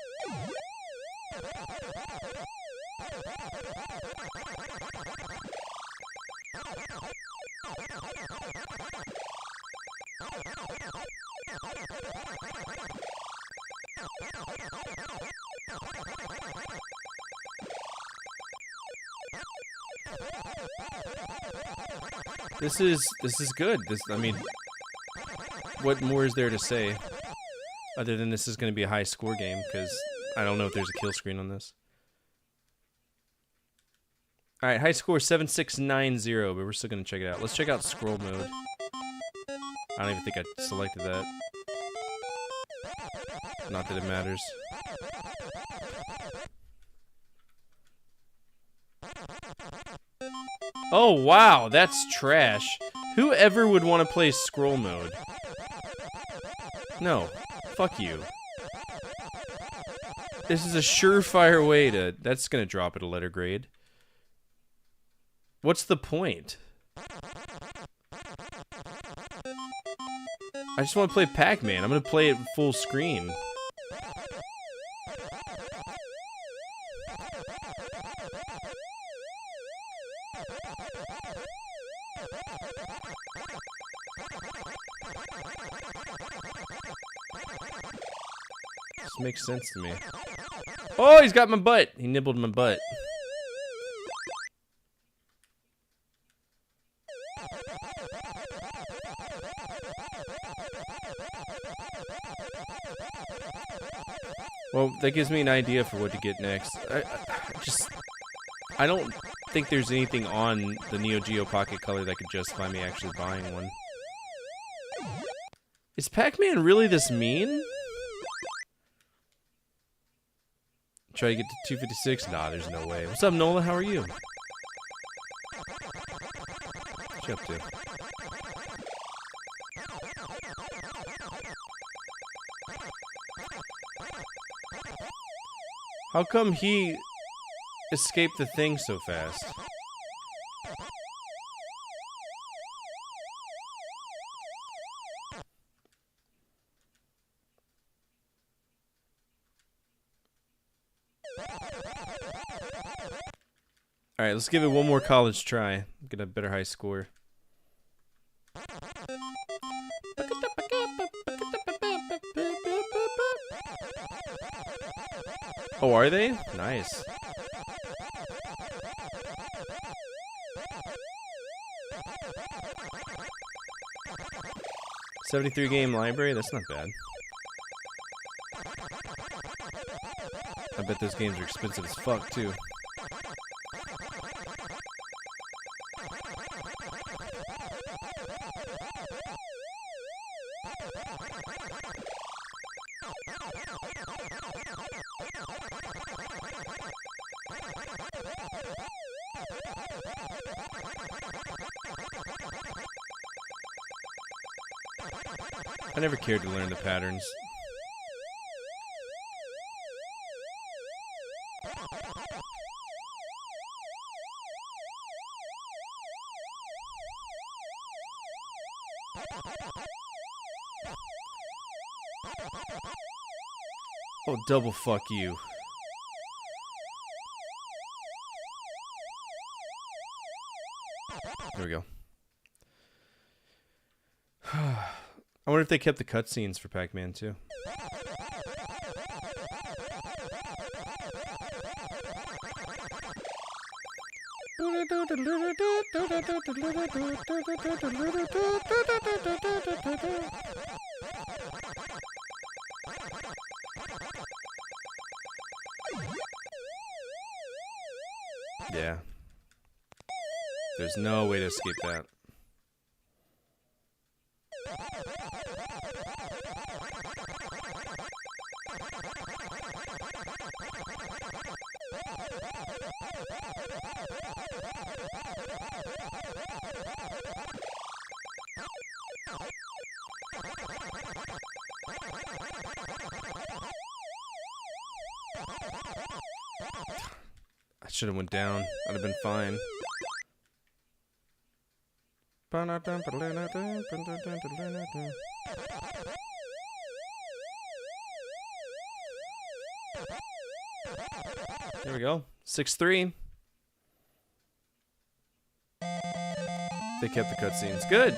This is good. I mean, what more is there to say other than this is going to be a high score game, because I don't know if there's a kill screen on this. All right, high score 7690, but we're still going to check it out. Let's check out scroll mode. I don't even think I selected that. Not that it matters. Oh, wow, that's trash. Whoever would want to play scroll mode? No. Fuck you. This is a surefire way to... That's going to drop at a letter grade. What's the point? I just want to play Pac-Man. I'm going to play it full screen. This makes sense to me. Oh, he's got my butt. He nibbled my butt. Well, that gives me an idea for what to get next. I don't think there's anything on the Neo Geo Pocket Color that could justify me actually buying one. Is Pac-Man really this mean? Try to get to 256? Nah, there's no way. What's up, Nola? How are you? What you up to? How come he escaped the thing so fast? Alright, let's give it one more college try. Get a better high score. Oh, are they? Nice. $73 game library? That's not bad. I bet those games are expensive as fuck, too. I never cared to learn the patterns. Oh, double fuck you. There we go. I wonder if they kept the cutscenes for Pac-Man too. Yeah. There's no way to escape that. I should have went down. I'd have been fine. There we go. 6-3. They kept the cutscenes. Good.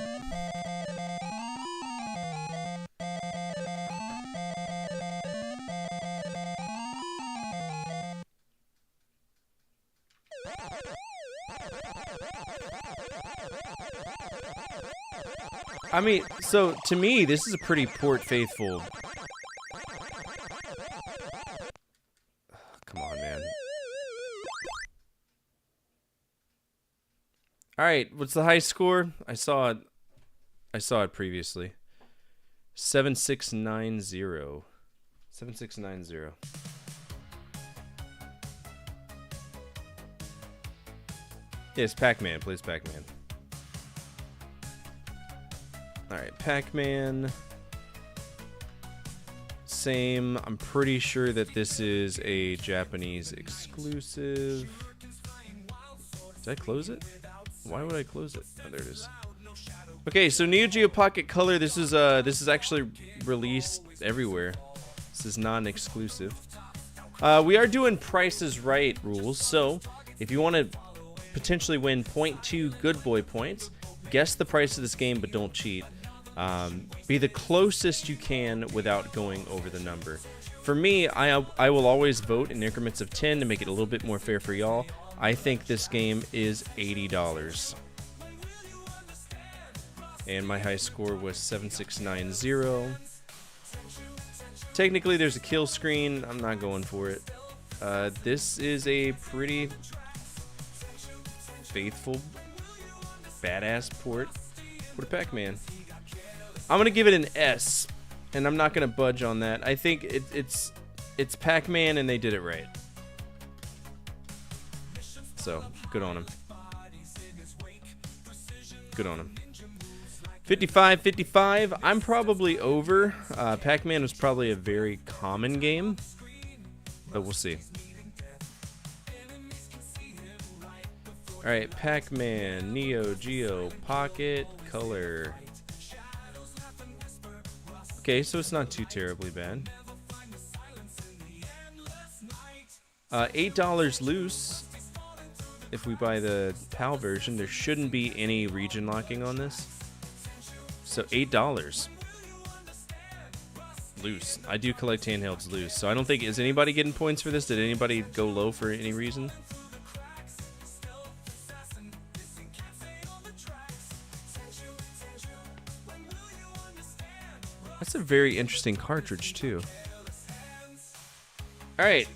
I mean, so to me, this is a pretty port faithful. Come on, man. All right, what's the high score? I saw it previously. 7690. 7690. Yes, Pac-Man plays Pac-Man. Alright, Pac-Man. Same. I'm pretty sure that this is a Japanese exclusive. Did I close it? Why would I close it? Oh, there it is. Okay, so Neo Geo Pocket Color, this is actually released everywhere. This is not an exclusive. We are doing Price is Right rules, so if you want to potentially win 0.2 Good Boy points, guess the price of this game, but don't cheat. Be the closest you can without going over the number. For me, I will always vote in increments of 10 to make it a little bit more fair for y'all. I think this game is $80. And my high score was 7690. Technically, there's a kill screen. I'm not going for it. This is a pretty faithful, badass port for Pac-Man. I'm gonna give it an S, and I'm not gonna budge on that. I think it's Pac-Man, and they did it right. So good on him. Good on him. 55-55. I'm probably over. Pac-Man was probably a very common game, but we'll see. All right, Pac-Man, Neo Geo Pocket Color. Okay, so it's not too terribly bad. $8 loose. If we buy the PAL version, there shouldn't be any region locking on this. So $8 loose. I do collect handhelds loose, so I don't think, is anybody getting points for this? Did anybody go low for any reason? That's a very interesting cartridge too. All right,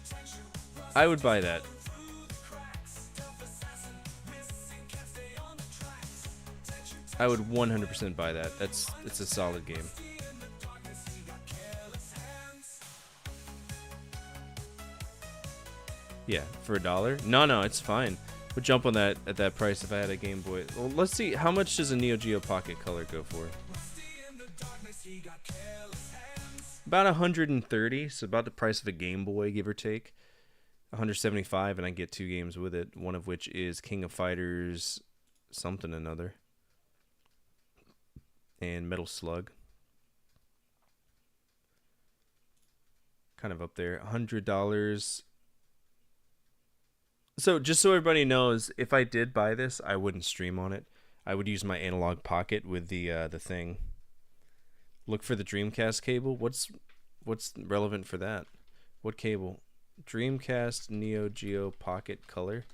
I would buy that. I would 100% buy that. It's a solid game. Yeah, for $1? No, it's fine. Would jump on that at that price if I had a Game Boy. Well, let's see, how much does a Neo Geo Pocket Color go for? About 130, so about the price of a Game Boy, give or take. 175, and I get 2 games with it, one of which is King of Fighters something another. And Metal Slug. kind of up there. $100. So just so everybody knows, if I did buy this, I wouldn't stream on it. I would use my analog pocket with the thing. Look for the Dreamcast cable. What's relevant for that? What cable? Dreamcast Neo Geo Pocket Color.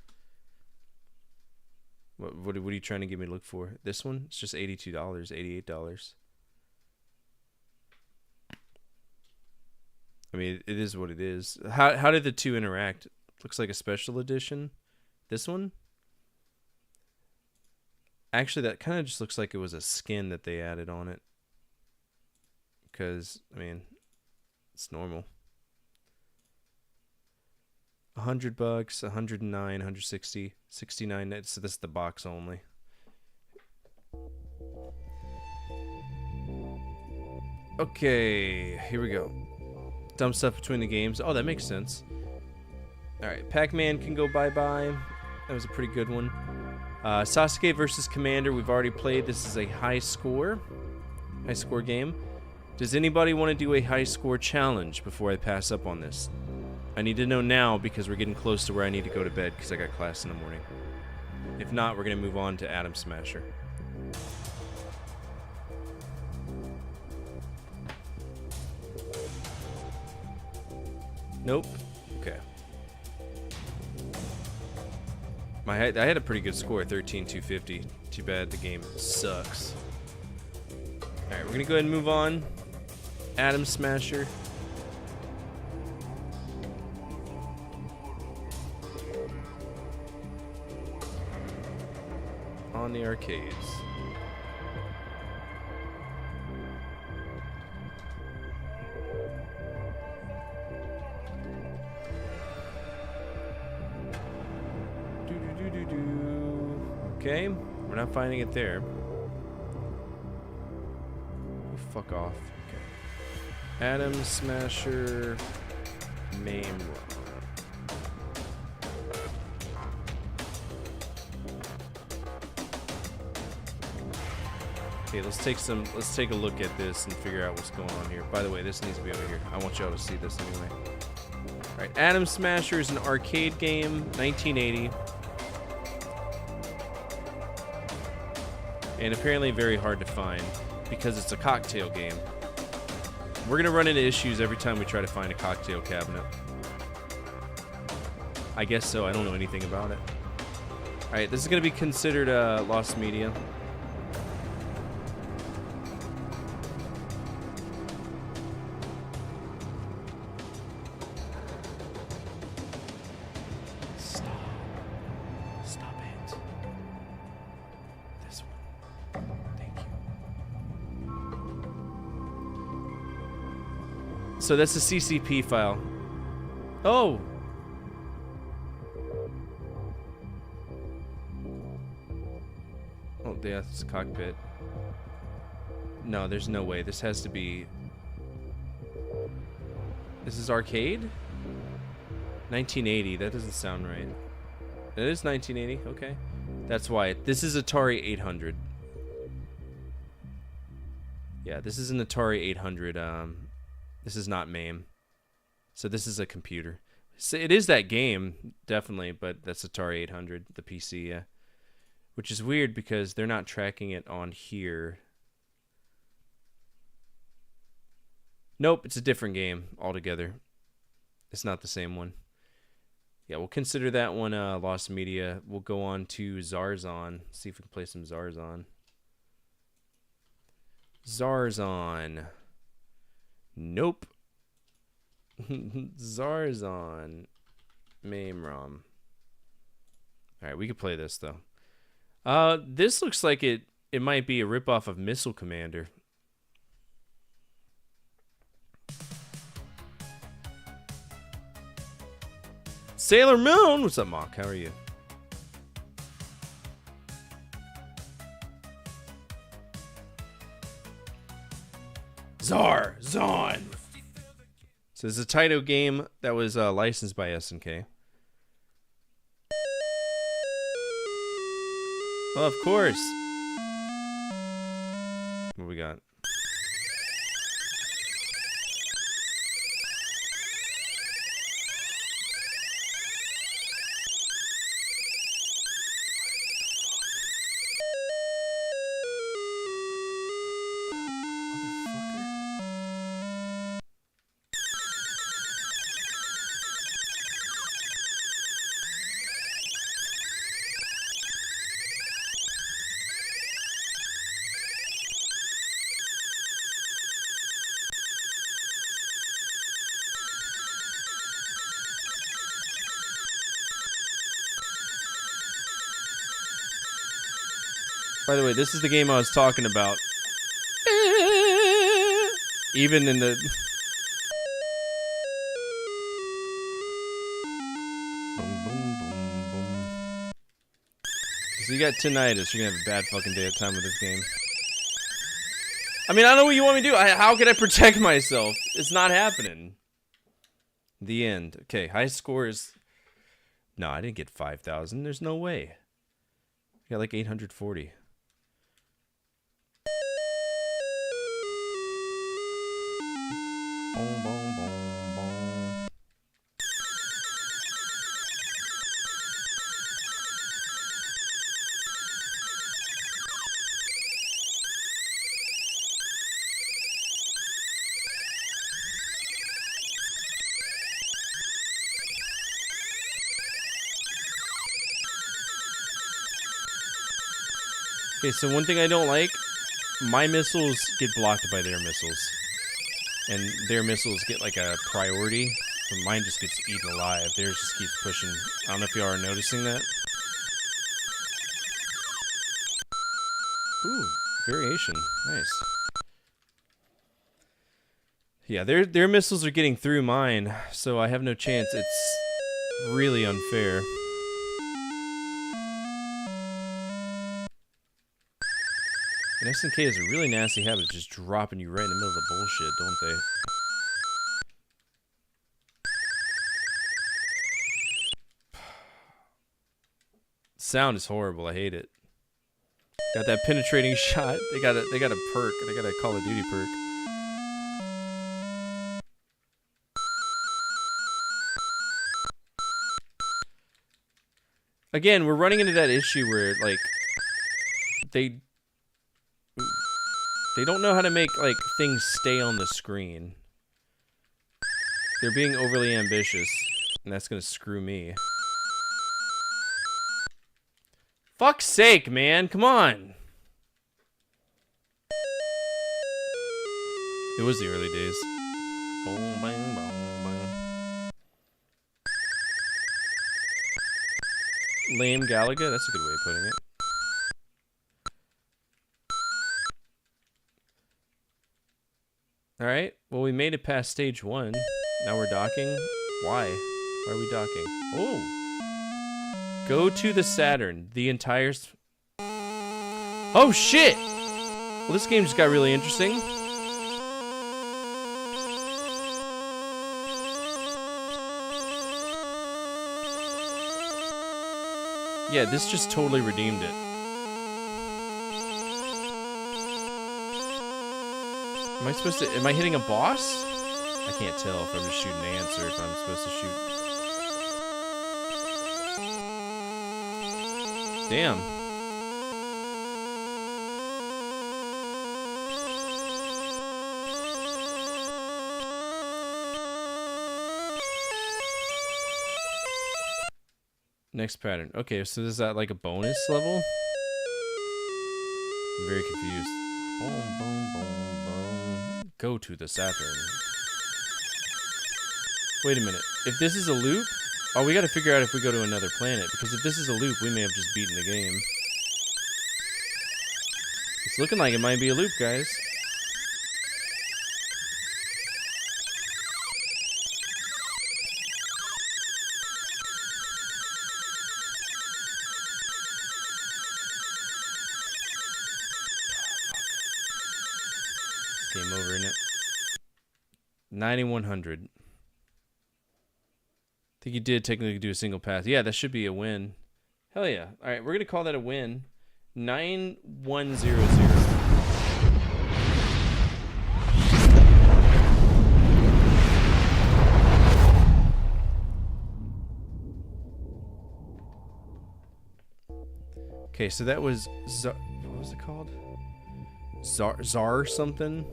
What are you trying to get me to look for? This one? It's just $82, $88. I mean, it is what it is. How did the two interact? Looks like a special edition. This one? Actually, that kind of just looks like it was a skin that they added on it. Because, I mean, it's normal. $100, 109, 160, 69. So this is the box only. Okay, here we go. Dumb stuff between the games. Oh, that makes sense. Alright, Pac-Man can go bye-bye. That was a pretty good one. Sasuke versus Commander. We've already played. This is a high score game. Does anybody want to do a high score challenge before I pass up on this? I need to know now because we're getting close to where I need to go to bed because I got class in the morning. If not, we're going to move on to Atom Smasher. Nope. Okay. I had a pretty good score, 13,250. Too bad the game sucks. Alright, we're gonna go ahead and move on. Atom Smasher. On the arcades. Okay, we're not finding it there. Oh, fuck off. Okay. Atom Smasher MAME ROM. Okay, let's take a look at this and figure out what's going on here. By the way, this needs to be over here. I want y'all to see this anyway. Alright, Atom Smasher is an arcade game, 1980. And apparently very hard to find because it's a cocktail game. We're gonna run into issues every time we try to find a cocktail cabinet. I guess so, I don't know anything about it. Alright, this is gonna be considered lost media. So that's a CCP file. Oh! Oh, yeah, it's a cockpit. No, there's no way. This has to be... This is arcade? 1980. That doesn't sound right. It is 1980. Okay. That's why. This is Atari 800. Yeah, this is an Atari 800. This is not MAME. So this is a computer. So it is that game, definitely, but that's Atari 800, the PC, yeah. Which is weird because they're not tracking it on here. Nope, it's a different game altogether. It's not the same one. Yeah, we'll consider that one lost media. We'll go on to Zarzon. See if we can play some Zarzon. Zarzon. Nope. Zarzon. MAME ROM. Alright, we could play this though. This looks like it might be a ripoff of Missile Commander. Sailor Moon! What's up, Mock? How are you? Zarzon! So this is a Taito game that was licensed by SNK. Well, of course. What we got? By the way, this is the game I was talking about. Even in the... Boom, boom, boom, boom. So you got tinnitus, you're gonna have a bad fucking day at time with this game. I mean, I don't know what you want me to do. How can I protect myself? It's not happening. The end. Okay, high score is... No, I didn't get 5,000. There's no way. I got like 840. Boom, boom, boom, boom. Okay, so one thing I don't like, my missiles get blocked by their missiles. And their missiles get like a priority, but mine just gets eaten alive. Theirs just keeps pushing. I don't know if y'all are noticing that. Ooh, variation. Nice. Yeah, their missiles are getting through mine, so I have no chance. It's really unfair. And SNK has a really nasty habit of just dropping you right in the middle of the bullshit, don't they? Sound is horrible. I hate it. Got that penetrating shot. They got a perk. They got a Call of Duty perk. Again, we're running into that issue where like they don't know how to make like things stay on the screen. They're being overly ambitious, and that's gonna screw me. Fuck's sake, man, come on. It was the early days. Boom, bang, boom, bang. Lame Galaga, that's a good way of putting it. Alright, well we made it past stage 1. Now we're docking. Why? Why are we docking? Oh! Go to the Saturn. The entire... Oh shit! Well, this game just got really interesting. Yeah, this just totally redeemed it. Am I supposed to... Am I hitting a boss? I can't tell if I'm just shooting ants or if I'm supposed to shoot... Damn. Next pattern. Okay, so is that like a bonus level? I'm very confused. Boom, boom, boom, boom. Go to the Saturn. Wait a minute. If this is a loop... Oh, we gotta figure out if we go to another planet, because if this is a loop, we may have just beaten the game. It's looking like it might be a loop, guys. It's game over, isn't it? 9100. I think you did technically do a single pass. Yeah, that should be a win. Hell yeah. All right, we're going to call that a win. 9100. Okay, so that was... what was it called? Zar something?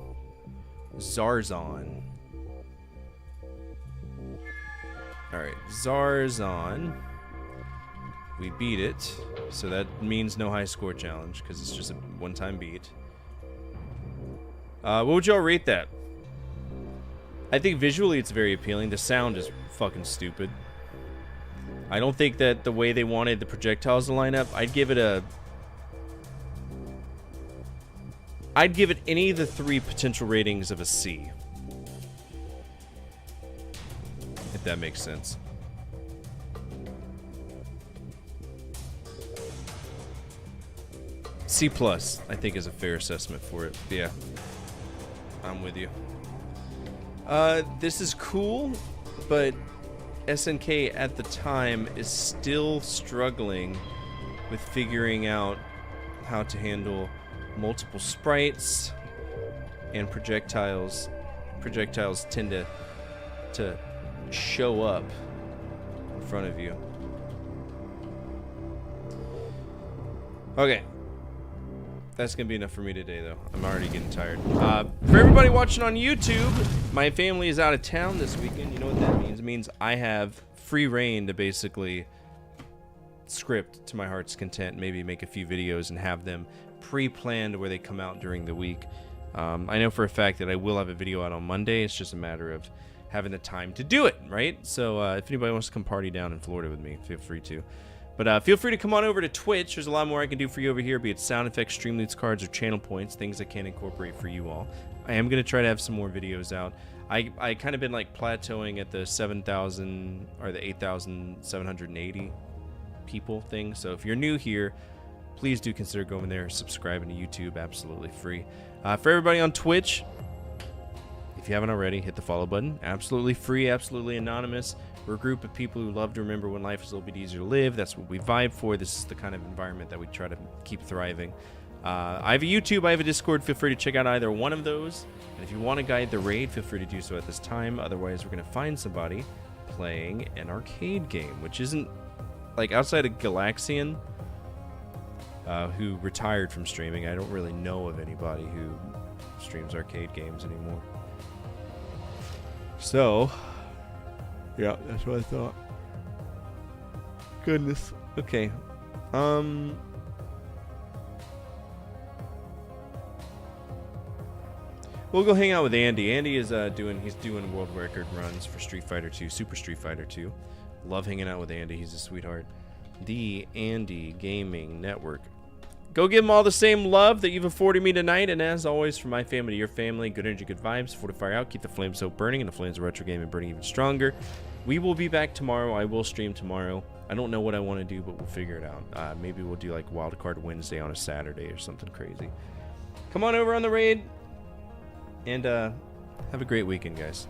Zarzon. Alright, Zarzon. We beat it, so that means no high score challenge, because it's just a one-time beat. What would y'all rate that? I think visually it's very appealing. The sound is fucking stupid. I don't think that the way they wanted the projectiles to line up, I'd give it a I'd give it any of the 3 potential ratings of a C. If that makes sense. C+, I think, is a fair assessment for it. Yeah. I'm with you. This is cool, but SNK at the time is still struggling with figuring out how to handle multiple sprites and projectiles. Projectiles tend to show up in front of you. Okay. That's gonna be enough for me today, though. I'm already getting tired. For everybody watching on YouTube, my family is out of town this weekend. You know what that means? It means I have free reign to basically script to my heart's content, maybe make a few videos and have them pre-planned where they come out during the week. I know for a fact that I will have a video out on Monday. It's just a matter of having the time to do it, right? So if anybody wants to come party down in Florida with me, feel free to. But feel free to come on over to Twitch. There's a lot more I can do for you over here, be it sound effects, stream loots, cards, or channel points, things I can incorporate for you all. I am going to try to have some more videos out. I kind of been like plateauing at the 7,000 or the 8,780 people thing. So if you're new here, please do consider going there, subscribing to YouTube, absolutely free. For everybody on Twitch, if you haven't already, hit the follow button. Absolutely free, absolutely anonymous. We're a group of people who love to remember when life is a little bit easier to live. That's what we vibe for. This is the kind of environment that we try to keep thriving. I have a YouTube, I have a Discord. Feel free to check out either one of those. And if you want to guide the raid, feel free to do so at this time. Otherwise, we're going to find somebody playing an arcade game, which isn't, like, outside of Galaxian, who retired from streaming. I don't really know of anybody who streams arcade games anymore. So, yeah, that's what I thought. Goodness. Okay. We'll go hang out with Andy. Andy is doing world record runs for Street Fighter 2, Super Street Fighter 2. Love hanging out with Andy. He's a sweetheart. The Andy Gaming Network. Go give them all the same love that you've afforded me tonight. And as always, from my family to your family, good energy, good vibes. Fortify out, keep the flames so burning, and the flames of retro gaming burning even stronger. We will be back tomorrow. I will stream tomorrow. I don't know what I want to do, but we'll figure it out. Maybe we'll do like Wildcard Wednesday on a Saturday or something crazy. Come on over on the raid. And have a great weekend, guys.